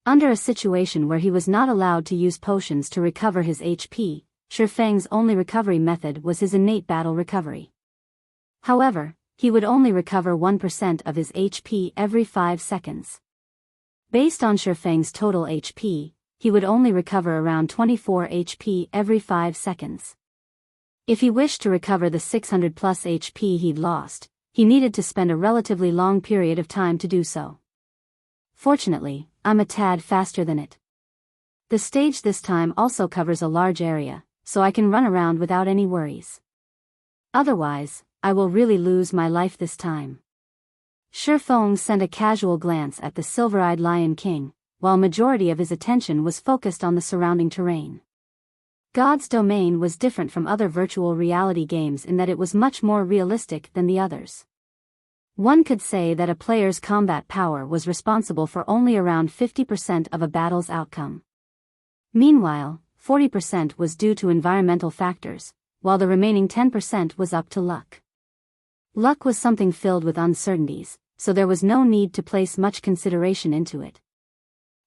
[SPEAKER 1] Under a situation where he was not allowed to use potions to recover his HP, Shi Feng's only recovery method was his innate battle recovery. However, he would only recover 1% of his HP every 5 seconds. Based on Shi Feng's total HP, he would only recover around 24 HP every 5 seconds. If he wished to recover the 600 plus HP he'd lost, he needed to spend a relatively long period of time to do so. Fortunately, I'm a tad faster than it. The stage this time also covers a large area, so I can run around without any worries. Otherwise, I will really lose my life this time. Shi Feng sent a casual glance at the silver-eyed Lion King, while majority of his attention was focused on the surrounding terrain. God's Domain was different from other virtual reality games in that it was much more realistic than the others. One could say that a player's combat power was responsible for only around 50% of a battle's outcome. Meanwhile, 40% was due to environmental factors, while the remaining 10% was up to luck. Luck was something filled with uncertainties, so there was no need to place much consideration into it.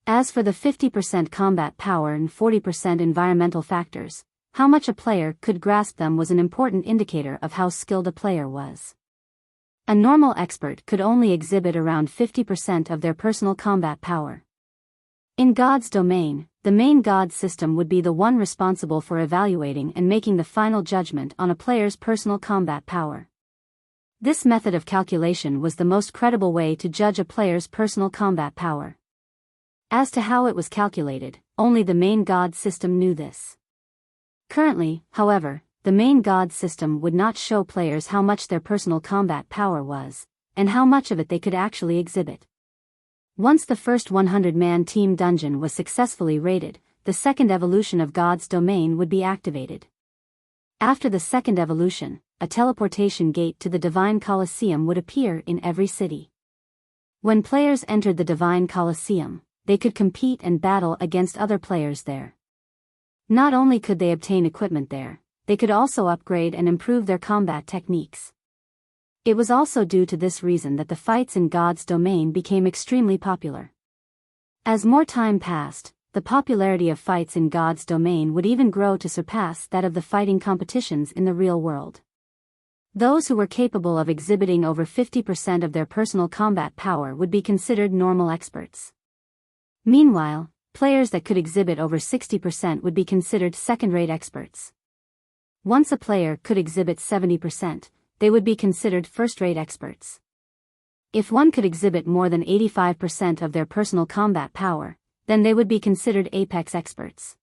[SPEAKER 1] As for the 50% combat power and 40% environmental factors, how much a player could grasp them was an important indicator of how skilled a player was. A normal expert could only exhibit around 50% of their personal combat power. In God's Domain, the main God system would be the one responsible for evaluating and making the final judgment on a player's personal combat power. This method of calculation was the most credible way to judge a player's personal combat power. As to how it was calculated, only the main God system knew this. Currently, however, the main God system would not show players how much their personal combat power was, and how much of it they could actually exhibit. Once the first 100-man team dungeon was successfully raided, the second evolution of God's Domain would be activated. After the second evolution, a teleportation gate to the Divine Colosseum would appear in every city. When players entered the Divine Colosseum, they could compete and battle against other players there. Not only could they obtain equipment there, they could also upgrade and improve their combat techniques. It was also due to this reason that the fights in God's Domain became extremely popular. As more time passed, the popularity of fights in God's Domain would even grow to surpass that of the fighting competitions in the real world. Those who were capable of exhibiting over 50% of their personal combat power would be considered normal experts. Meanwhile, players that could exhibit over 60% would be considered second-rate experts. Once a player could exhibit 70%, they would be considered first-rate experts. If one could exhibit more than 85% of their personal combat power, then they would be considered apex experts.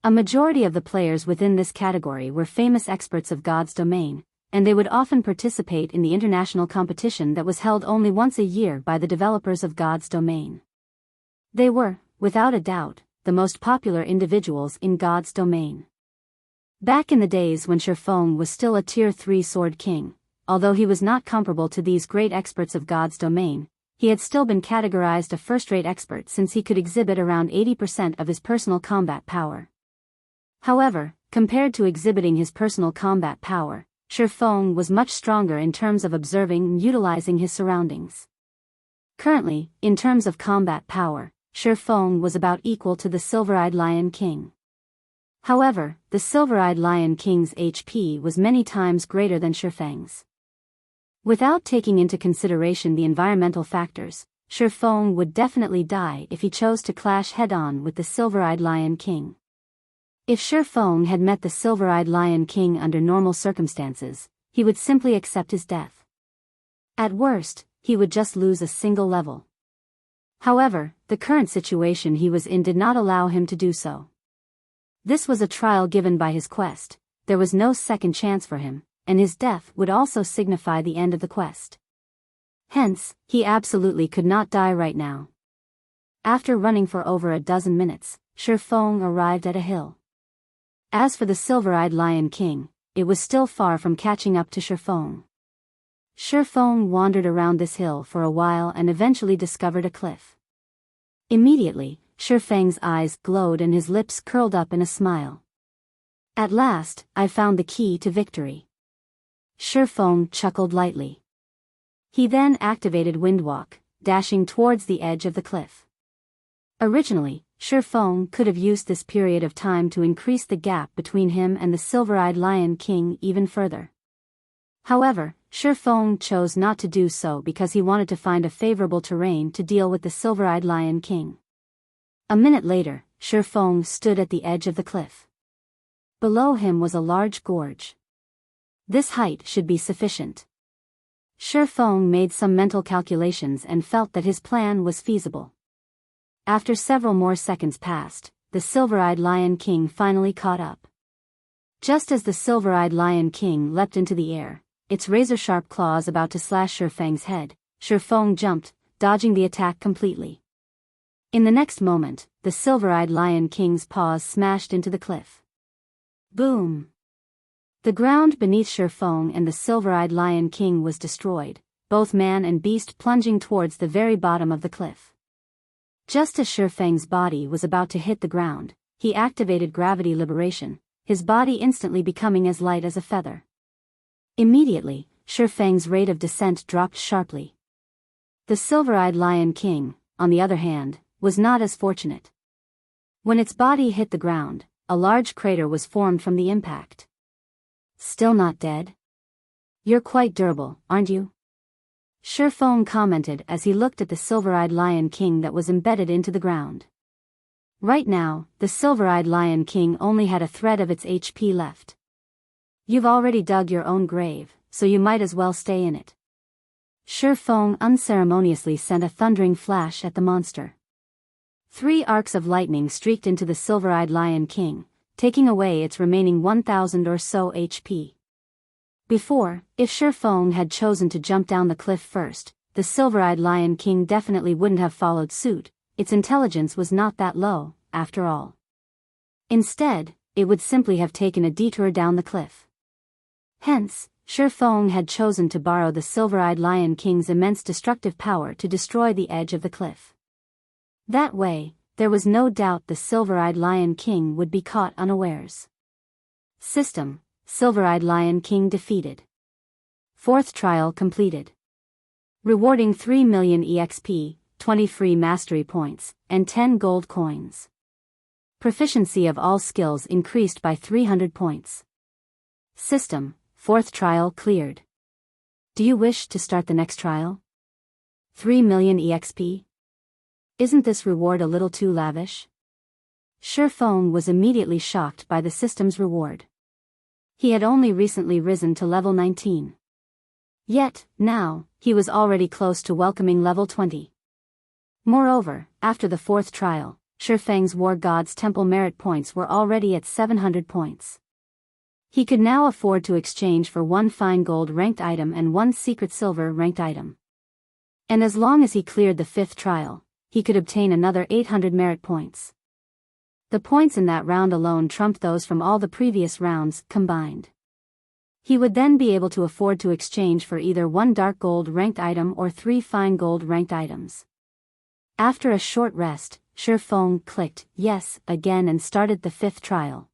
[SPEAKER 1] A majority of the players within this category were famous experts of God's Domain, and they would often participate in the international competition that was held only once a year by the developers of God's Domain. They were, without a doubt, the most popular individuals in God's Domain. Back in the days when Shi Feng was still a Tier 3 Sword King, although he was not comparable to these great experts of God's Domain, he had still been categorized a first-rate expert since he could exhibit around 80% of his personal combat power. However, compared to exhibiting his personal combat power, Shi Feng was much stronger in terms of observing and utilizing his surroundings. Currently, in terms of combat power, Shi Feng was about equal to the Silver-Eyed Lion King. However, the Silver-Eyed Lion King's HP was many times greater than Shi Feng's. Without taking into consideration the environmental factors, Shi Feng would definitely die if he chose to clash head-on with the Silver-Eyed Lion King. If Shi Feng had met the Silver-Eyed Lion King under normal circumstances, he would simply accept his death. At worst, he would just lose a single level. However, the current situation he was in did not allow him to do so. This was a trial given by his quest, there was no second chance for him, and his death would also signify the end of the quest. Hence, he absolutely could not die right now. After running for over a dozen minutes, Shi Feng arrived at a hill. As for the Silver-Eyed Lion King, it was still far from catching up to Shi Feng. Shi Feng wandered around this hill for a while and eventually discovered a cliff. Immediately, Shi Feng's eyes glowed and his lips curled up in a smile. At last, I found the key to victory. Shi Feng chuckled lightly. He then activated Windwalk, dashing towards the edge of the cliff. Originally, Shi Feng could have used this period of time to increase the gap between him and the Silver-Eyed Lion King even further. However, Shi Feng chose not to do so because he wanted to find a favorable terrain to deal with the Silver-Eyed Lion King. A minute later, Shi Feng stood at the edge of the cliff. Below him was a large gorge. This height should be sufficient. Shi Feng made some mental calculations and felt that his plan was feasible. After several more seconds passed, the Silver-Eyed Lion King finally caught up. Just as the Silver-Eyed Lion King leapt into the air, its razor-sharp claws about to slash Shi Feng's head, Shi Feng jumped, dodging the attack completely. In the next moment, the Silver-Eyed Lion King's paws smashed into the cliff. Boom! The ground beneath Shi Feng and the Silver-Eyed Lion King was destroyed, both man and beast plunging towards the very bottom of the cliff. Just as Shi Feng's body was about to hit the ground, he activated gravity liberation, his body instantly becoming as light as a feather. Immediately, Shi Feng's rate of descent dropped sharply. The Silver-Eyed Lion King, on the other hand, was not as fortunate. When its body hit the ground, a large crater was formed from the impact. Still not dead? You're quite durable, aren't you? Shi Feng commented as he looked at the Silver-Eyed Lion King that was embedded into the ground. Right now, the Silver-Eyed Lion King only had a thread of its HP left. You've already dug your own grave, so you might as well stay in it. Shi Feng unceremoniously sent a thundering flash at the monster. 3 arcs of lightning streaked into the Silver-Eyed Lion King, taking away its remaining 1,000 or so HP. Before, if Shi Feng had chosen to jump down the cliff first, the Silver-Eyed Lion King definitely wouldn't have followed suit. Its intelligence was not that low, after all. Instead, it would simply have taken a detour down the cliff. Hence, Shi Feng had chosen to borrow the Silver-Eyed Lion King's immense destructive power to destroy the edge of the cliff. That way, there was no doubt the Silver-Eyed Lion King would be caught unawares. System: Silver-Eyed Lion King defeated. 4th trial completed. Rewarding 3 million EXP, 20 free mastery points, and 10 gold coins. Proficiency of all skills increased by 300 points. System: 4th trial cleared. Do you wish to start the next trial? 3 million EXP? Isn't this reward a little too lavish? Shi Feng was immediately shocked by the system's reward. He had only recently risen to level 19. Yet, now, he was already close to welcoming level 20. Moreover, after the 4th trial, Shi Feng's War God's Temple merit points were already at 700 points. He could now afford to exchange for 1 fine gold ranked item and 1 secret silver ranked item. And as long as he cleared the 5th trial, he could obtain another 800 merit points. The points in that round alone trumped those from all the previous rounds combined. He would then be able to afford to exchange for either 1 dark gold ranked item or 3 fine gold ranked items. After a short rest, Shifeng clicked yes again and started the 5th trial.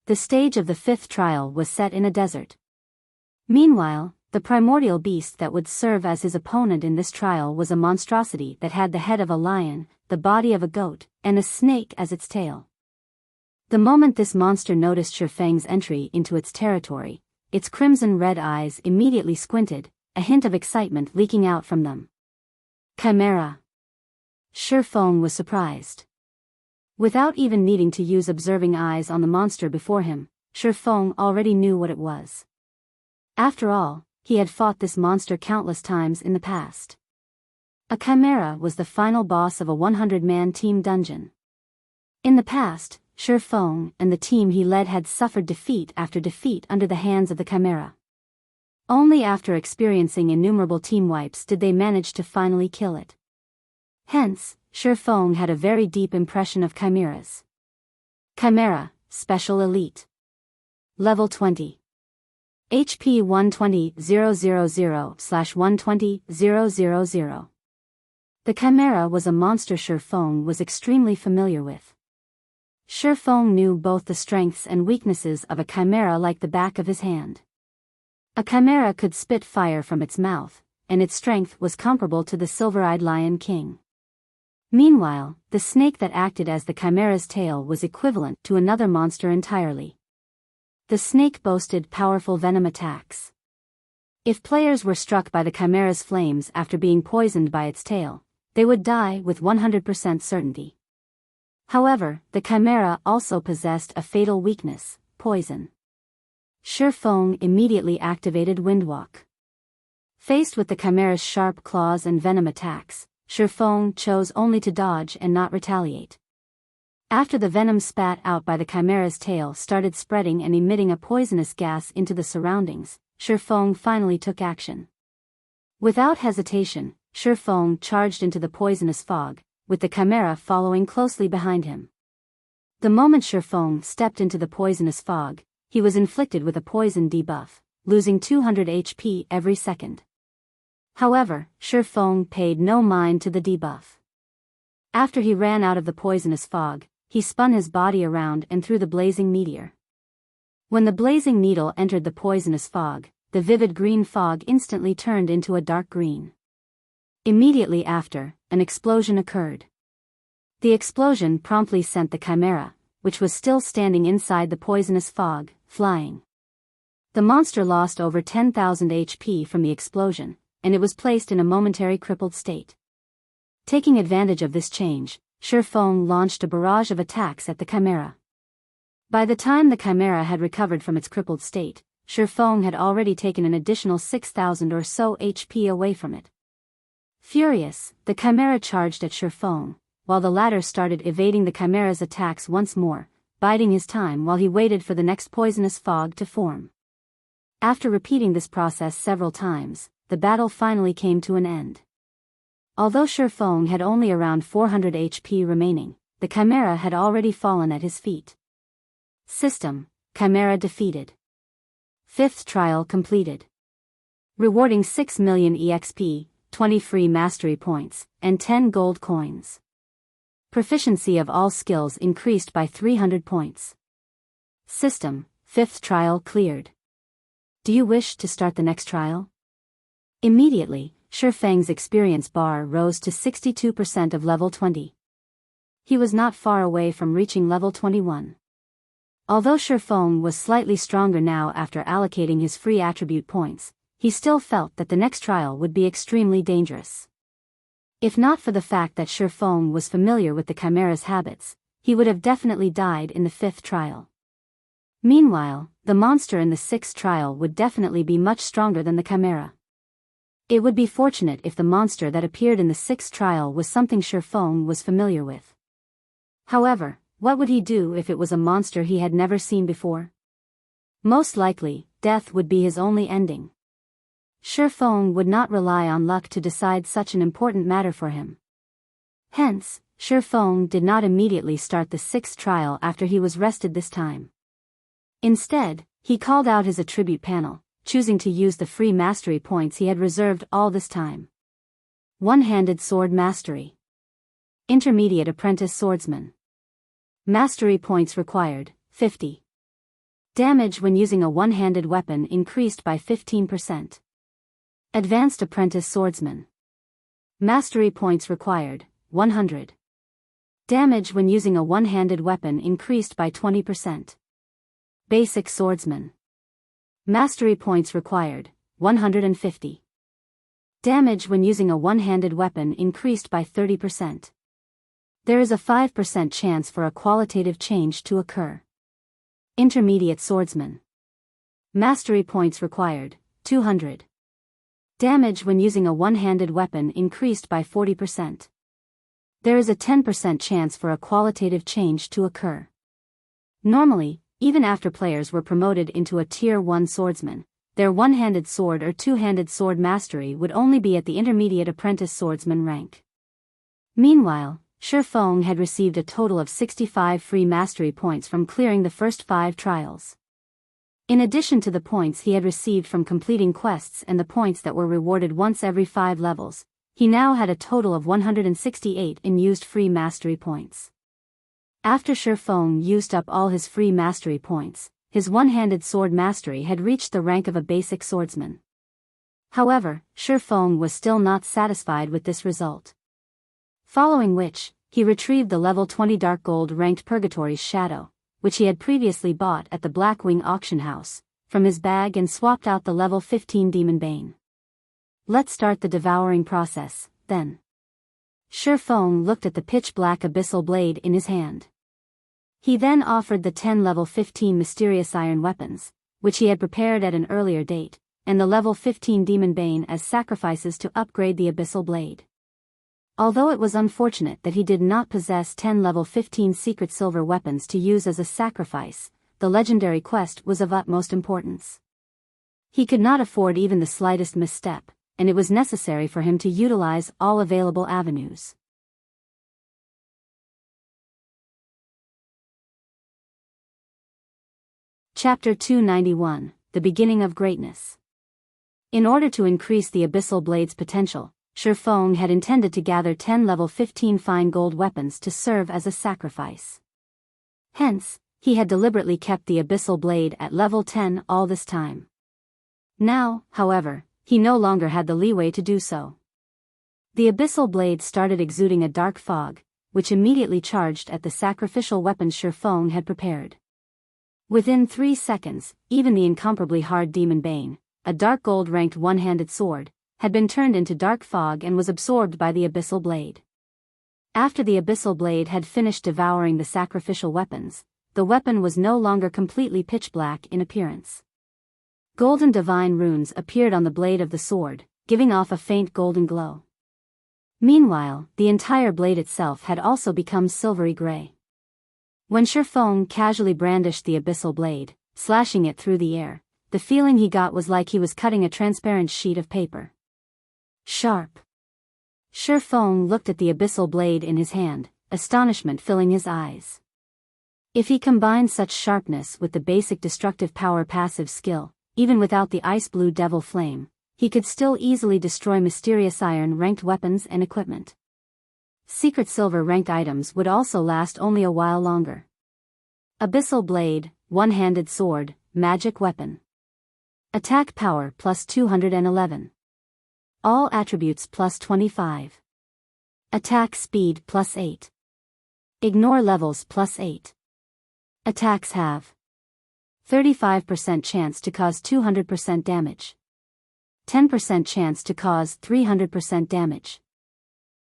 [SPEAKER 1] The stage of the 5th trial was set in a desert. Meanwhile, the primordial beast that would serve as his opponent in this trial was a monstrosity that had the head of a lion, the body of a goat, and a snake as its tail. The moment this monster noticed Shifeng's entry into its territory, its crimson-red eyes immediately squinted, a hint of excitement leaking out from them. Chimera. Shifeng was surprised. Without even needing to use observing eyes on the monster before him, Shifeng already knew what it was. After all, he had fought this monster countless times in the past. A chimera was the final boss of a 100-man team dungeon. In the past, Shifeng and the team he led had suffered defeat after defeat under the hands of the chimera. Only after experiencing innumerable team wipes did they manage to finally kill it. Hence, Shifeng had a very deep impression of chimeras. Chimera, Special Elite. Level 20. HP 120,000/120,000. The chimera was a monster Shifeng was extremely familiar with. Shifeng knew both the strengths and weaknesses of a chimera like the back of his hand. A chimera could spit fire from its mouth, and its strength was comparable to the silver-eyed Lion King. Meanwhile, the snake that acted as the chimera's tail was equivalent to another monster entirely. The snake boasted powerful venom attacks. If players were struck by the chimera's flames after being poisoned by its tail, they would die with 100% certainty. However, the chimera also possessed a fatal weakness, poison. Shifeng immediately activated Windwalk. Faced with the chimera's sharp claws and venom attacks, Shifeng chose only to dodge and not retaliate. After the venom spat out by the chimera's tail started spreading and emitting a poisonous gas into the surroundings, Shifeng finally took action. Without hesitation, Shifeng charged into the poisonous fog, with the chimera following closely behind him. The moment Shifeng stepped into the poisonous fog, he was inflicted with a poison debuff, losing 200 HP every second. However, Shifeng paid no mind to the debuff. After he ran out of the poisonous fog, he spun his body around and threw the blazing meteor. When the blazing needle entered the poisonous fog, the vivid green fog instantly turned into a dark green. Immediately after, an explosion occurred. The explosion promptly sent the chimera, which was still standing inside the poisonous fog, flying. The monster lost over 10,000 HP from the explosion, and it was placed in a momentary crippled state. Taking advantage of this change, Shifeng launched a barrage of attacks at the chimera. By the time the chimera had recovered from its crippled state, Shifeng had already taken an additional 6,000 or so HP away from it. Furious, the chimera charged at Shifeng, while the latter started evading the chimera's attacks once more, biding his time while he waited for the next poisonous fog to form. After repeating this process several times, the battle finally came to an end. Although Shifeng had only around 400 HP remaining, the chimera had already fallen at his feet. System: Chimera defeated. 5th trial completed. Rewarding 6 million EXP, 20 free mastery points, and 10 gold coins. Proficiency of all skills increased by 300 points. System: 5th trial cleared. Do you wish to start the next trial? Immediately, Shifeng's experience bar rose to 62% of level 20. He was not far away from reaching level 21. Although Shifeng was slightly stronger now after allocating his free attribute points, he still felt that the next trial would be extremely dangerous. If not for the fact that Shifeng was familiar with the chimera's habits, he would have definitely died in the 5th trial. Meanwhile, the monster in the 6th trial would definitely be much stronger than the chimera. It would be fortunate if the monster that appeared in the 6th trial was something Shifeng was familiar with. However, what would he do if it was a monster he had never seen before? Most likely, death would be his only ending. Shifeng would not rely on luck to decide such an important matter for him. Hence, Shifeng did not immediately start the 6th trial after he was rested this time. Instead, He called out his attribute panel, choosing to use the free mastery points he had reserved all this time. One-handed sword mastery. Intermediate apprentice swordsman. Mastery points required, 50. Damage when using a one-handed weapon increased by 15%. Advanced apprentice swordsman. Mastery points required, 100. Damage when using a one-handed weapon increased by 20%. Basic swordsman. Mastery points required, 150. Damage when using a one-handed weapon increased by 30%. There is a 5% chance for a qualitative change to occur. Intermediate swordsman. Mastery points required, 200. Damage when using a one-handed weapon increased by 40%. There is a 10% chance for a qualitative change to occur. Normally, even after players were promoted into a Tier 1 swordsman, their one-handed sword or two-handed sword mastery would only be at the intermediate apprentice swordsman rank. Meanwhile, Shi Feng had received a total of 65 free mastery points from clearing the first 5 trials. In addition to the points he had received from completing quests and the points that were rewarded once every 5 levels, he now had a total of 168 in used free mastery points. After Shi Feng used up all his free mastery points, his one-handed sword mastery had reached the rank of a basic swordsman. However, Shi Feng was still not satisfied with this result. Following which, he retrieved the level 20 Dark Gold ranked Purgatory's Shadow, which he had previously bought at the Blackwing auction house, from his bag and swapped out the level 15 Demon Bane. Let's start the devouring process, then. Shi Feng looked at the pitch-black abyssal blade in his hand. He then offered the 10 level 15 mysterious iron weapons, which he had prepared at an earlier date, and the level 15 Demon Bane as sacrifices to upgrade the abyssal blade. Although it was unfortunate that he did not possess 10 level 15 secret silver weapons to use as a sacrifice, the legendary quest was of utmost importance. He could not afford even the slightest misstep, and it was necessary for him to utilize all available avenues. Chapter 291, The Beginning of Greatness. In order to increase the abyssal blade's potential, Shi Feng had intended to gather 10 level 15 fine gold weapons to serve as a sacrifice. Hence, he had deliberately kept the abyssal blade at level 10 all this time. Now, however, he no longer had the leeway to do so. The abyssal blade started exuding a dark fog, which immediately charged at the sacrificial weapons Shi Feng had prepared. Within 3 seconds, even the incomparably hard Demon Bane, a dark gold ranked one-handed sword, had been turned into dark fog and was absorbed by the abyssal blade. After the abyssal blade had finished devouring the sacrificial weapons, the weapon was no longer completely pitch-black in appearance. Golden divine runes appeared on the blade of the sword, giving off a faint golden glow. Meanwhile, the entire blade itself had also become silvery gray. When Shi Feng casually brandished the abyssal blade, slashing it through the air, the feeling he got was like he was cutting a transparent sheet of paper. Sharp. Shi Feng looked at the abyssal blade in his hand, astonishment filling his eyes. If he combined such sharpness with the basic destructive power passive skill, even without the ice blue devil flame, he could still easily destroy mysterious iron ranked weapons and equipment. Secret silver ranked items would also last only a while longer. Abyssal blade, one-handed sword, magic weapon. Attack power plus 211. All attributes plus 25. Attack speed plus 8. Ignore levels plus 8. Attacks have 35% chance to cause 200% damage. 10% chance to cause 300% damage.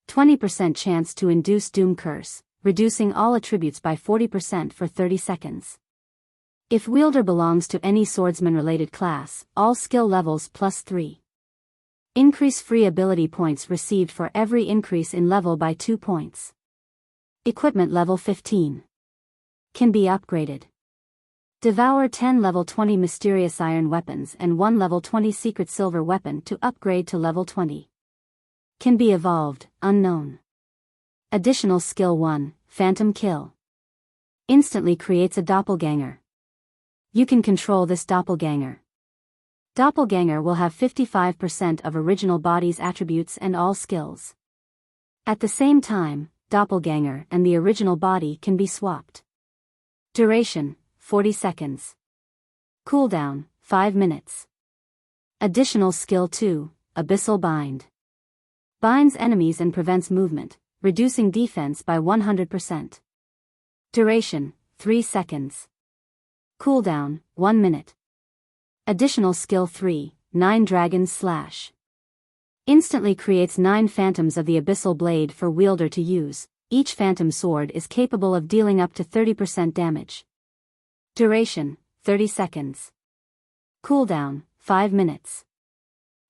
[SPEAKER 1] 20% chance to induce Doom Curse, reducing all attributes by 40% for 30 seconds. If wielder belongs to any swordsman-related class, all skill levels plus 3. Increase free ability points received for every increase in level by 2 points. Equipment level 15. Can be upgraded. Devour 10 level 20 mysterious iron weapons and 1 level 20 secret silver weapon to upgrade to level 20. Can be evolved, unknown. Additional skill 1, Phantom Kill. Instantly creates a doppelganger. You can control this doppelganger. Doppelganger will have 55% of original body's attributes and all skills. At the same time, doppelganger and the original body can be swapped. Duration, 40 seconds. Cooldown, 5 minutes. Additional skill 2, Abyssal Bind. Binds enemies and prevents movement, reducing defense by 100%. Duration, 3 seconds. Cooldown, 1 minute. Additional skill 3, 9 Dragons Slash. Instantly creates 9 phantoms of the Abyssal Blade for wielder to use. Each phantom sword is capable of dealing up to 30% damage. Duration, 30 seconds. Cooldown, 5 minutes.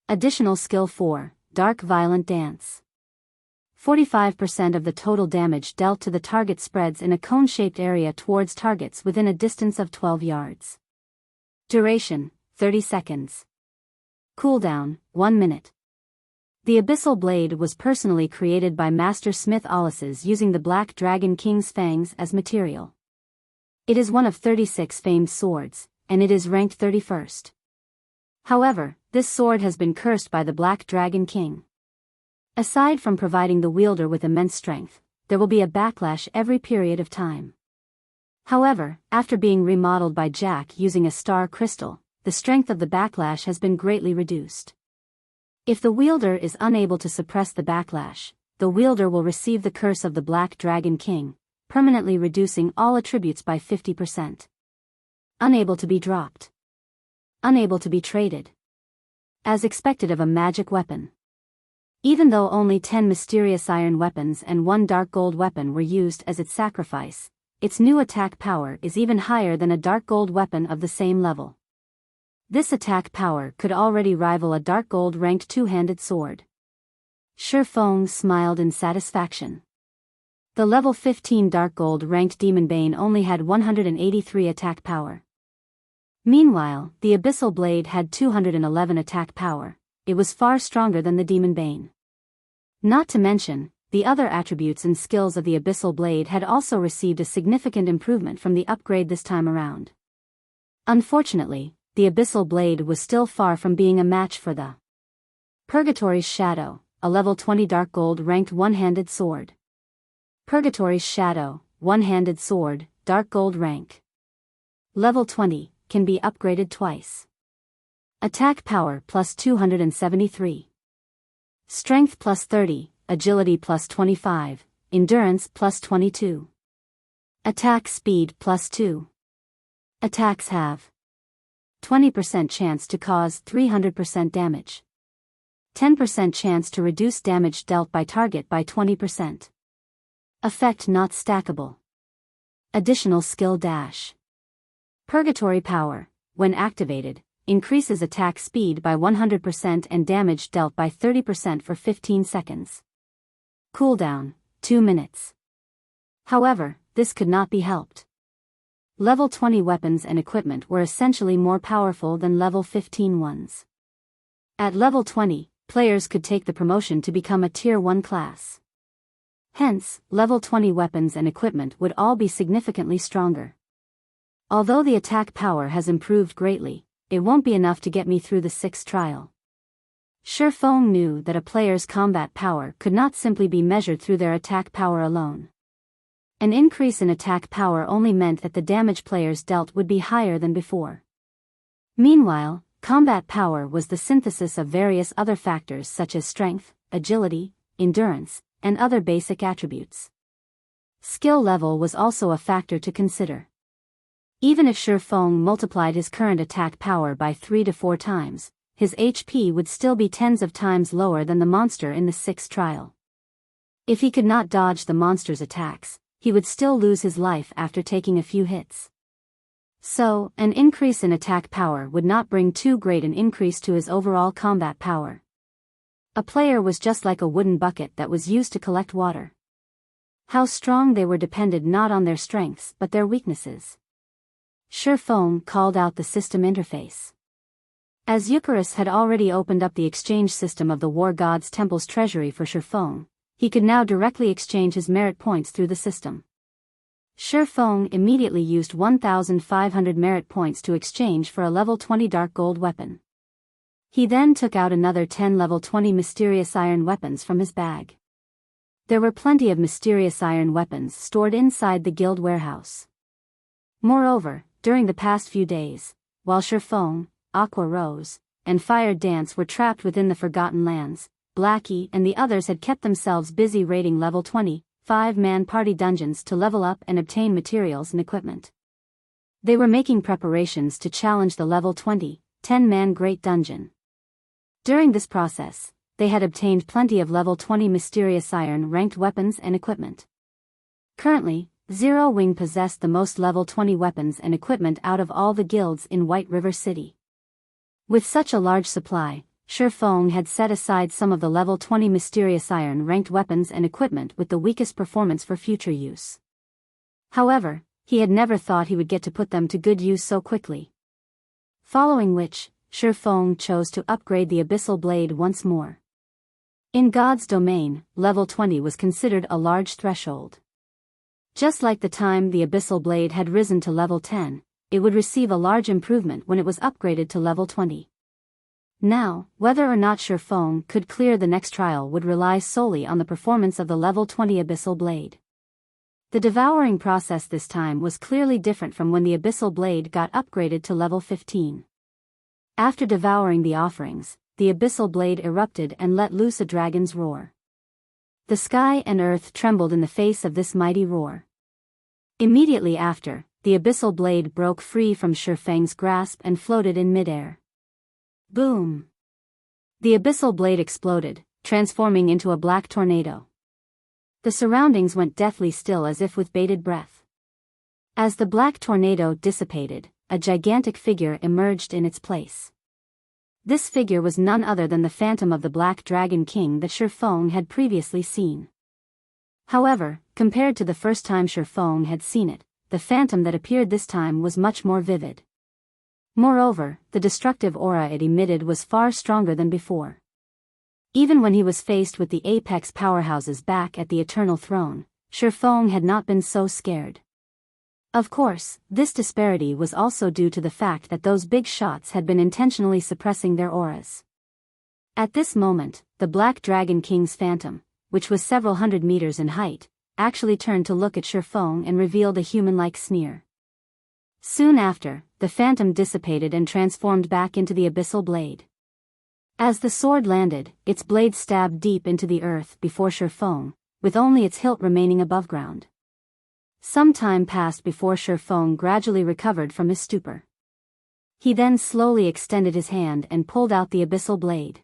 [SPEAKER 1] Additional skill 4, Dark Violent Dance. 45% of the total damage dealt to the target spreads in a cone-shaped area towards targets within a distance of 12 yards. Duration, 30 seconds. Cooldown, 1 minute. The Abyssal Blade was personally created by Master Smith Alices using the Black Dragon King's fangs as material. It is one of 36 famed swords, and it is ranked 31st. However, this sword has been cursed by the Black Dragon King. Aside from providing the wielder with immense strength, there will be a backlash every period of time. However, after being remodeled by Jack using a star crystal, the strength of the backlash has been greatly reduced. If the wielder is unable to suppress the backlash, the wielder will receive the curse of the Black Dragon King, permanently reducing all attributes by 50%. Unable to be dropped. Unable to be traded. As expected of a magic weapon. Even though only 10 mysterious iron weapons and 1 dark gold weapon were used as its sacrifice, its new attack power is even higher than a dark gold weapon of the same level. This attack power could already rival a dark gold ranked two-handed sword. Shifeng smiled in satisfaction. The level 15 dark gold ranked Demon Bane only had 183 attack power. Meanwhile, the Abyssal Blade had 211 attack power. It was far stronger than the Demon Bane. Not to mention, the other attributes and skills of the Abyssal Blade had also received a significant improvement from the upgrade this time around. Unfortunately, the Abyssal Blade was still far from being a match for the Purgatory's Shadow, a level 20 dark gold ranked one-handed sword. Purgatory's Shadow, one-handed sword, dark gold rank. Level 20, can be upgraded twice. Attack power plus 273. Strength plus 30, agility plus 25, endurance plus 22. Attack speed plus 2. Attacks have 20% chance to cause 300% damage. 10% chance to reduce damage dealt by target by 20%. Effect not stackable. Additional skill dash. Purgatory power, when activated, increases attack speed by 100% and damage dealt by 30% for 15 seconds. Cooldown, 2 minutes. However, this could not be helped. Level 20 weapons and equipment were essentially more powerful than level 15 ones. At level 20, players could take the promotion to become a Tier 1 class. Hence, level 20 weapons and equipment would all be significantly stronger. Although the attack power has improved greatly, it won't be enough to get me through the 6th trial. Shifeng knew that a player's combat power could not simply be measured through their attack power alone. An increase in attack power only meant that the damage players dealt would be higher than before. Meanwhile, combat power was the synthesis of various other factors such as strength, agility, endurance, and other basic attributes. Skill level was also a factor to consider. Even if Shifeng multiplied his current attack power by 3 to 4 times, his HP would still be tens of times lower than the monster in the 6th trial. If he could not dodge the monster's attacks, he would still lose his life after taking a few hits. So, an increase in attack power would not bring too great an increase to his overall combat power. A player was just like a wooden bucket that was used to collect water. How strong they were depended not on their strengths but their weaknesses. Shifeng called out the system interface. As Eucharis had already opened up the exchange system of the War God's Temple's treasury for Shifeng, he could now directly exchange his merit points through the system. Shi Feng immediately used 1,500 merit points to exchange for a level 20 dark gold weapon. He then took out another 10 level 20 mysterious iron weapons from his bag. There were plenty of mysterious iron weapons stored inside the guild warehouse. Moreover, during the past few days, while Shi Feng, Aqua Rose, and Fire Dance were trapped within the Forgotten Lands, Blackie and the others had kept themselves busy raiding level 20, 5-man party dungeons to level up and obtain materials and equipment. They were making preparations to challenge the level 20, 10-man Great Dungeon. During this process, they had obtained plenty of level 20 mysterious iron ranked weapons and equipment. Currently, Zero Wing possessed the most level 20 weapons and equipment out of all the guilds in White River City. With such a large supply, Shi Feng had set aside some of the level 20 mysterious iron ranked weapons and equipment with the weakest performance for future use. However, he had never thought he would get to put them to good use so quickly. Following which, Shi Feng chose to upgrade the Abyssal Blade once more. In God's domain, level 20 was considered a large threshold. Just like the time the Abyssal Blade had risen to level 10, it would receive a large improvement when it was upgraded to level 20. Now, whether or not Shi Feng could clear the next trial would rely solely on the performance of the level 20 Abyssal Blade. The devouring process this time was clearly different from when the Abyssal Blade got upgraded to level 15. After devouring the offerings, the Abyssal Blade erupted and let loose a dragon's roar. The sky and earth trembled in the face of this mighty roar. Immediately after, the Abyssal Blade broke free from Shi Feng's grasp and floated in midair. Boom! The Abyssal Blade exploded, transforming into a black tornado. The surroundings went deathly still as if with bated breath. As the black tornado dissipated, a gigantic figure emerged in its place. This figure was none other than the phantom of the Black Dragon King that Shi Feng had previously seen. However, compared to the first time Shi Feng had seen it, the phantom that appeared this time was much more vivid. Moreover, the destructive aura it emitted was far stronger than before. Even when he was faced with the apex powerhouses back at the Eternal Throne, Shi Feng had not been so scared. Of course, this disparity was also due to the fact that those big shots had been intentionally suppressing their auras. At this moment, the Black Dragon King's phantom, which was several hundred meters in height, actually turned to look at Shi Feng and revealed a human-like sneer. Soon after, the phantom dissipated and transformed back into the Abyssal Blade. As the sword landed, its blade stabbed deep into the earth before Shi Feng, with only its hilt remaining above ground. Some time passed before Shi Feng gradually recovered from his stupor. He then slowly extended his hand and pulled out the Abyssal Blade.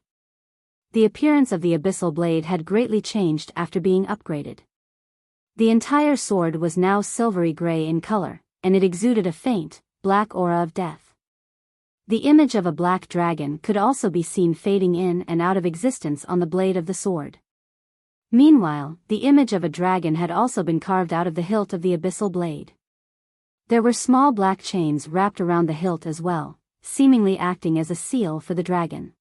[SPEAKER 1] The appearance of the Abyssal Blade had greatly changed after being upgraded. The entire sword was now silvery gray in color, and it exuded a faint, black aura of death. The image of a black dragon could also be seen fading in and out of existence on the blade of the sword. Meanwhile, the image of a dragon had also been carved out of the hilt of the Abyssal Blade. There were small black chains wrapped around the hilt as well, seemingly acting as a seal for the dragon.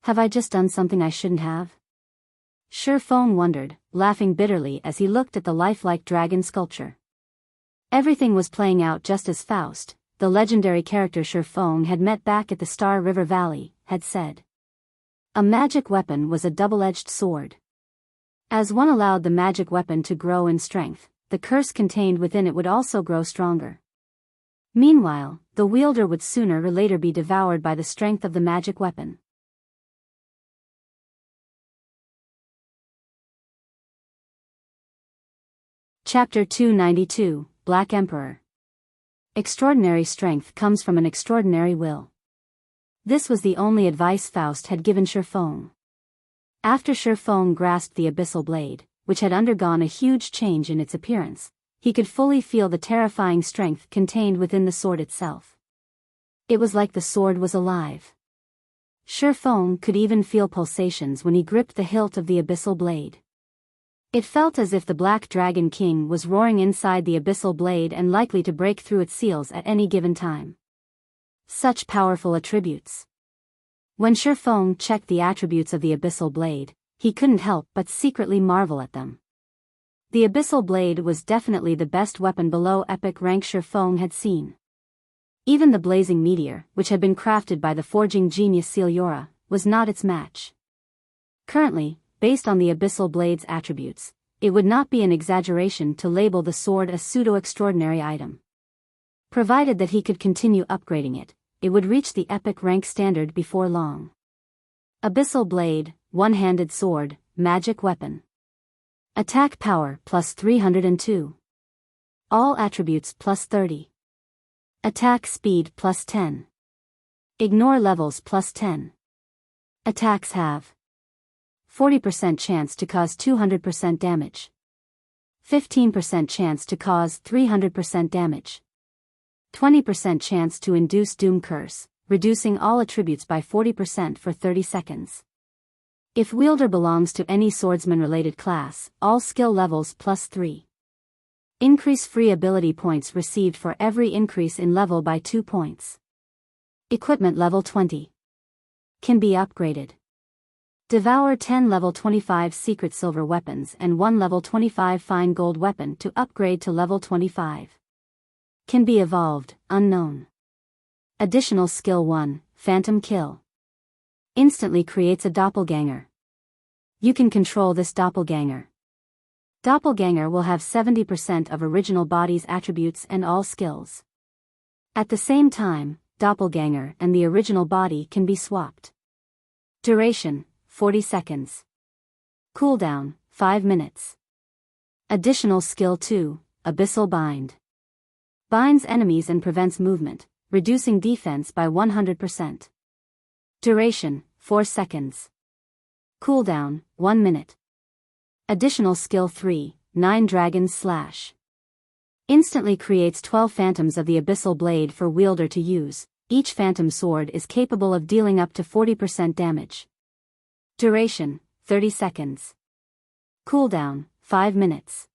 [SPEAKER 1] Have I just done something I shouldn't have? Shi Feng wondered, laughing bitterly as he looked at the lifelike dragon sculpture. Everything was playing out just as Faust, the legendary character Shi Feng had met back at the Star River Valley, had said. A magic weapon was a double-edged sword. As one allowed the magic weapon to grow in strength, the curse contained within it would also grow stronger. Meanwhile, the wielder would sooner or later be devoured by the strength of the magic weapon. Chapter 292, Black Emperor. Extraordinary strength comes from an extraordinary will. This was the only advice Faust had given Shi Feng. After Shi Feng grasped the Abyssal Blade, which had undergone a huge change in its appearance, he could fully feel the terrifying strength contained within the sword itself. It was like the sword was alive. Shi Feng could even feel pulsations when he gripped the hilt of the Abyssal Blade. It felt as if the Black Dragon King was roaring inside the Abyssal Blade and likely to break through its seals at any given time. Such powerful attributes. When Shi Feng checked the attributes of the Abyssal Blade, he couldn't help but secretly marvel at them. The Abyssal Blade was definitely the best weapon below epic rank Shi Feng had seen. Even the Blazing Meteor, which had been crafted by the forging genius Celiora, was not its match. Currently, based on the Abyssal Blade's attributes, it would not be an exaggeration to label the sword a pseudo-extraordinary item. Provided that he could continue upgrading it, it would reach the epic rank standard before long. Abyssal Blade, one-handed sword, magic weapon. Attack power plus 302. All attributes plus 30. Attack speed plus 10. Ignore levels plus 10. Attacks have 40% chance to cause 200% damage. 15% chance to cause 300% damage. 20% chance to induce Doom Curse, reducing all attributes by 40% for 30 seconds. If wielder belongs to any swordsman-related class, all skill levels plus 3. Increase free ability points received for every increase in level by 2 points. Equipment level 20. Can be upgraded. Devour 10 level 25 secret silver weapons and 1 level 25 fine gold weapon to upgrade to level 25. Can be evolved, unknown. Additional skill 1, Phantom Kill. Instantly creates a doppelganger. You can control this doppelganger. Doppelganger will have 70% of original body's attributes and all skills. At the same time, doppelganger and the original body can be swapped. Duration, 40 seconds. Cooldown, 5 minutes. Additional skill 2, Abyssal Bind. Binds enemies and prevents movement, reducing defense by 100%. Duration, 4 seconds. Cooldown, 1 minute. Additional skill 3, 9 Dragons Slash. Instantly creates 12 phantoms of the Abyssal Blade for wielder to use. Each phantom sword is capable of dealing up to 40% damage. Duration, 30 seconds. Cooldown, 5 minutes.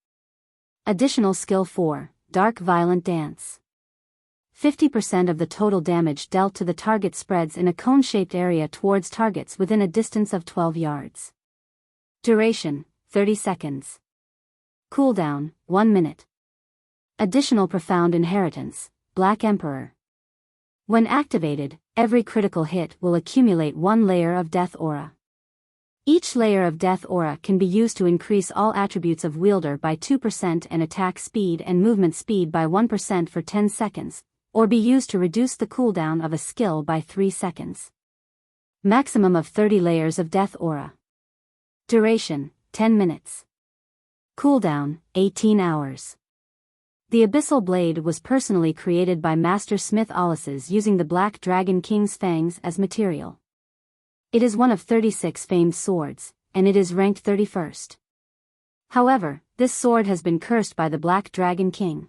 [SPEAKER 1] Additional skill 4, Dark Violent Dance. 50% of the total damage dealt to the target spreads in a cone-shaped area towards targets within a distance of 12 yards. Duration, 30 seconds. Cooldown, 1 minute. Additional Profound Inheritance, Black Emperor. When activated, every critical hit will accumulate 1 layer of Death Aura. Each layer of Death Aura can be used to increase all attributes of wielder by 2% and attack speed and movement speed by 1% for 10 seconds, or be used to reduce the cooldown of a skill by 3 seconds. Maximum of 30 layers of Death Aura. Duration, 10 minutes. Cooldown, 18 hours. The Abyssal Blade was personally created by Master Smith Alices using the Black Dragon King's fangs as material. It is one of 36 famed swords, and it is ranked 31st. However, this sword has been cursed by the Black Dragon King.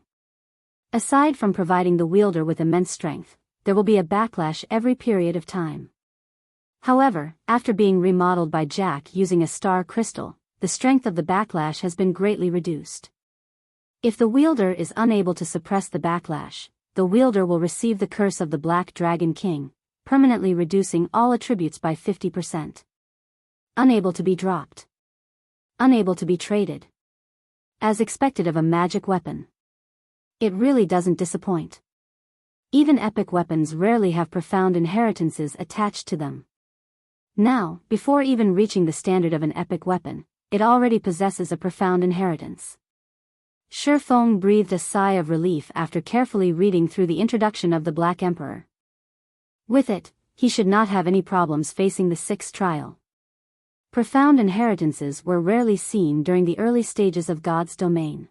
[SPEAKER 1] Aside from providing the wielder with immense strength, there will be a backlash every period of time. However, after being remodeled by Jack using a star crystal, the strength of the backlash has been greatly reduced. If the wielder is unable to suppress the backlash, the wielder will receive the curse of the Black Dragon King, permanently reducing all attributes by 50%. Unable to be dropped. Unable to be traded. As expected of a magic weapon. It really doesn't disappoint. Even epic weapons rarely have profound inheritances attached to them. Now, before even reaching the standard of an epic weapon, it already possesses a profound inheritance. Shi Feng breathed a sigh of relief after carefully reading through the introduction of the Black Emperor. With it, he should not have any problems facing the 6th trial. Profound inheritances were rarely seen during the early stages of God's domain.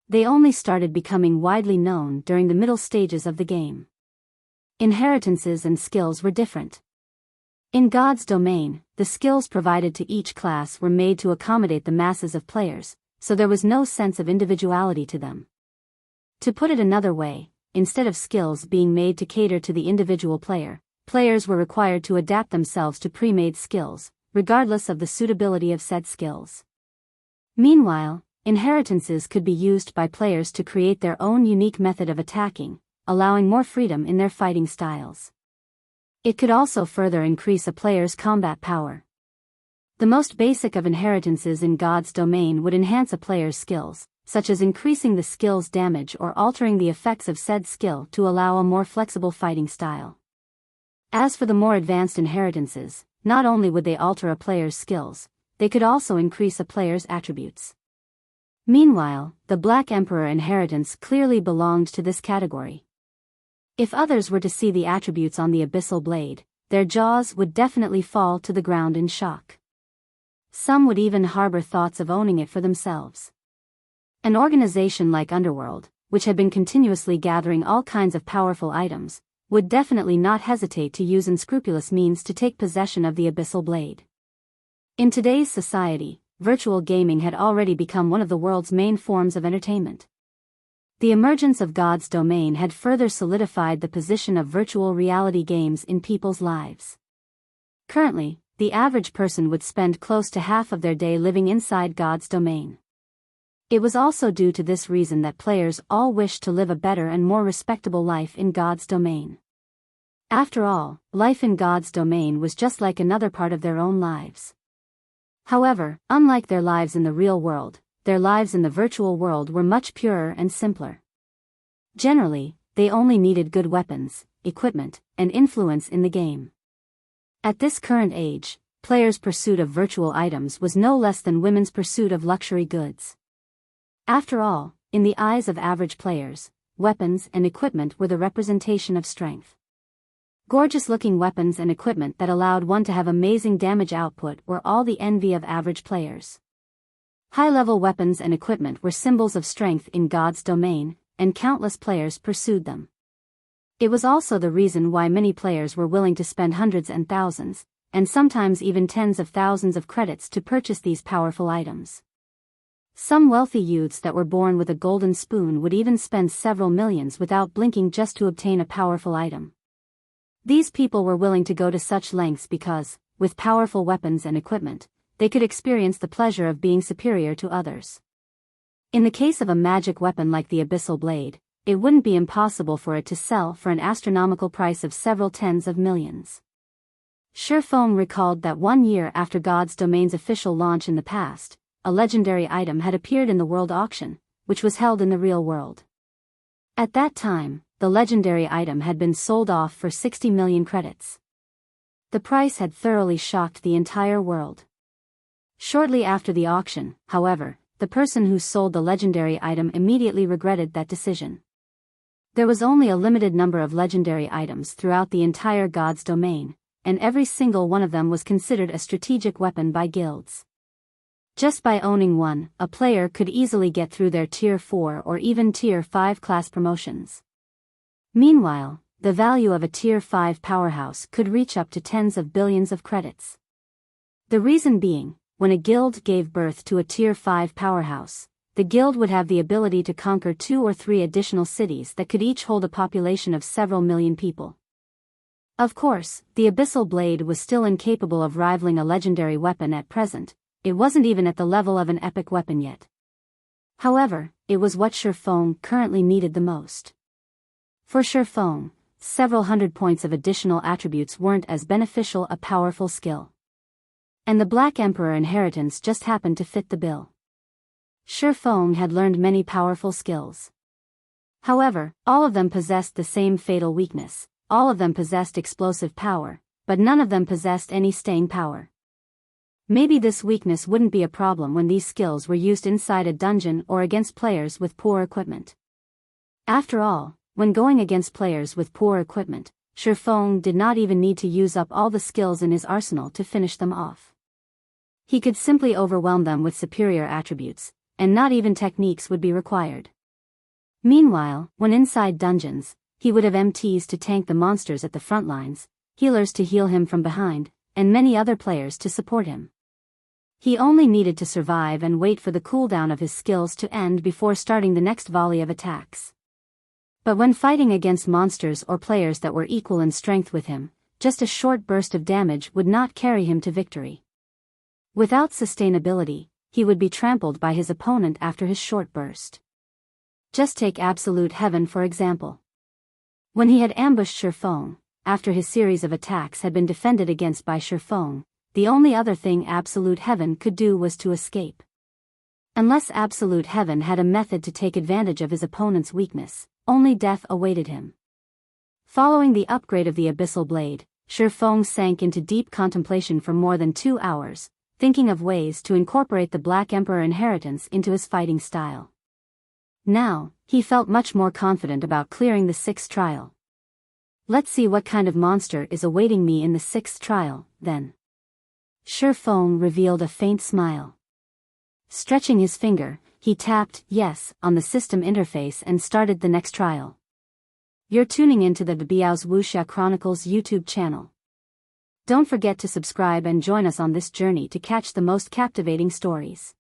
[SPEAKER 1] They only started becoming widely known during the middle stages of the game. Inheritances and skills were different. In God's domain, the skills provided to each class were made to accommodate the masses of players, so there was no sense of individuality to them. To put it another way, instead of skills being made to cater to the individual player, players were required to adapt themselves to pre-made skills, regardless of the suitability of said skills. Meanwhile, inheritances could be used by players to create their own unique method of attacking, allowing more freedom in their fighting styles. It could also further increase a player's combat power. The most basic of inheritances in God's domain would enhance a player's skills, such as increasing the skill's damage or altering the effects of said skill to allow a more flexible fighting style. As for the more advanced inheritances, not only would they alter a player's skills, they could also increase a player's attributes. Meanwhile, the Black Emperor inheritance clearly belonged to this category. If others were to see the attributes on the Abyssal Blade, their jaws would definitely fall to the ground in shock. Some would even harbor thoughts of owning it for themselves. An organization like Underworld, which had been continuously gathering all kinds of powerful items, would definitely not hesitate to use unscrupulous means to take possession of the Abyssal Blade. In today's society, virtual gaming had already become one of the world's main forms of entertainment. The emergence of God's domain had further solidified the position of virtual reality games in people's lives. Currently, the average person would spend close to half of their day living inside God's domain. It was also due to this reason that players all wished to live a better and more respectable life in God's domain. After all, life in God's domain was just like another part of their own lives. However, unlike their lives in the real world, their lives in the virtual world were much purer and simpler. Generally, they only needed good weapons, equipment, and influence in the game. At this current age, players' pursuit of virtual items was no less than women's pursuit of luxury goods. After all, in the eyes of average players, weapons and equipment were the representation of strength. Gorgeous-looking weapons and equipment that allowed one to have amazing damage output were all the envy of average players. High-level weapons and equipment were symbols of strength in God's domain, and countless players pursued them. It was also the reason why many players were willing to spend hundreds and thousands, and sometimes even tens of thousands of credits to purchase these powerful items. Some wealthy youths that were born with a golden spoon would even spend several millions without blinking just to obtain a powerful item. These people were willing to go to such lengths because, with powerful weapons and equipment, they could experience the pleasure of being superior to others. In the case of a magic weapon like the Abyssal Blade, it wouldn't be impossible for it to sell for an astronomical price of several tens of millions. Shurfeng recalled that 1 year after God's domain's official launch in the past, a legendary item had appeared in the world auction, which was held in the real world. At that time, the legendary item had been sold off for 60 million credits. The price had thoroughly shocked the entire world. Shortly after the auction, however, the person who sold the legendary item immediately regretted that decision. There was only a limited number of legendary items throughout the entire God's domain, and every single one of them was considered a strategic weapon by guilds. Just by owning one, a player could easily get through their Tier 4 or even Tier 5 class promotions. Meanwhile, the value of a Tier 5 powerhouse could reach up to tens of billions of credits. The reason being, when a guild gave birth to a Tier 5 powerhouse, the guild would have the ability to conquer 2 or 3 additional cities that could each hold a population of several million people. Of course, the Abyssal Blade was still incapable of rivaling a legendary weapon at present. It wasn't even at the level of an epic weapon yet. However, it was what Shurfeng currently needed the most. For Shurfeng, several hundred points of additional attributes weren't as beneficial a powerful skill. And the Black Emperor inheritance just happened to fit the bill. Shurfeng had learned many powerful skills. However, all of them possessed the same fatal weakness, all of them possessed explosive power, but none of them possessed any staying power. Maybe this weakness wouldn't be a problem when these skills were used inside a dungeon or against players with poor equipment. After all, when going against players with poor equipment, Shurfeng did not even need to use up all the skills in his arsenal to finish them off. He could simply overwhelm them with superior attributes, and not even techniques would be required. Meanwhile, when inside dungeons, he would have MTs to tank the monsters at the front lines, healers to heal him from behind, and many other players to support him. He only needed to survive and wait for the cooldown of his skills to end before starting the next volley of attacks. But when fighting against monsters or players that were equal in strength with him, just a short burst of damage would not carry him to victory. Without sustainability, he would be trampled by his opponent after his short burst. Just take Absolute Heaven for example. When he had ambushed Shurfeng, after his series of attacks had been defended against by Shurfeng, the only other thing Absolute Heaven could do was to escape. Unless Absolute Heaven had a method to take advantage of his opponent's weakness, only death awaited him. Following the upgrade of the Abyssal Blade, Shi Feng sank into deep contemplation for more than 2 hours, thinking of ways to incorporate the Black Emperor inheritance into his fighting style. Now, he felt much more confident about clearing the 6th trial. Let's see what kind of monster is awaiting me in the 6th trial, then. Shi Feng revealed a faint smile. Stretching his finger, he tapped yes on the system interface and started the next trial. You're tuning into the Biyao's Wuxia Chronicles YouTube channel. Don't forget to subscribe and join us on this journey to catch the most captivating stories.